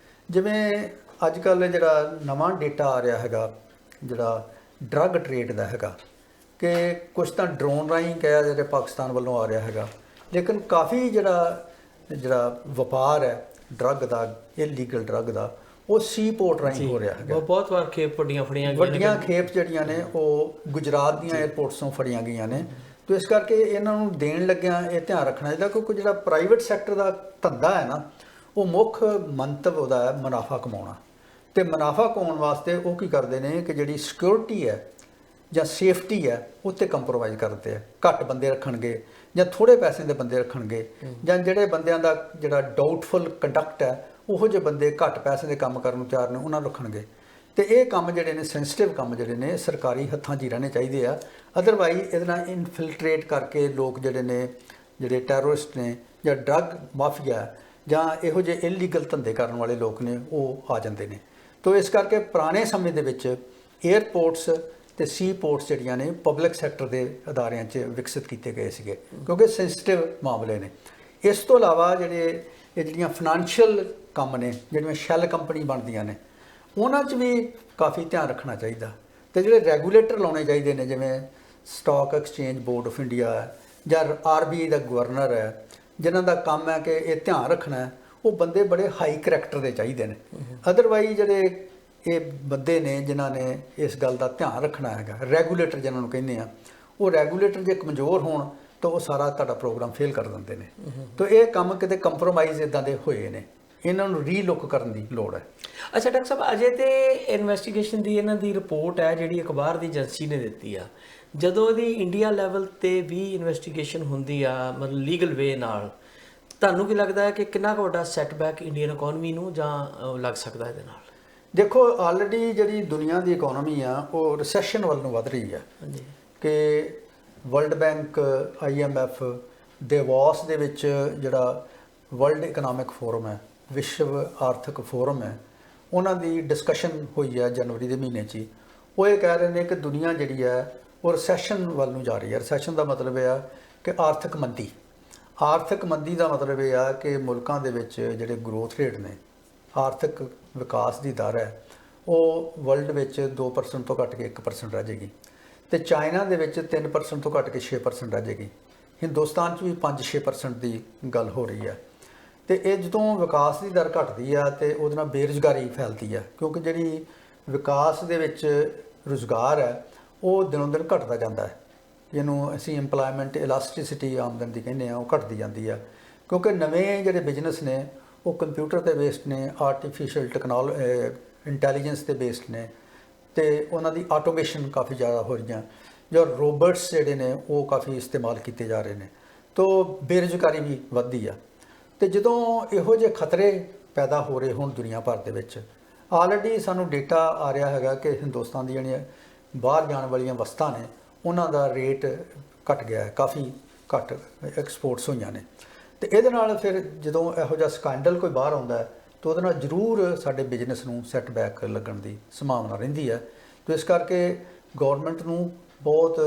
ਜਿਵੇਂ ਅੱਜ ਕੱਲ੍ਹ ਜਿਹੜਾ ਨਵਾਂ ਡੇਟਾ ਆ ਰਿਹਾ ਹੈਗਾ, ਜਿਹੜਾ ਡਰੱਗ ਟ੍ਰੇਡ ਦਾ ਹੈਗਾ, ਕਿ ਕੁਛ ਤਾਂ ਡਰੋਨ ਰਾਹੀਂ ਕਿਹਾ ਜਿਹੜੇ ਪਾਕਿਸਤਾਨ ਵੱਲੋਂ ਆ ਰਿਹਾ ਹੈਗਾ, ਲੇਕਿਨ ਕਾਫੀ ਜਿਹੜਾ ਵਪਾਰ ਹੈ ਡਰੱਗ ਦਾ, ਇਲੀਗਲ ਡਰੱਗ ਦਾ, ਉਹ ਸੀ ਪੋਰਟ ਰਾਹੀਂ ਹੋ ਰਿਹਾ ਹੈਗਾ। ਬਹੁਤ ਵਾਰ ਖੇਪ ਵੱਡੀਆਂ ਖੇਪ ਜਿਹੜੀਆਂ ਨੇ ਉਹ ਗੁਜਰਾਤ ਦੀਆਂ 에ਅਰਪੋਰਟਸ ਤੋਂ ਫੜੀਆਂ ਗਈਆਂ ਨੇ। ਤੇ ਇਸ ਕਰਕੇ ਇਹਨਾਂ ਨੂੰ ਦੇਣ ਲੱਗਿਆਂ ਇਹ ਧਿਆਨ ਰੱਖਣਾ ਚਾਹੀਦਾ ਕਿਉਂਕਿ ਜਿਹੜਾ ਪ੍ਰਾਈਵੇਟ ਸੈਕਟਰ ਦਾ ਧੰਦਾ ਹੈ ਨਾ, ਉਹ ਮੁੱਖ ਮੰਤਵ ਉਹਦਾ ਹੈ ਮੁਨਾਫਾ ਕਮਾਉਣਾ। ਤੇ ਮੁਨਾਫਾ ਕਮਾਉਣ ਵਾਸਤੇ ਉਹ ਕੀ ਕਰਦੇ ਨੇ ਕਿ ਜਿਹੜੀ ਸਿਕਿਉਰਿਟੀ ਹੈ ਜਾਂ ਸੇਫਟੀ ਹੈ ਉੱਤੇ ਕੰਪਰੋਮਾਈਜ਼ ਕਰਦੇ ਆ। ਘੱਟ ਬੰਦੇ ਰੱਖਣਗੇ ਜਾਂ ਥੋੜ੍ਹੇ ਪੈਸੇ ਦੇ ਬੰਦੇ ਰੱਖਣਗੇ, ਜਾਂ ਜਿਹੜੇ ਬੰਦਿਆਂ ਦਾ ਜਿਹੜਾ ਡਾਊਟਫੁਲ ਕੰਡਕਟ ਹੈ ਉਹੋ ਜਿਹੇ ਬੰਦੇ ਘੱਟ ਪੈਸੇ ਦੇ ਕੰਮ ਕਰਨ ਨੂੰ ਤਿਆਰ ਨੇ ਉਹਨਾਂ ਨੂੰ ਰੱਖਣਗੇ। ਤੇ ਇਹ ਕੰਮ ਜਿਹੜੇ ਨੇ, ਸੈਂਸਿਟਿਵ ਕੰਮ ਜਿਹੜੇ ਨੇ, ਸਰਕਾਰੀ ਹੱਥਾਂ 'ਚ ਹੀ ਰਹਿਣੇ ਚਾਹੀਦੇ ਆ। ਅਦਰਵਾਈਜ਼ ਇਹਦੇ ਨਾਲ ਇਨਫਿਲਟਰੇਟ ਕਰਕੇ ਲੋਕ ਜਿਹੜੇ ਨੇ, ਜਿਹੜੇ ਟੈਰਰਿਸਟ ਨੇ ਜਾਂ ਡਰੱਗ ਮਾਫੀਆ ਜਾਂ ਇਹੋ ਜਿਹੇ ਇਲੀਗਲ ਧੰਦੇ ਕਰਨ ਵਾਲੇ ਲੋਕ ਨੇ, ਉਹ ਆ ਜਾਂਦੇ ਨੇ। ਤੋ ਇਸ ਕਰਕੇ ਪੁਰਾਣੇ ਸਮੇਂ ਦੇ ਵਿੱਚ 에ਅਰਪੋਰਟਸ ਤੇ ਸੀ ਪੋਰਟਸ ਜਿਹੜੀਆਂ ਨੇ ਪਬਲਿਕ ਸੈਕਟਰ ਦੇ ਅਦਾਰਿਆਂ 'ਚ ਵਿਕਸਿਤ ਕੀਤੇ ਗਏ ਸੀਗੇ ਕਿਉਂਕਿ ਸੈਂਸਿਟਿਵ ਮਾਮਲੇ ਨੇ। ਇਸ ਤੋਂ ਇਲਾਵਾ ਜਿਹੜੀਆਂ ਫਾਈਨੈਂਸ਼ੀਅਲ ਕੰਮ ਨੇ, ਜਿਹੜੀਆਂ ਸ਼ੈੱਲ ਕੰਪਨੀ ਬਣਦੀਆਂ ਨੇ, ਉਹਨਾਂ 'ਚ ਵੀ ਕਾਫੀ ਧਿਆਨ ਰੱਖਣਾ ਚਾਹੀਦਾ। ਤੇ ਜਿਹੜੇ ਰੈਗੂਲੇਟਰ ਲਾਉਣੇ ਚਾਹੀਦੇ ਨੇ, ਜਿਵੇਂ stock exchange board of India ਹੈ ਜਾਂ RBI ਦਾ ਗਵਰਨਰ ਹੈ, ਜਿਨ੍ਹਾਂ ਦਾ ਕੰਮ ਹੈ ਕਿ ਇਹ ਧਿਆਨ ਰੱਖਣਾ, ਉਹ ਬੰਦੇ ਬੜੇ ਹਾਈ ਕਰੈਕਟਰ ਦੇ ਚਾਹੀਦੇ ਨੇ। ਅਦਰਵਾਈਜ਼ ਜਿਹੜੇ ਇਹ ਬੰਦੇ ਨੇ ਜਿਨ੍ਹਾਂ ਨੇ ਇਸ ਗੱਲ ਦਾ ਧਿਆਨ ਰੱਖਣਾ ਹੈਗਾ, ਰੈਗੂਲੇਟਰ ਜਿਹਨਾਂ ਨੂੰ ਕਹਿੰਦੇ ਆ, ਉਹ ਰੈਗੂਲੇਟਰ ਜੇ ਕਮਜ਼ੋਰ ਹੋਣ ਤਾਂ ਉਹ ਸਾਰਾ ਤੁਹਾਡਾ ਪ੍ਰੋਗਰਾਮ ਫੇਲ ਕਰ ਦਿੰਦੇ ਨੇ। ਤਾਂ ਇਹ ਕੰਮ ਕਿਤੇ ਕੰਪਰੋਮਾਈਜ਼ ਇਦਾਂ ਦੇ ਹੋਏ ਨੇ, ਇਹਨਾਂ ਨੂੰ ਰੀਲੁੱਕ ਕਰਨ ਦੀ ਲੋੜ ਹੈ। ਅੱਛਾ ਡਾਕਟਰ ਸਾਹਿਬ, ਅਜੇ ਤੇ ਇਨਵੈਸਟੀਗੇਸ਼ਨ ਦੀ ਇਹਨਾਂ ਦੀ ਰਿਪੋਰਟ ਹੈ ਜਿਹੜੀ ਅਖਬਾਰ ਦੀ ਏਜੰਸੀ ਨੇ ਦਿੱਤੀ ਆ। ਜਦੋਂ ਇਹਦੀ ਇੰਡੀਆ ਲੈਵਲ ਤੇ ਵੀ ਇਨਵੈਸਟੀਗੇਸ਼ਨ ਹੁੰਦੀ ਆ, ਮਤਲਬ ਲੀਗਲ ਵੇ ਨਾਲ, ਤੁਹਾਨੂੰ ਕੀ ਲੱਗਦਾ ਹੈ ਕਿ ਕਿੰਨਾ ਕੁ ਵੱਡਾ ਸੈਟਬੈਕ ਇੰਡੀਅਨ ਇਕਨੋਮੀ ਨੂੰ ਜਾਂ ਲੱਗ ਸਕਦਾ ਇਹਦੇ ਨਾਲ? ਦੇਖੋ, ਆਲਰੇਡੀ ਜਿਹੜੀ ਦੁਨੀਆ ਦੀ ਇਕਨੋਮੀ ਆ ਉਹ ਰਿਸੈਸ਼ਨ ਵੱਲ ਨੂੰ ਵੱਧ ਰਹੀ ਹੈ। ਕਿ ਵਰਲਡ ਬੈਂਕ, IMF, ਦੇਵੋਸ ਦੇ ਵਿੱਚ ਜਿਹੜਾ ਵਰਲਡ ਇਕਨੋਮਿਕ ਫੋਰਮ ਹੈ, ਵਿਸ਼ਵ ਆਰਥਿਕ ਫੋਰਮ ਹੈ, ਉਹਨਾਂ ਦੀ ਡਿਸਕਸ਼ਨ ਹੋਈ ਹੈ ਜਨਵਰੀ ਦੇ ਮਹੀਨੇ 'ਚ ਹੀ। ਉਹ ਇਹ ਕਹਿ ਰਹੇ ਨੇ ਕਿ ਦੁਨੀਆ ਜਿਹੜੀ ਹੈ ਉਹ ਰਿਸੈਸ਼ਨ ਵੱਲ ਨੂੰ ਜਾ ਰਹੀ ਹੈ। ਰਿਸੈਸ਼ਨ ਦਾ ਮਤਲਬ ਇਹ ਆ ਕਿ ਆਰਥਿਕ ਮੰਦੀ। ਆਰਥਿਕ ਮੰਦੀ ਦਾ ਮਤਲਬ ਇਹ ਆ ਕਿ ਮੁਲਕਾਂ ਦੇ ਵਿੱਚ ਜਿਹੜੇ ਗਰੋਥ ਰੇਟ ਨੇ, ਆਰਥਿਕ ਵਿਕਾਸ ਦੀ ਦਰ ਹੈ, ਉਹ ਵਰਲਡ ਵਿੱਚ 2% ਤੋਂ ਘੱਟ ਕੇ 1% ਰਹਿ ਜਾਏਗੀ। ਤੇ ਚਾਈਨਾ ਦੇ ਵਿੱਚ 3% ਤੋਂ ਘੱਟ ਕੇ 6% ਰਹਿ ਜਾਏਗੀ। ਹਿੰਦੁਸਤਾਨ 'ਚ ਵੀ 5-6% ਦੀ ਗੱਲ ਹੋ ਰਹੀ ਹੈ। ਤੇ ਇਹ ਜਦੋਂ ਵਿਕਾਸ ਦੀ ਦਰ ਘਟਦੀ ਆ ਤੇ ਉਹਦੇ ਨਾਲ ਬੇਰੁਜ਼ਗਾਰੀ ਫੈਲਦੀ ਆ, ਕਿਉਂਕਿ ਜਿਹੜੀ ਵਿਕਾਸ ਦੇ ਵਿੱਚ ਰੁਜ਼ਗਾਰ ਹੈ ਉਹ ਦਿਨੋਂ ਦਿਨ ਘਟਦਾ ਜਾਂਦਾ ਹੈ। ਜਿਹਨੂੰ ਅਸੀਂ ਇੰਪਲੋਇਮੈਂਟ ਇਲਾਸਟਿਸਿਟੀ ਆਮਦਨ ਦੀ ਕਹਿੰਦੇ ਆ, ਉਹ ਘਟਦੀ ਜਾਂਦੀ ਆ, ਕਿਉਂਕਿ ਨਵੇਂ ਜਿਹੜੇ ਬਿਜ਼ਨਸ ਨੇ ਉਹ ਕੰਪਿਊਟਰ ਤੇ ਬੇਸਡ ਨੇ, ਆਰਟੀਫੀਸ਼ੀਅਲ ਇੰਟੈਲੀਜੈਂਸ ਤੇ ਬੇਸਡ ਨੇ, ਤੇ ਉਹਨਾਂ ਦੀ ਆਟੋਮੇਸ਼ਨ ਕਾਫੀ ਜ਼ਿਆਦਾ ਹੋ ਰਹੀਆਂ, ਜੋ ਰੋਬੋਟਸ ਜਿਹੜੇ ਨੇ ਉਹ ਕਾਫੀ ਇਸਤੇਮਾਲ ਕੀਤੇ ਜਾ ਰਹੇ ਨੇ, ਤੋਂ ਬੇਰੁਜ਼ਗਾਰੀ ਵੀ ਵੱਧਦੀ ਆ। ਤੇ ਜਦੋਂ ਇਹੋ ਜਿਹੇ ਖਤਰੇ ਪੈਦਾ ਹੋ ਰਹੇ ਹੋਣ ਦੁਨੀਆ ਭਰ ਦੇ ਵਿੱਚ, ਆਲਰੇਡੀ ਸਾਨੂੰ ਡੇਟਾ ਆ ਰਿਹਾ ਹੈਗਾ ਕਿ ਹਿੰਦੁਸਤਾਨ ਦੀਆਂ ਜਿਹੜੀਆਂ ਬਾਹਰ ਜਾਣ ਵਾਲੀਆਂ ਵਸਤਾਂ ਨੇ ਉਹਨਾਂ ਦਾ ਰੇਟ ਘਟ ਗਿਆ ਹੈ, ਕਾਫੀ ਘੱਟ ਐਕਸਪੋਰਟਸ ਹੋਈਆਂ ਨੇ। ਤੇ ਇਹਦੇ ਨਾਲ ਫਿਰ ਜਦੋਂ ਇਹੋ ਜਿਹਾ ਸਕੈਂਡਲ ਕੋਈ ਬਾਹਰ ਆਉਂਦਾ ਹੈ ਤਾਂ ਉਹਦੇ ਨਾਲ ਜ਼ਰੂਰ ਸਾਡੇ ਬਿਜ਼ਨਸ ਨੂੰ ਸੈੱਟਬੈਕ ਲੱਗਣ ਦੀ ਸੰਭਾਵਨਾ ਰਹਿੰਦੀ ਹੈ। ਤੇ ਇਸ ਕਰਕੇ ਗੌਰਮੈਂਟ ਨੂੰ ਬਹੁਤ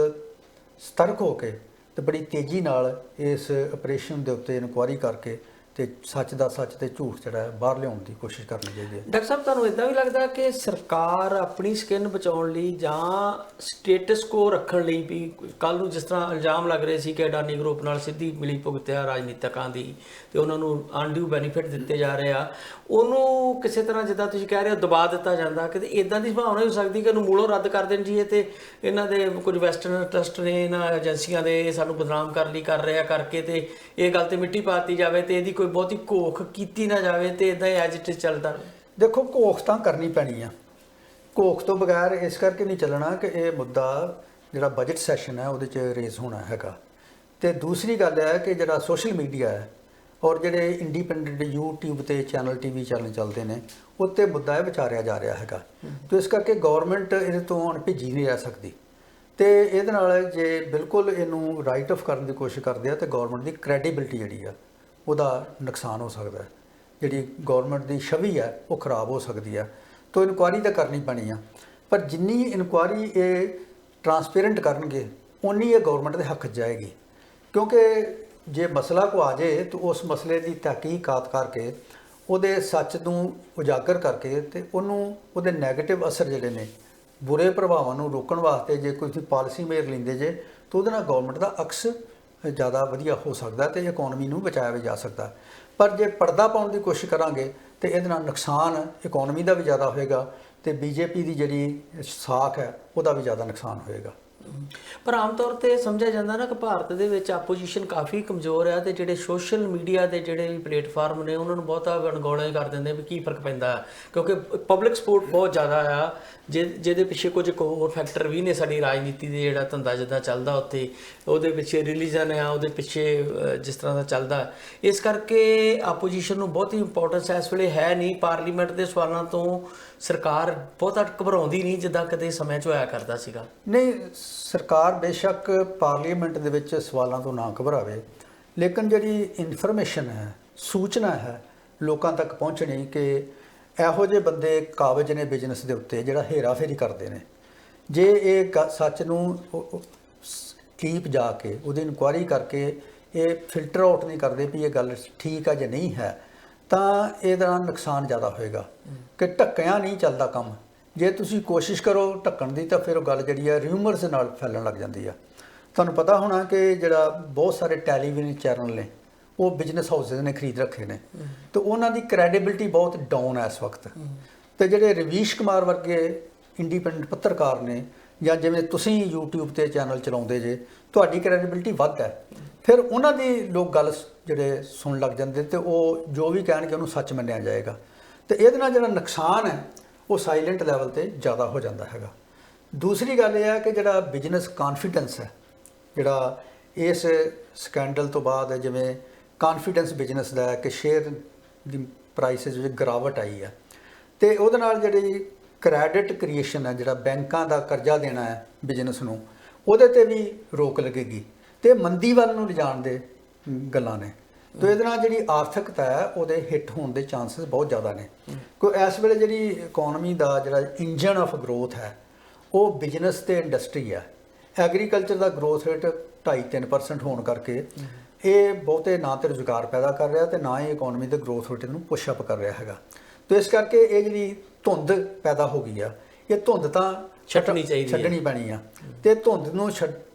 ਸਤਰਕ ਹੋ ਕੇ ਤੇ ਬੜੀ ਤੇਜ਼ੀ ਨਾਲ ਇਸ ਆਪਰੇਸ਼ਨ ਦੇ ਉੱਤੇ ਇਨਕੁਆਇਰੀ ਕਰਕੇ ਤੇ ਸੱਚ ਦਾ ਸੱਚ ਤੇ ਝੂਠ ਜਿਹੜਾ ਹੈ ਬਾਹਰ ਲਿਆਉਣ ਦੀ ਕੋਸ਼ਿਸ਼ ਕਰਨੀ ਚਾਹੀਦੀ ਹੈ। ਡਾਕਟਰ ਸਾਹਿਬ, ਤੁਹਾਨੂੰ ਇਦਾਂ ਵੀ ਲੱਗਦਾ ਕਿ ਸਰਕਾਰ ਆਪਣੀ ਸਕਿਨ ਬਚਾਉਣ ਲਈ ਜਾਂ ਸਟੇਟਸ ਕੋ ਰੱਖਣ ਲਈ ਵੀ, ਕੱਲ ਨੂੰ ਜਿਸ ਤਰ੍ਹਾਂ ਇਲਜ਼ਾਮ ਲੱਗ ਰਹੇ ਸੀ ਕਿ ਅਡਾਨੀ ਗਰੁੱਪ ਨਾਲ ਸਿੱਧੀ ਮਿਲੀ ਭੁਗਤਿਆ ਰਾਜਨੀਤਿਕਾਂ ਦੀ ਤੇ ਉਹਨਾਂ ਨੂੰ ਅਨਡਿਊ ਬੈਨੀਫਿਟ ਦਿੱਤੇ ਜਾ ਰਹੇ ਆ, ਉਹਨੂੰ ਕਿਸੇ ਤਰ੍ਹਾਂ ਜਿੱਦਾਂ ਤੁਸੀਂ ਕਹਿ ਰਹੇ ਹੋ ਦਬਾ ਦਿੱਤਾ ਜਾਂਦਾ, ਕਿ ਇਦਾਂ ਦੀ ਸੰਭਾਵਨਾ ਹੋ ਸਕਦੀ ਕਿ ਉਹਨੂੰ ਮੂਲੋਂ ਰੱਦ ਕਰ ਦੇਣ ਜੀ, ਤੇ ਇਹਨਾਂ ਦੇ ਕੁਝ ਵੈਸਟਰਨ ਟਰਸਟ ਨੇ ਇਹਨਾਂ ਏਜੰਸੀਆਂ ਦੇ ਸਾਨੂੰ ਬਦਨਾਮ ਕਰਨ ਲਈ ਕਰ ਰਿਹਾ ਕਰਕੇ ਤੇ ਇਹ ਗੱਲ ਤੇ ਮਿੱਟੀ ਪਾਤੀ ਜਾਵੇ ਤੇ ਇਹਦੀ ਕੋਈ ਬਹੁਤੀ ਘੋਖ ਕੀਤੀ ਨਾ ਜਾਵੇ ਤੇ ਇਦਾਂ ਹੀ ਐਜ ਇਟ ਇਜ਼ ਚੱਲਦਾ ਰਹੇ। ਦੇਖੋ, ਘੋਖ ਤਾਂ ਕਰਨੀ ਪੈਣੀ ਆ, ਘੋਖ ਤੋਂ ਬਗੈਰ ਇਸ ਕਰਕੇ ਨਹੀਂ ਚੱਲਣਾ ਕਿ ਇਹ ਮੁੱਦਾ ਜਿਹੜਾ ਬਜਟ ਸੈਸ਼ਨ ਹੈ ਉਹਦੇ 'ਚ ਰੇਜ਼ ਹੋਣਾ ਹੈਗਾ। ਤੇ ਦੂਸਰੀ ਗੱਲ ਹੈ ਕਿ ਜਿਹੜਾ ਸੋਸ਼ਲ ਮੀਡੀਆ ਹੈ ਔਰ ਜਿਹੜੇ ਇੰਡੀਪੈਂਡੈਂਟ YouTube ਤੇ ਚੈਨਲ TV ਚੱਲਦੇ ਨੇ, ਉੱਤੇ ਮੁੱਦਾ ਇਹ ਵਿਚਾਰਿਆ ਜਾ ਰਿਹਾ ਹੈਗਾ। ਤੇ ਇਸ ਕਰਕੇ ਗੌਰਮੈਂਟ ਇਹਦੇ ਤੋਂ ਅਣਭਿੱਜੀ ਨਹੀਂ ਰਹਿ ਸਕਦੀ। ਤੇ ਇਹਦੇ ਨਾਲ ਜੇ ਬਿਲਕੁਲ ਇਹਨੂੰ ਰਾਈਟ ਆਫ ਕਰਨ ਦੀ ਕੋਸ਼ਿਸ਼ ਕਰਦੇ ਆ ਤੇ ਗੌਰਮੈਂਟ ਦੀ ਕ੍ਰੈਡੀਬਿਲਿਟੀ ਜਿਹੜੀ ਆ ਉਹਦਾ ਨੁਕਸਾਨ ਹੋ ਸਕਦਾ ਹੈ, ਜਿਹੜੀ ਗੌਰਮੈਂਟ ਦੀ ਛਵੀ ਹੈ ਉਹ ਖਰਾਬ ਹੋ ਸਕਦੀ ਹੈ। ਤਾਂ ਇਨਕੁਆਇਰੀ ਤਾਂ ਕਰਨੀ ਪੈਣੀ ਆ, ਪਰ ਜਿੰਨੀ ਇਨਕੁਆਇਰੀ ਇਹ ਟਰਾਂਸਪੇਰੈਂਟ ਕਰਨਗੇ ਉਨੀ ਇਹ ਗੌਰਮੈਂਟ ਦੇ ਹੱਕ 'ਚ ਜਾਏਗੀ। ਕਿਉਂਕਿ ਜੇ ਮਸਲਾ ਕੋ ਆ ਜਾਏ ਤਾਂ ਉਸ ਮਸਲੇ ਦੀ ਤਹਿਕੀਕਾਤ ਕਰਕੇ ਉਹਦੇ ਸੱਚ ਨੂੰ ਉਜਾਗਰ ਕਰਕੇ ਤੇ ਉਹਨੂੰ ਉਹਦੇ ਨੈਗੇਟਿਵ ਅਸਰ ਜਿਹੜੇ ਨੇ, ਬੁਰੇ ਪ੍ਰਭਾਵਾਂ ਨੂੰ ਰੋਕਣ ਵਾਸਤੇ ਜੇ ਕੋਈ ਪਾਲਿਸੀ ਮੇਕ ਲੈਂਦੇ ਜੇ ਤਾਂ ਉਹਦੇ ਨਾਲ ਗੌਰਮੈਂਟ ਦਾ ਅਕਸ ਜ਼ਿਆਦਾ ਵਧੀਆ ਹੋ ਸਕਦਾ ਤੇ ਇਕਨੋਮੀ ਨੂੰ ਬਚਾਇਆ ਵੀ ਜਾ ਸਕਦਾ। ਪਰ ਜੇ ਪਰਦਾ ਪਾਉਣ ਦੀ ਕੋਸ਼ਿਸ਼ ਕਰਾਂਗੇ ਤੇ ਇਹਦੇ ਨਾਲ ਨੁਕਸਾਨ ਇਕਨੋਮੀ ਦਾ ਵੀ ਜ਼ਿਆਦਾ ਹੋਏਗਾ ਤੇ BJP ਦੀ ਜਿਹੜੀ ਸਾਖ ਹੈ ਉਹਦਾ ਵੀ ਜ਼ਿਆਦਾ ਨੁਕਸਾਨ ਹੋਏਗਾ। ਪਰ ਆਮ ਤੌਰ ਤੇ ਸਮਝਿਆ ਜਾਂਦਾ ਨਾ ਕਿ ਭਾਰਤ ਦੇ ਵਿੱਚ ਆਪੋਜੀਸ਼ਨ ਕਾਫੀ ਕਮਜ਼ੋਰ ਹੈ ਤੇ ਜਿਹੜੇ ਸੋਸ਼ਲ ਮੀਡੀਆ ਦੇ ਜਿਹੜੇ ਵੀ ਪਲੇਟਫਾਰਮ ਨੇ ਉਹਨਾਂ ਨੂੰ ਬਹੁਤਾ ਅਣਗੌਲਿਆ ਕਰ ਦਿੰਦੇ ਵੀ ਕੀ ਫਰਕ ਪੈਂਦਾ, ਕਿਉਂਕਿ ਪਬਲਿਕ ਸਪੋਰਟ ਬਹੁਤ ਜ਼ਿਆਦਾ ਆ, ਜਿਹਦੇ ਪਿੱਛੇ ਕੁਝ ਹੋਰ ਫੈਕਟਰ ਵੀ ਨੇ ਸਾਡੀ ਰਾਜਨੀਤੀ ਦੇ, ਜਿਹੜਾ ਧੰਦਾ ਜਿੱਦਾਂ ਚੱਲਦਾ ਉੱਥੇ, ਉਹਦੇ ਪਿੱਛੇ ਰਿਲੀਜਨ ਆ, ਉਹਦੇ ਪਿੱਛੇ ਜਿਸ ਤਰ੍ਹਾਂ ਦਾ ਚੱਲਦਾ। ਇਸ ਕਰਕੇ ਆਪੋਜੀਸ਼ਨ ਨੂੰ ਬਹੁਤੀ ਇੰਪੋਰਟੈਂਸ ਇਸ ਵੇਲੇ ਹੈ ਨਹੀਂ। ਪਾਰਲੀਮੈਂਟ ਦੇ ਸਵਾਲਾਂ ਤੋਂ ਸਰਕਾਰ ਬਹੁਤਾ ਘਬਰਾਉਂਦੀ ਨਹੀਂ ਜਿੱਦਾਂ ਕਦੇ ਸਮੇਂ 'ਚ ਹੋਇਆ ਕਰਦਾ ਸੀਗਾ। ਨਹੀਂ, ਸਰਕਾਰ ਬੇਸ਼ੱਕ ਪਾਰਲੀਮੈਂਟ ਦੇ ਵਿੱਚ ਸਵਾਲਾਂ ਤੋਂ ਨਾ ਘਬਰਾਵੇ, ਲੇਕਿਨ ਜਿਹੜੀ ਇਨਫੋਰਮੇਸ਼ਨ ਹੈ, ਸੂਚਨਾ ਹੈ ਲੋਕਾਂ ਤੱਕ ਪਹੁੰਚਣੀ ਕਿ ਇਹੋ ਜਿਹੇ ਬੰਦੇ ਕਾਬਜ ਨੇ ਬਿਜ਼ਨਸ ਦੇ ਉੱਤੇ ਜਿਹੜਾ ਹੇਰਾਫੇਰੀ ਕਰਦੇ ਨੇ, ਜੇ ਇਹ ਸੱਚ ਨੂੰ ਟੀਪ ਜਾ ਕੇ ਉਹਦੀ ਇਨਕੁਆਇਰੀ ਕਰਕੇ ਇਹ ਫਿਲਟਰ ਆਊਟ ਨਹੀਂ ਕਰਦੇ ਵੀ ਇਹ ਗੱਲ ਠੀਕ ਆ ਜਾਂ ਨਹੀਂ ਹੈ, ਤਾਂ ਇਹਦਾ ਨੁਕਸਾਨ ਜ਼ਿਆਦਾ ਹੋਏਗਾ। ਕਿ ਢੱਕਿਆ ਨਹੀਂ ਚੱਲਦਾ ਕੰਮ, ਜੇ ਤੁਸੀਂ ਕੋਸ਼ਿਸ਼ ਕਰੋ ਢੱਕਣ ਦੀ ਤਾਂ ਫਿਰ ਉਹ ਗੱਲ ਜਿਹੜੀ ਆ ਰਿਊਮਰਸ ਨਾਲ ਫੈਲਣ ਲੱਗ ਜਾਂਦੀ ਆ। ਤੁਹਾਨੂੰ ਪਤਾ ਹੋਣਾ ਕਿ ਜਿਹੜਾ ਬਹੁਤ ਸਾਰੇ ਟੈਲੀਵਿਜ਼ਨ ਚੈਨਲ ਨੇ ਉਹ ਬਿਜ਼ਨਸ ਹਾਊਸਿਸ ਨੇ ਖਰੀਦ ਰੱਖੇ ਨੇ ਤੇ ਉਹਨਾਂ ਦੀ ਕ੍ਰੈਡੀਬਿਲਿਟੀ ਬਹੁਤ ਡਾਊਨ ਹੈ ਇਸ ਵਕਤ। ਤੇ ਜਿਹੜੇ ਰਵੀਸ਼ ਕੁਮਾਰ ਵਰਗੇ ਇੰਡੀਪੈਂਡੈਂਟ ਪੱਤਰਕਾਰ ਨੇ, ਜਾਂ ਜਿਵੇਂ ਤੁਸੀਂ YouTube ਤੇ ਚੈਨਲ ਚਲਾਉਂਦੇ ਜੇ, ਤੁਹਾਡੀ ਕ੍ਰੈਡੀਬਿਲਿਟੀ ਵੱਧ ਹੈ, ਫਿਰ ਉਹਨਾਂ ਦੀ ਲੋਕ ਗੱਲ ਜਿਹੜੇ ਸੁਣ ਲੱਗ ਜਾਂਦੇ ਤੇ ਉਹ ਜੋ ਵੀ ਕਹਿਣਗੇ ਉਹਨੂੰ ਸੱਚ ਮੰਨਿਆ ਜਾਏਗਾ। ਤੇ ਇਹਦੇ ਨਾਲ ਜਿਹੜਾ ਨੁਕਸਾਨ ਹੈ ਉਹ ਸਾਇਲੈਂਟ ਲੈਵਲ ਤੇ ਜ਼ਿਆਦਾ ਹੋ ਜਾਂਦਾ ਹੈਗਾ। ਦੂਸਰੀ ਗੱਲ ਇਹ ਹੈ ਕਿ ਜਿਹੜਾ ਬਿਜ਼ਨਸ ਕਾਨਫੀਡੈਂਸ ਹੈ, ਜਿਹੜਾ ਇਸ ਸਕੈਂਡਲ ਤੋਂ ਬਾਅਦ ਜਿਵੇਂ ਕਾਨਫੀਡੈਂਸ ਬਿਜ਼ਨਸ ਦਾ ਹੈ ਕਿ ਸ਼ੇਅਰ ਦੀ ਪ੍ਰਾਈਸਿਸ ਵਿੱਚ ਗਿਰਾਵਟ ਆਈ ਹੈ, ਤੇ ਉਹਦੇ ਨਾਲ ਜਿਹੜੀ ਕ੍ਰੈਡਿਟ ਕ੍ਰੀਏਸ਼ਨ ਹੈ, ਜਿਹੜਾ ਬੈਂਕਾਂ ਦਾ ਕਰਜ਼ਾ ਦੇਣਾ ਹੈ ਬਿਜ਼ਨਸ ਨੂੰ, ਉਹਦੇ ਤੇ ਵੀ ਰੋਕ ਲੱਗੇਗੀ ਤੇ ਮੰਦੀ ਵੱਲ ਨੂੰ ਲਿਜਾਣ ਦੇ ਗੱਲਾਂ ਨੇ। ਤੇ ਇਹਦੇ ਨਾਲ ਜਿਹੜੀ ਆਰਥਿਕਤਾ ਹੈ ਉਹਦੇ ਹਿੱਟ ਹੋਣ ਦੇ ਚਾਂਸਸ ਬਹੁਤ ਜ਼ਿਆਦਾ ਨੇ। ਕਿਉਂਕਿ ਇਸ ਵੇਲੇ ਜਿਹੜੀ ਇਕਨੋਮੀ ਦਾ ਜਿਹੜਾ ਇੰਜਨ ਆਫ ਗਰੋਥ ਹੈ ਉਹ ਬਿਜ਼ਨਸ ਤੇ ਇੰਡਸਟਰੀ ਹੈ। ਐਗਰੀਕਲਚਰ ਦਾ ਗਰੋਥ ਰੇਟ 2.5-3% ਹੋਣ ਕਰਕੇ ਇਹ ਬਹੁਤੇ ਨਾ ਤੇ ਰੁਜ਼ਗਾਰ ਪੈਦਾ ਕਰ ਰਿਹਾ ਤੇ ਨਾ ਹੀ ਇਕਨੋਮੀ ਦੇ ਗਰੋਥ ਰੇਟ ਨੂੰ ਪੁਸ਼ ਅਪ ਕਰ ਰਿਹਾ ਹੈਗਾ। ਤੇ ਇਸ ਕਰਕੇ ਇਹ ਜਿਹੜੀ ਧੁੰਦ ਪੈਦਾ ਹੋ ਗਈ ਆ, ਇਹ ਧੁੰਦ ਤਾਂ ਛੱਡਣੀ ਪੈਣੀ ਆ। ਤੇ ਧੁੰਦ ਨੂੰ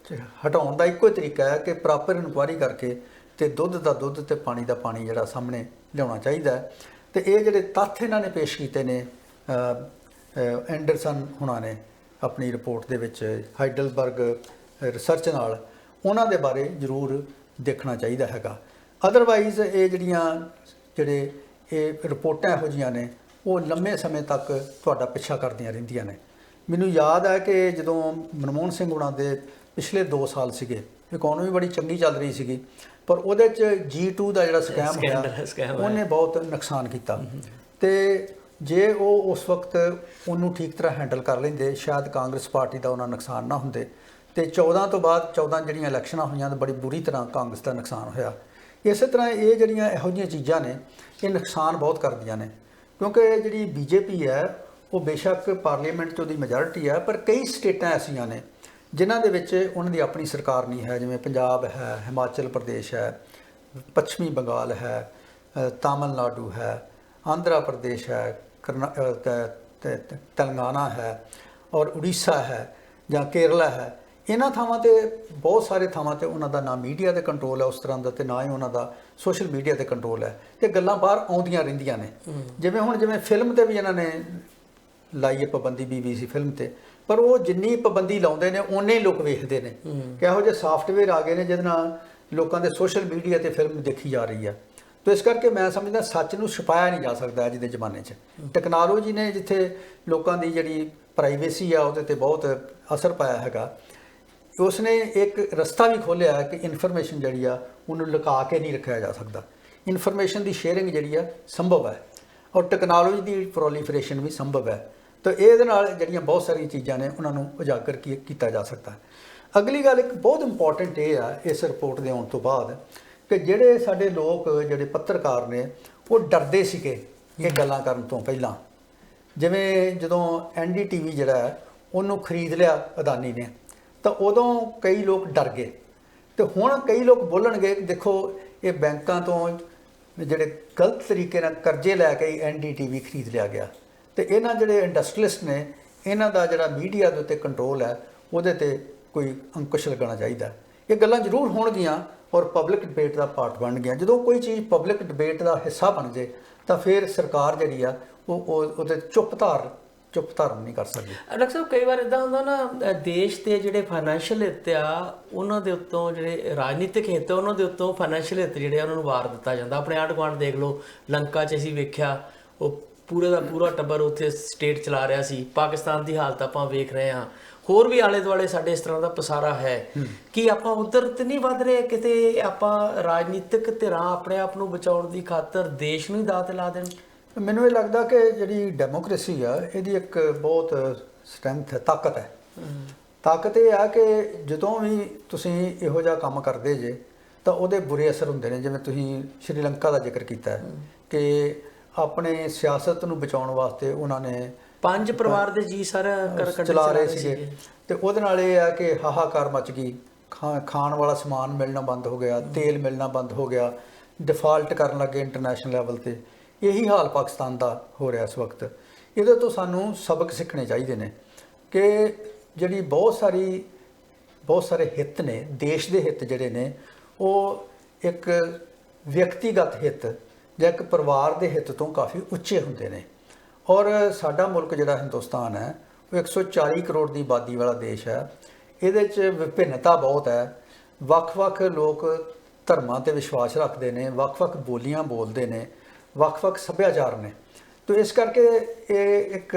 ਹਟਾਉਣ ਦਾ ਇੱਕੋ ਹੀ ਤਰੀਕਾ ਹੈ ਕਿ ਪ੍ਰੋਪਰ ਇਨਕੁਆਇਰੀ ਕਰਕੇ ਤੇ ਦੁੱਧ ਦਾ ਦੁੱਧ ਤੇ ਪਾਣੀ ਦਾ ਪਾਣੀ ਜਿਹੜਾ ਸਾਹਮਣੇ ਲਿਆਉਣਾ ਚਾਹੀਦਾ ਹੈ। ਤੇ ਇਹ ਜਿਹੜੇ ਤੱਥ ਇਹਨਾਂ ਨੇ ਪੇਸ਼ ਕੀਤੇ ਨੇ ਐਂਡਰਸਨ ਹੁਣਾਂ ਨੇ ਆਪਣੀ ਰਿਪੋਰਟ ਦੇ ਵਿੱਚ ਹਾਈਡਲਬਰਗ ਰਿਸਰਚ ਨਾਲ, ਉਹਨਾਂ ਦੇ ਬਾਰੇ ਜ਼ਰੂਰ ਦੇਖਣਾ ਚਾਹੀਦਾ ਹੈਗਾ। ਅਦਰਵਾਈਜ਼ ਇਹ ਜਿਹੜੇ ਇਹ ਰਿਪੋਰਟਾਂ ਇਹੋ ਜਿਹੀਆਂ ਨੇ ਉਹ ਲੰਮੇ ਸਮੇਂ ਤੱਕ ਤੁਹਾਡਾ ਪਿੱਛਾ ਕਰਦੀਆਂ ਰਹਿੰਦੀਆਂ ਨੇ। ਮੈਨੂੰ ਯਾਦ ਹੈ ਕਿ ਜਦੋਂ ਮਨਮੋਹਨ ਸਿੰਘ ਹੁਣਾਂ ਦੇ ਪਿਛਲੇ 2 ਸਾਲ ਸੀਗੇ, ਇਕਨੋਮੀ ਬੜੀ ਚੰਗੀ ਚੱਲ ਰਹੀ ਸੀਗੀ, ਪਰ ਉਹਦੇ 'ਚ G2 ਦਾ ਜਿਹੜਾ ਸਕੈਮ ਹੋਇਆ ਉਹਨੇ ਬਹੁਤ ਨੁਕਸਾਨ ਕੀਤਾ। ਤੇ ਜੇ ਉਹ ਉਸ ਵਕਤ ਉਹਨੂੰ ਠੀਕ ਤਰ੍ਹਾਂ ਹੈਂਡਲ ਕਰ ਲੈਂਦੇ, ਸ਼ਾਇਦ ਕਾਂਗਰਸ ਪਾਰਟੀ ਦਾ ਉਹਨਾਂ ਨੁਕਸਾਨ ਨਾ ਹੁੰਦੇ। ਤੇ 14 ਤੋਂ ਬਾਅਦ 14 ਜਿਹੜੀਆਂ ਇਲੈਕਸ਼ਨਾਂ ਹੋਈਆਂ ਤਾਂ ਬੜੀ ਬੁਰੀ ਤਰ੍ਹਾਂ ਕਾਂਗਰਸ ਦਾ ਨੁਕਸਾਨ ਹੋਇਆ। ਇਸੇ ਤਰ੍ਹਾਂ ਇਹ ਜਿਹੜੀਆਂ ਇਹੋ ਜਿਹੀਆਂ ਚੀਜ਼ਾਂ ਨੇ ਇਹ ਨੁਕਸਾਨ ਬਹੁਤ ਕਰਦੀਆਂ ਨੇ, ਕਿਉਂਕਿ ਜਿਹੜੀ BJP ਹੈ ਉਹ ਬੇਸ਼ੱਕ ਪਾਰਲੀਮੈਂਟ 'ਚ ਉਹਦੀ ਮੈਜੋਰਿਟੀ ਹੈ, ਪਰ ਕਈ ਸਟੇਟਾਂ ਐਸੀਆਂ ਨੇ ਜਿਨ੍ਹਾਂ ਦੇ ਵਿੱਚ ਉਹਨਾਂ ਦੀ ਆਪਣੀ ਸਰਕਾਰ ਨਹੀਂ ਹੈ, ਜਿਵੇਂ ਪੰਜਾਬ ਹੈ, ਹਿਮਾਚਲ ਪ੍ਰਦੇਸ਼ ਹੈ, ਪੱਛਮੀ ਬੰਗਾਲ ਹੈ, ਤਾਮਿਲਨਾਡੂ ਹੈ, ਆਂਧਰਾ ਪ੍ਰਦੇਸ਼ ਹੈ, ਤੇਲੰਗਾਨਾ ਹੈ, ਔਰ ਉੜੀਸਾ ਹੈ ਜਾਂ ਕੇਰਲਾ ਹੈ। ਇਹਨਾਂ ਥਾਵਾਂ ਤੇ ਬਹੁਤ ਸਾਰੇ ਥਾਵਾਂ ਤੇ ਉਹਨਾਂ ਦਾ ਨਾ ਮੀਡੀਆ ਤੇ ਕੰਟਰੋਲ ਹੈ ਉਸ ਤਰ੍ਹਾਂ ਦਾ, ਤੇ ਨਾ ਹੀ ਉਹਨਾਂ ਦਾ ਸੋਸ਼ਲ ਮੀਡੀਆ ਤੇ ਕੰਟਰੋਲ ਹੈ, ਤੇ ਗੱਲਾਂ ਬਾਹਰ ਆਉਂਦੀਆਂ ਰਹਿੰਦੀਆਂ ਨੇ। ਜਿਵੇਂ ਫਿਲਮ ਤੇ ਵੀ ਇਹਨਾਂ ਨੇ ਲਾਈ ਹੈ ਪਾਬੰਦੀ BBC ਫਿਲਮ ਤੇ, ਪਰ ਉਹ ਜਿੰਨੀ ਪਾਬੰਦੀ ਲਾਉਂਦੇ ਨੇ ਓਨੇ ਹੀ ਲੋਕ ਵੇਖਦੇ ਨੇ। ਕਿਹੋ ਜਿਹੇ ਸਾਫਟਵੇਅਰ ਆ ਗਏ ਨੇ ਜਿਹਦੇ ਨਾਲ ਲੋਕਾਂ ਦੇ ਸੋਸ਼ਲ ਮੀਡੀਆ ਤੇ ਫਿਲਮ ਦੇਖੀ ਜਾ ਰਹੀ ਹੈ। ਤੇ ਇਸ ਕਰਕੇ ਮੈਂ ਸਮਝਦਾ ਸੱਚ ਨੂੰ ਛੁਪਾਇਆ ਨਹੀਂ ਜਾ ਸਕਦਾ ਅੱਜ ਦੇ ਜ਼ਮਾਨੇ 'ਚ। ਟੈਕਨੋਲੋਜੀ ਨੇ ਜਿੱਥੇ ਲੋਕਾਂ ਦੀ ਜਿਹੜੀ ਪ੍ਰਾਈਵੇਸੀ ਆ ਉਹਦੇ ਤੇ ਬਹੁਤ ਅਸਰ ਪਾਇਆ ਹੈਗਾ, ਉਸਨੇ ਇੱਕ ਰਸਤਾ ਵੀ ਖੋਲ੍ਹਿਆ ਕਿ ਇਨਫੋਰਮੇਸ਼ਨ ਜਿਹੜੀ ਆ ਉਹਨੂੰ ਲੁਕਾ ਕੇ ਨਹੀਂ ਰੱਖਿਆ ਜਾ ਸਕਦਾ। ਇਨਫੋਰਮੇਸ਼ਨ ਦੀ ਸ਼ੇਅਰਿੰਗ ਜਿਹੜੀ ਆ ਸੰਭਵ ਹੈ, ਔਰ ਟੈਕਨੋਲੋਜੀ ਦੀ ਪ੍ਰੋਲੀਫਰੇਸ਼ਨ ਵੀ ਸੰਭਵ ਹੈ। ਤਾਂ ਇਹਦੇ ਨਾਲ ਜਿਹੜੀਆਂ ਬਹੁਤ ਸਾਰੀਆਂ ਚੀਜ਼ਾਂ ਨੇ ਉਹਨਾਂ ਨੂੰ ਉਜਾਗਰ ਕੀਤਾ ਜਾ ਸਕਦਾ। ਅਗਲੀ ਗੱਲ ਇੱਕ ਬਹੁਤ ਇੰਪੋਰਟੈਂਟ ਇਹ ਆ ਇਸ ਰਿਪੋਰਟ ਦੇ ਆਉਣ ਤੋਂ ਬਾਅਦ ਕਿ ਜਿਹੜੇ ਸਾਡੇ ਲੋਕ ਜਿਹੜੇ ਪੱਤਰਕਾਰ ਨੇ ਉਹ ਡਰਦੇ ਸੀਗੇ ਇਹ ਗੱਲਾਂ ਕਰਨ ਤੋਂ ਪਹਿਲਾਂ। ਜਿਵੇਂ ਜਦੋਂ NDTV ਜਿਹੜਾ ਹੈ ਉਹਨੂੰ ਖਰੀਦ ਲਿਆ ਅਦਾਨੀ ਨੇ, ਤਾਂ ਉਦੋਂ ਕਈ ਲੋਕ ਡਰ ਗਏ, ਤੇ ਹੁਣ ਕਈ ਲੋਕ ਬੋਲਣਗੇ ਕਿ ਦੇਖੋ ਇਹ ਬੈਂਕਾਂ ਤੋਂ ਜਿਹੜੇ ਗਲਤ ਤਰੀਕੇ ਨਾਲ ਕਰਜ਼ੇ ਲੈ ਕੇ NDTV ਖਰੀਦ ਲਿਆ ਗਿਆ, ਤੇ ਇਹਨਾਂ ਜਿਹੜੇ ਇੰਡਸਟਰੀਅਲਿਸਟ ਨੇ ਇਹਨਾਂ ਦਾ ਜਿਹੜਾ ਮੀਡੀਆ ਦੇ ਉੱਤੇ ਕੰਟਰੋਲ ਹੈ ਉਹਦੇ ਤੇ ਕੋਈ ਅੰਕੁਸ਼ ਲੱਗਣਾ ਚਾਹੀਦਾ। ਇਹ ਗੱਲਾਂ ਜ਼ਰੂਰ ਹੋਣਗੀਆਂ ਔਰ ਪਬਲਿਕ ਡਿਬੇਟ ਦਾ ਪਾਰਟ ਬਣ ਗਿਆ। ਜਦੋਂ ਕੋਈ ਚੀਜ਼ ਪਬਲਿਕ ਡਿਬੇਟ ਦਾ ਹਿੱਸਾ ਬਣ ਜੇ ਤਾਂ ਫਿਰ ਸਰਕਾਰ ਜਿਹੜੀ ਆ ਉਹਦੇ ਚੁੱਪ ਧਾਰਨ ਨਹੀਂ ਕਰ ਸਕਦੀ। ਡਾਕਟਰ ਸਾਹਿਬ, ਕਈ ਵਾਰ ਇਦਾਂ ਹੁੰਦਾ ਨਾ, ਦੇਸ਼ ਦੇ ਜਿਹੜੇ ਫਾਈਨੈਂਸ਼ੀਅਲ ਹਿੱਤ ਆ ਉਹਨਾਂ ਦੇ ਉੱਤੋਂ, ਜਿਹੜੇ ਰਾਜਨੀਤਿਕ ਹਿੱਤ ਉਹਨਾਂ ਦੇ ਉੱਤੋਂ ਫਾਈਨੈਂਸ਼ੀਅਲ ਹਿੱਤ ਜਿਹੜੇ ਆ ਉਹਨਾਂ ਨੂੰ ਵਾਰ ਦਿੱਤਾ ਜਾਂਦਾ। ਆਪਣੇ ਆਂਢ ਗੁਆਂਢ ਦੇਖ ਲਓ, ਲੰਕਾ 'ਚ ਅਸੀਂ ਵੇਖਿਆ ਉਹ ਪੂਰੇ ਦਾ ਪੂਰਾ ਟੱਬਰ ਉੱਥੇ ਸਟੇਟ ਚਲਾ ਰਿਹਾ ਸੀ। ਪਾਕਿਸਤਾਨ ਦੀ ਹਾਲਤ ਆਪਾਂ ਵੇਖ ਰਹੇ ਹਾਂ, ਹੋਰ ਵੀ ਆਲੇ ਦੁਆਲੇ ਸਾਡੇ ਇਸ ਤਰ੍ਹਾਂ ਦਾ ਪਸਾਰਾ ਹੈ। ਕਿ ਆਪਾਂ ਉਧਰ ਤੇ ਨਹੀਂ ਵੱਧ ਰਹੇ, ਕਿਤੇ ਆਪਾਂ ਰਾਜਨੀਤਿਕ ਧਿਰਾਂ ਆਪਣੇ ਆਪ ਨੂੰ ਬਚਾਉਣ ਦੀ ਖਾਤਰ ਦੇਸ਼ ਨੂੰ ਹੀ ਦਾਅ ਤੇ ਲਾ ਦੇਣ? ਮੈਨੂੰ ਇਹ ਲੱਗਦਾ ਕਿ ਜਿਹੜੀ ਡੈਮੋਕ੍ਰੇਸੀ ਆ ਇਹਦੀ ਇੱਕ ਬਹੁਤ ਸਟਰੈਂਥ ਹੈ, ਤਾਕਤ ਹੈ। ਤਾਕਤ ਇਹ ਆ ਕਿ ਜਦੋਂ ਵੀ ਤੁਸੀਂ ਇਹੋ ਜਿਹਾ ਕੰਮ ਕਰਦੇ ਜੇ ਤਾਂ ਉਹਦੇ ਬੁਰੇ ਅਸਰ ਹੁੰਦੇ ਨੇ। ਜਿਵੇਂ ਤੁਸੀਂ ਸ਼੍ਰੀਲੰਕਾ ਦਾ ਜ਼ਿਕਰ ਕੀਤਾ ਹੈ ਕਿ ਆਪਣੇ ਸਿਆਸਤ ਨੂੰ ਬਚਾਉਣ ਵਾਸਤੇ ਉਹਨਾਂ ਨੇ 5 ਪਰਿਵਾਰ ਦੇ ਜੀ ਸਾਰਾ ਚਲਾ ਰਹੇ ਸੀਗੇ, ਤੇ ਉਹਦੇ ਨਾਲ ਇਹ ਆ ਕਿ ਹਾਹਾਕਾਰ ਮਚ ਗਈ। ਖਾਣ ਵਾਲਾ ਸਮਾਨ ਮਿਲਣਾ ਬੰਦ ਹੋ ਗਿਆ, ਤੇਲ ਮਿਲਣਾ ਬੰਦ ਹੋ ਗਿਆ, ਡਿਫਾਲਟ ਕਰਨ ਲੱਗੇ ਇੰਟਰਨੈਸ਼ਨਲ ਲੈਵਲ ਤੇ। ਇਹੀ ਹਾਲ ਪਾਕਿਸਤਾਨ ਦਾ ਹੋ ਰਿਹਾ ਇਸ ਵਕਤ। ਇਹਦੇ ਤੋਂ ਸਾਨੂੰ ਸਬਕ ਸਿੱਖਣੇ ਚਾਹੀਦੇ ਨੇ ਕਿ ਜਿਹੜੀ ਬਹੁਤ ਸਾਰੇ ਹਿੱਤ ਨੇ, ਦੇਸ਼ ਦੇ ਹਿੱਤ ਜਿਹੜੇ ਨੇ ਉਹ ਇੱਕ ਵਿਅਕਤੀਗਤ ਹਿੱਤ ਜਾਂ ਇੱਕ ਪਰਿਵਾਰ ਦੇ ਹਿੱਤ ਤੋਂ ਕਾਫੀ ਉੱਚੇ ਹੁੰਦੇ ਨੇ। ਔਰ ਸਾਡਾ ਮੁਲਕ ਜਿਹੜਾ ਹਿੰਦੁਸਤਾਨ ਹੈ ਉਹ 140 ਕਰੋੜ ਦੀ ਆਬਾਦੀ ਵਾਲਾ ਦੇਸ਼ ਹੈ। ਇਹਦੇ 'ਚ ਵਿਭਿੰਨਤਾ ਬਹੁਤ ਹੈ। ਵੱਖ-ਵੱਖ ਲੋਕ ਧਰਮਾਂ 'ਤੇ ਵਿਸ਼ਵਾਸ ਰੱਖਦੇ ਨੇ, ਵੱਖ-ਵੱਖ ਬੋਲੀਆਂ ਬੋਲਦੇ ਨੇ, ਵੱਖ-ਵੱਖ ਸੱਭਿਆਚਾਰ ਨੇ। ਤੇ ਇਸ ਕਰਕੇ ਇਹ ਇੱਕ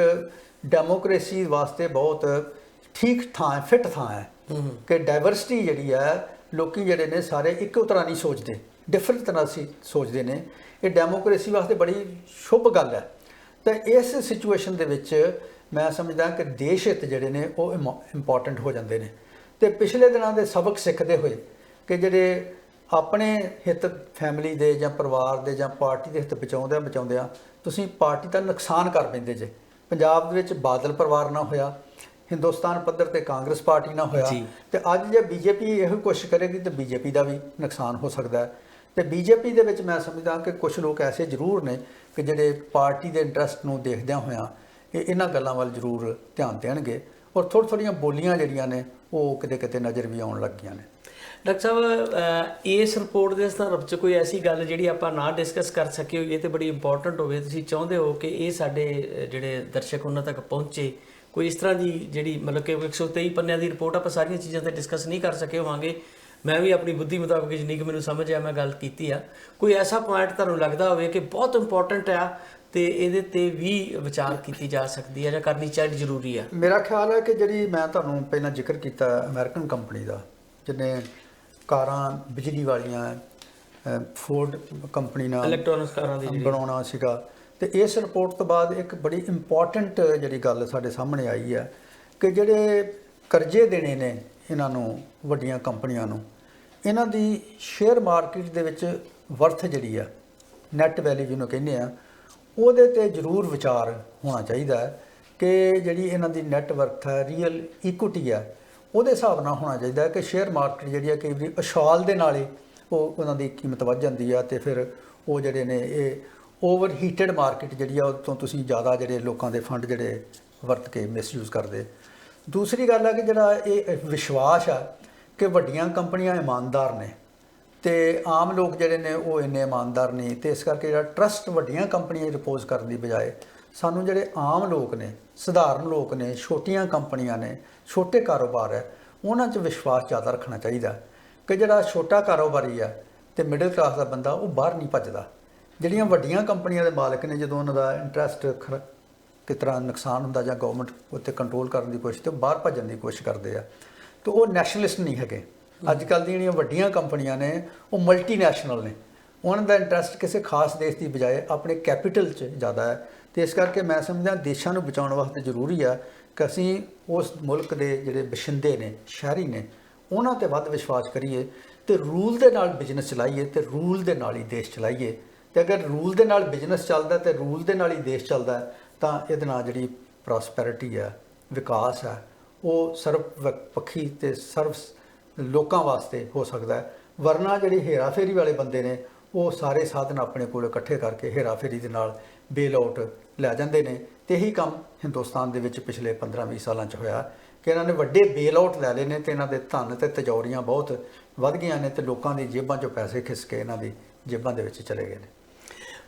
ਡੈਮੋਕ੍ਰੇਸੀ ਵਾਸਤੇ ਬਹੁਤ ਠੀਕ ਥਾਂ ਹੈ, ਫਿੱਟ ਥਾਂ ਹੈ ਕਿ ਡਾਇਵਰਸਿਟੀ ਜਿਹੜੀ ਹੈ, ਲੋਕੀ ਜਿਹੜੇ ਨੇ ਸਾਰੇ ਇੱਕੋ ਤਰ੍ਹਾਂ ਨਹੀਂ ਸੋਚਦੇ, ਡਿਫਰੈਂਟ ਤਰ੍ਹਾਂ ਸੀ ਸੋਚਦੇ ਨੇ। ਇਹ ਡੈਮੋਕ੍ਰੇਸੀ ਵਾਸਤੇ ਬੜੀ ਸ਼ੁਭ ਗੱਲ ਹੈ। ਤਾਂ ਇਸ ਸਿਚੁਏਸ਼ਨ ਦੇ ਵਿੱਚ ਮੈਂ ਸਮਝਦਾ ਕਿ ਦੇਸ਼ ਹਿੱਤ ਜਿਹੜੇ ਨੇ ਉਹ ਇੰਪੋਰਟੈਂਟ ਹੋ ਜਾਂਦੇ ਨੇ। ਤੇ ਪਿਛਲੇ ਦਿਨਾਂ ਦੇ ਸਬਕ ਸਿੱਖਦੇ ਹੋਏ ਕਿ ਜਿਹੜੇ ਆਪਣੇ ਹਿੱਤ ਫੈਮਿਲੀ ਦੇ ਜਾਂ ਪਰਿਵਾਰ ਦੇ ਜਾਂ ਪਾਰਟੀ ਦੇ ਹਿੱਤ ਬਚਾਉਂਦਿਆਂ ਤੁਸੀਂ ਪਾਰਟੀ ਦਾ ਨੁਕਸਾਨ ਕਰ ਪੈਂਦੇ ਜੇ। ਪੰਜਾਬ ਦੇ ਵਿੱਚ ਬਾਦਲ ਪਰਿਵਾਰ ਨਾ ਹੋਇਆ, ਹਿੰਦੁਸਤਾਨ ਪੱਧਰ ਤੇ ਕਾਂਗਰਸ ਪਾਰਟੀ ਨਾ ਹੋਇਆ, ਤੇ ਅੱਜ ਜੇ BJP ਇਹੋ ਕੋਸ਼ਿਸ਼ ਕਰੇਗੀ ਤਾਂ BJP ਦਾ ਵੀ ਨੁਕਸਾਨ ਹੋ ਸਕਦਾ ਹੈ। ਤੇ BJP ਦੇ ਵਿੱਚ ਮੈਂ ਸਮਝਦਾ ਕਿ ਕੁਝ ਲੋਕ ਐਸੇ ਜ਼ਰੂਰ ਨੇ ਕਿ ਜਿਹੜੇ ਪਾਰਟੀ ਦੇ ਇੰਟਰਸਟ ਨੂੰ ਦੇਖਦਿਆਂ ਹੋਇਆਂ ਇਹਨਾਂ ਗੱਲਾਂ ਵੱਲ ਜ਼ਰੂਰ ਧਿਆਨ ਦੇਣਗੇ, ਔਰ ਥੋੜ੍ਹੀਆਂ ਬੋਲੀਆਂ ਜਿਹੜੀਆਂ ਨੇ ਉਹ ਕਿਤੇ ਨਜ਼ਰ ਵੀ ਆਉਣ ਲੱਗ ਗਈਆਂ ਨੇ। ਡਾਕਟਰ ਸਾਹਿਬ ਇਸ ਰਿਪੋਰਟ ਦੇ ਸੰਦਰਭ 'ਚ ਕੋਈ ਐਸੀ ਗੱਲ ਜਿਹੜੀ ਆਪਾਂ ਨਾ ਡਿਸਕਸ ਕਰ ਸਕੇ ਹੋਈਏ ਤੇ ਬੜੀ ਇੰਪੋਰਟੈਂਟ ਹੋਵੇ, ਤੁਸੀਂ ਚਾਹੁੰਦੇ ਹੋ ਕਿ ਇਹ ਸਾਡੇ ਜਿਹੜੇ ਦਰਸ਼ਕ ਉਹਨਾਂ ਤੱਕ ਪਹੁੰਚੇ, ਕੋਈ ਇਸ ਤਰ੍ਹਾਂ ਦੀ ਜਿਹੜੀ ਮਤਲਬ ਕਿ 123 ਪੰਨਿਆਂ ਦੀ ਰਿਪੋਰਟ ਆਪਾਂ ਸਾਰੀਆਂ ਚੀਜ਼ਾਂ ਤੇ ਡਿਸਕਸ ਨਹੀਂ ਕਰ ਸਕੇ ਹੋਵਾਂਗੇ, ਮੈਂ ਵੀ ਆਪਣੀ ਬੁੱਧੀ ਮੁਤਾਬਕ ਜਿੰਨੀ ਕੁ ਮੈਨੂੰ ਸਮਝ ਆ ਮੈਂ ਗੱਲ ਕੀਤੀ ਆ, ਕੋਈ ਐਸਾ ਪੁਆਇੰਟ ਤੁਹਾਨੂੰ ਲੱਗਦਾ ਹੋਵੇ ਕਿ ਬਹੁਤ ਇੰਪੋਰਟੈਂਟ ਆ ਤੇ ਇਹਦੇ ਤੇ ਵੀ ਵਿਚਾਰ ਕੀਤੀ ਜਾ ਸਕਦੀ ਹੈ ਜਾਂ ਕਰਨੀ ਚਾਹੀਦੀ ਜ਼ਰੂਰੀ ਆ? ਮੇਰਾ ਖਿਆਲ ਹੈ ਕਿ ਜਿਹੜੀ ਮੈਂ ਤੁਹਾਨੂੰ ਪਹਿਲਾਂ ਜ਼ਿਕਰ ਕੀਤਾ ਅਮਰੀਕਨ ਕੰਪਨੀ ਦਾ, ਜਿਹਨੇ ਕਾਰਾਂ ਬਿਜਲੀ ਵਾਲੀਆਂ ਫੋਰਡ ਕੰਪਨੀ ਨਾਲ ਇਲੈਕਟ੍ਰੋਨਿਕਸ ਕਾਰਾਂ ਦੀ ਬਣਾਉਣਾ ਸੀਗਾ, ਤੇ ਇਸ ਰਿਪੋਰਟ ਤੋਂ ਬਾਅਦ ਇੱਕ ਬੜੀ ਇੰਪੋਰਟੈਂਟ ਜਿਹੜੀ ਗੱਲ ਸਾਡੇ ਸਾਹਮਣੇ ਆਈ ਹੈ ਕਿ ਜਿਹੜੇ ਕਰਜ਼ੇ ਦੇਣੇ ਨੇ ਇਹਨਾਂ ਨੂੰ, ਵੱਡੀਆਂ ਕੰਪਨੀਆਂ ਨੂੰ, ਇਹਨਾਂ ਦੀ ਸ਼ੇਅਰ ਮਾਰਕੀਟ ਦੇ ਵਿੱਚ ਵਰਥ ਜਿਹੜੀ ਆ, ਨੈਟ ਵੈਲਿਊ ਜਿਹਨੂੰ ਕਹਿੰਦੇ ਆ, ਉਹਦੇ ਤੇ ਜ਼ਰੂਰ ਵਿਚਾਰ ਹੋਣਾ ਚਾਹੀਦਾ ਹੈ ਕਿ ਜਿਹੜੀ ਇਹਨਾਂ ਦੀ ਨੈਟ ਵਰਥ ਹੈ, ਰੀਅਲ ਇਕੁਇਟੀ ਆ, ਉਹਦੇ ਹਿਸਾਬ ਨਾਲ ਹੋਣਾ ਚਾਹੀਦਾ ਹੈ ਕਿ ਸ਼ੇਅਰ ਮਾਰਕੀਟ ਜਿਹੜੀ ਆ ਕਈ ਵਾਰੀ ਉਛਾਲ ਦੇ ਨਾਲ ਹੀ ਉਹ ਉਹਨਾਂ ਦੀ ਕੀਮਤ ਵੱਧ ਜਾਂਦੀ ਆ, ਤੇ ਫਿਰ ਉਹ ਜਿਹੜੇ ਨੇ ਇਹ ਓਵਰ ਹੀਟਡ ਮਾਰਕੀਟ ਜਿਹੜੀ ਆ ਉਹ ਤੋਂ ਤੁਸੀਂ ਜ਼ਿਆਦਾ ਜਿਹੜੇ ਲੋਕਾਂ ਦੇ ਫੰਡ ਜਿਹੜੇ ਵਰਤ ਕੇ ਮਿਸਯੂਜ਼ ਕਰਦੇ। ਦੂਸਰੀ ਗੱਲ ਹੈ ਕਿ ਜਿਹੜਾ ਇਹ ਵਿਸ਼ਵਾਸ ਆ ਕਿ ਵੱਡੀਆਂ ਕੰਪਨੀਆਂ ਇਮਾਨਦਾਰ ਨੇ ਤੇ ਆਮ ਲੋਕ ਜਿਹੜੇ ਨੇ ਉਹ ਇੰਨੇ ਇਮਾਨਦਾਰ ਨਹੀਂ, ਤੇ ਇਸ ਕਰਕੇ ਜਿਹੜਾ ਟਰਸਟ ਵੱਡੀਆਂ ਕੰਪਨੀਆਂ ਰਿਪੋਜ਼ ਕਰਨ ਦੀ ਬਜਾਏ ਸਾਨੂੰ ਜਿਹੜੇ ਆਮ ਲੋਕ ਨੇ, ਸਧਾਰਨ ਲੋਕ ਨੇ, ਛੋਟੀਆਂ ਕੰਪਨੀਆਂ ਨੇ, ਛੋਟੇ ਕਾਰੋਬਾਰ ਹੈ, ਉਹਨਾਂ 'ਚ ਵਿਸ਼ਵਾਸ ਜ਼ਿਆਦਾ ਰੱਖਣਾ ਚਾਹੀਦਾ ਕਿ ਜਿਹੜਾ ਛੋਟਾ ਕਾਰੋਬਾਰੀ ਆ ਤੇ ਮਿਡਲ ਕਲਾਸ ਦਾ ਬੰਦਾ ਉਹ ਬਾਹਰ ਨਹੀਂ ਭੱਜਦਾ। ਜਿਹੜੀਆਂ ਵੱਡੀਆਂ ਕੰਪਨੀਆਂ ਦੇ ਮਾਲਕ ਨੇ, ਜਦੋਂ ਉਹਨਾਂ ਦਾ ਇੰਟਰਸਟ ਕਿਸ ਤਰ੍ਹਾਂ ਨੁਕਸਾਨ ਹੁੰਦਾ ਜਾਂ ਗਵਰਨਮੈਂਟ ਉੱਤੇ ਕੰਟਰੋਲ ਕਰਨ ਦੀ ਕੋਸ਼ਿਸ਼, ਤੇ ਬਾਹਰ ਭੱਜਣ ਦੀ ਕੋਸ਼ਿਸ਼ ਕਰਦੇ ਆ, ਤੇ ਉਹ ਨੈਸ਼ਨਲਿਸਟ ਨਹੀਂ ਹੈਗੇ। ਅੱਜ ਕੱਲ੍ਹ ਦੀਆਂ ਜਿਹੜੀਆਂ ਵੱਡੀਆਂ ਕੰਪਨੀਆਂ ਨੇ ਉਹ ਮਲਟੀਨੈਸ਼ਨਲ ਨੇ, ਉਹਨਾਂ ਦਾ ਇੰਟਰਸਟ ਕਿਸੇ ਖਾਸ ਦੇਸ਼ ਦੀ ਬਜਾਏ ਆਪਣੇ ਕੈਪੀਟਲ 'ਚ ਜ਼ਿਆਦਾ ਹੈ, ਤੇ ਇਸ ਕਰਕੇ ਮੈਂ ਸਮਝਦਾ ਦੇਸ਼ਾਂ ਨੂੰ ਬਚਾਉਣ ਵਾਸਤੇ ਜ਼ਰੂਰੀ ਆ ਕਿ ਅਸੀਂ ਉਸ ਮੁਲਕ ਦੇ ਜਿਹੜੇ ਬਸ਼ਿੰਦੇ ਨੇ, ਸ਼ਹਿਰੀ ਨੇ, ਉਹਨਾਂ 'ਤੇ ਵੱਧ ਵਿਸ਼ਵਾਸ ਕਰੀਏ ਤੇ ਰੂਲ ਦੇ ਨਾਲ ਬਿਜ਼ਨਸ ਚਲਾਈਏ ਤੇ ਰੂਲ ਦੇ ਨਾਲ ਹੀ ਦੇਸ਼ ਚਲਾਈਏ। ਤੇ ਅਗਰ ਰੂਲ ਦੇ ਨਾਲ ਬਿਜ਼ਨਸ ਚੱਲਦਾ ਤੇ ਰੂਲ ਦੇ ਨਾਲ ਹੀ ਦੇਸ਼ ਚੱਲਦਾ ਤਾਂ ਇਹਦੇ ਨਾਲ ਜਿਹੜੀ ਪ੍ਰੋਸਪੈਰਿਟੀ ਹੈ, ਵਿਕਾਸ ਹੈ, ਉਹ ਸਰਵ ਪੱਖੀ ਤੇ ਸਰਵ ਲੋਕਾਂ ਵਾਸਤੇ ਹੋ ਸਕਦਾ ਹੈ। ਵਰਨਾ ਜਿਹੜੀ ਹੇਰਾਫੇਰੀ ਵਾਲੇ ਬੰਦੇ ਨੇ ਉਹ ਸਾਰੇ ਸਾਧਨ ਆਪਣੇ ਕੋਲ ਇਕੱਠੇ ਕਰਕੇ ਹੇਰਾਫੇਰੀ ਦੇ ਨਾਲ ਬੇਲ ਆਊਟ ਲੈ ਜਾਂਦੇ ਨੇ, ਤੇ ਇਹੀ ਕੰਮ ਹਿੰਦੁਸਤਾਨ ਦੇ ਵਿੱਚ ਪਿਛਲੇ 15-20 ਸਾਲਾਂ 'ਚ ਹੋਇਆ ਕਿ ਇਹਨਾਂ ਨੇ ਵੱਡੇ ਬੇਲ ਆਊਟ ਲੈ ਲਏ ਨੇ, ਤੇ ਇਹਨਾਂ ਦੇ ਧਨ ਤੇ ਤਜੌਰੀਆਂ ਬਹੁਤ ਵੱਧ ਗਈਆਂ ਨੇ, ਤੇ ਲੋਕਾਂ ਦੀ ਜੇਬਾਂ 'ਚੋਂ ਪੈਸੇ ਖਿੱਚ ਕੇ ਇਹਨਾਂ ਦੀ ਜੇਬਾਂ ਦੇ ਵਿੱਚ ਚਲੇ ਗਏ ਨੇ।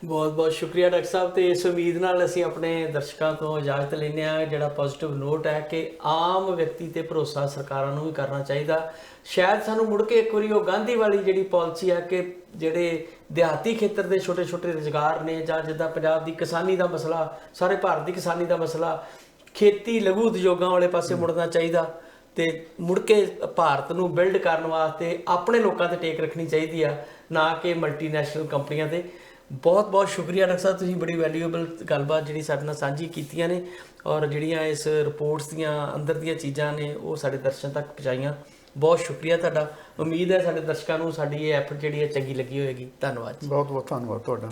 ਬਹੁਤ ਬਹੁਤ ਸ਼ੁਕਰੀਆ ਡਾਕਟਰ ਸਾਹਿਬ, ਤੇ ਇਸ ਉਮੀਦ ਨਾਲ ਅਸੀਂ ਆਪਣੇ ਦਰਸ਼ਕਾਂ ਤੋਂ ਇਜਾਜ਼ਤ ਲੈਂਦੇ ਹਾਂ। ਜਿਹੜਾ ਪੋਜ਼ਿਟਿਵ ਨੋਟ ਹੈ ਕਿ ਆਮ ਵਿਅਕਤੀ ਤੇ ਭਰੋਸਾ ਸਰਕਾਰਾਂ ਨੂੰ ਵੀ ਕਰਨਾ ਚਾਹੀਦਾ। ਸ਼ਾਇਦ ਸਾਨੂੰ ਮੁੜ ਕੇ ਇੱਕ ਵਾਰੀ ਉਹ ਗਾਂਧੀ ਵਾਲੀ ਜਿਹੜੀ ਪਾਲਿਸੀ ਹੈ ਕਿ ਜਿਹੜੇ ਦਿਹਾਤੀ ਖੇਤਰ ਦੇ ਛੋਟੇ ਛੋਟੇ ਰੁਜ਼ਗਾਰ ਨੇ, ਜਾਂ ਜਿੱਦਾਂ ਪੰਜਾਬ ਦੀ ਕਿਸਾਨੀ ਦਾ ਮਸਲਾ, ਸਾਰੇ ਭਾਰਤ ਦੀ ਕਿਸਾਨੀ ਦਾ ਮਸਲਾ, ਖੇਤੀ ਲਘੂ ਉਦਯੋਗਾਂ ਵਾਲੇ ਪਾਸੇ ਮੁੜਨਾ ਚਾਹੀਦਾ, ਤੇ ਮੁੜ ਕੇ ਭਾਰਤ ਨੂੰ ਬਿਲਡ ਕਰਨ ਵਾਸਤੇ ਆਪਣੇ ਲੋਕਾਂ ਤੇ ਟੇਕ ਰੱਖਣੀ ਚਾਹੀਦੀ ਆ, ਨਾ ਕਿ ਮਲਟੀਨੈਸ਼ਨਲ ਕੰਪਨੀਆਂ ਤੇ। ਬਹੁਤ ਬਹੁਤ ਸ਼ੁਕਰੀਆ ਡਾਕਟਰ ਸਾਹਿਬ, ਤੁਸੀਂ ਬੜੀ ਵੈਲਿਊਏਬਲ ਗੱਲਬਾਤ ਜਿਹੜੀ ਸਾਡੇ ਨਾਲ ਸਾਂਝੀ ਕੀਤੀਆਂ ਨੇ, ਔਰ ਜਿਹੜੀਆਂ ਇਸ ਰਿਪੋਰਟਸ ਦੀਆਂ ਅੰਦਰ ਦੀਆਂ ਚੀਜ਼ਾਂ ਨੇ ਉਹ ਸਾਡੇ ਦਰਸ਼ਕਾਂ ਤੱਕ ਪਹੁੰਚਾਈਆਂ। ਬਹੁਤ ਸ਼ੁਕਰੀਆ ਤੁਹਾਡਾ। ਉਮੀਦ ਹੈ ਸਾਡੇ ਦਰਸ਼ਕਾਂ ਨੂੰ ਸਾਡੀ ਇਹ ਐਫਰਟ ਜਿਹੜੀ ਹੈ ਚੰਗੀ ਲੱਗੀ ਹੋਏਗੀ। ਧੰਨਵਾਦ। ਬਹੁਤ ਬਹੁਤ ਧੰਨਵਾਦ ਤੁਹਾਡਾ।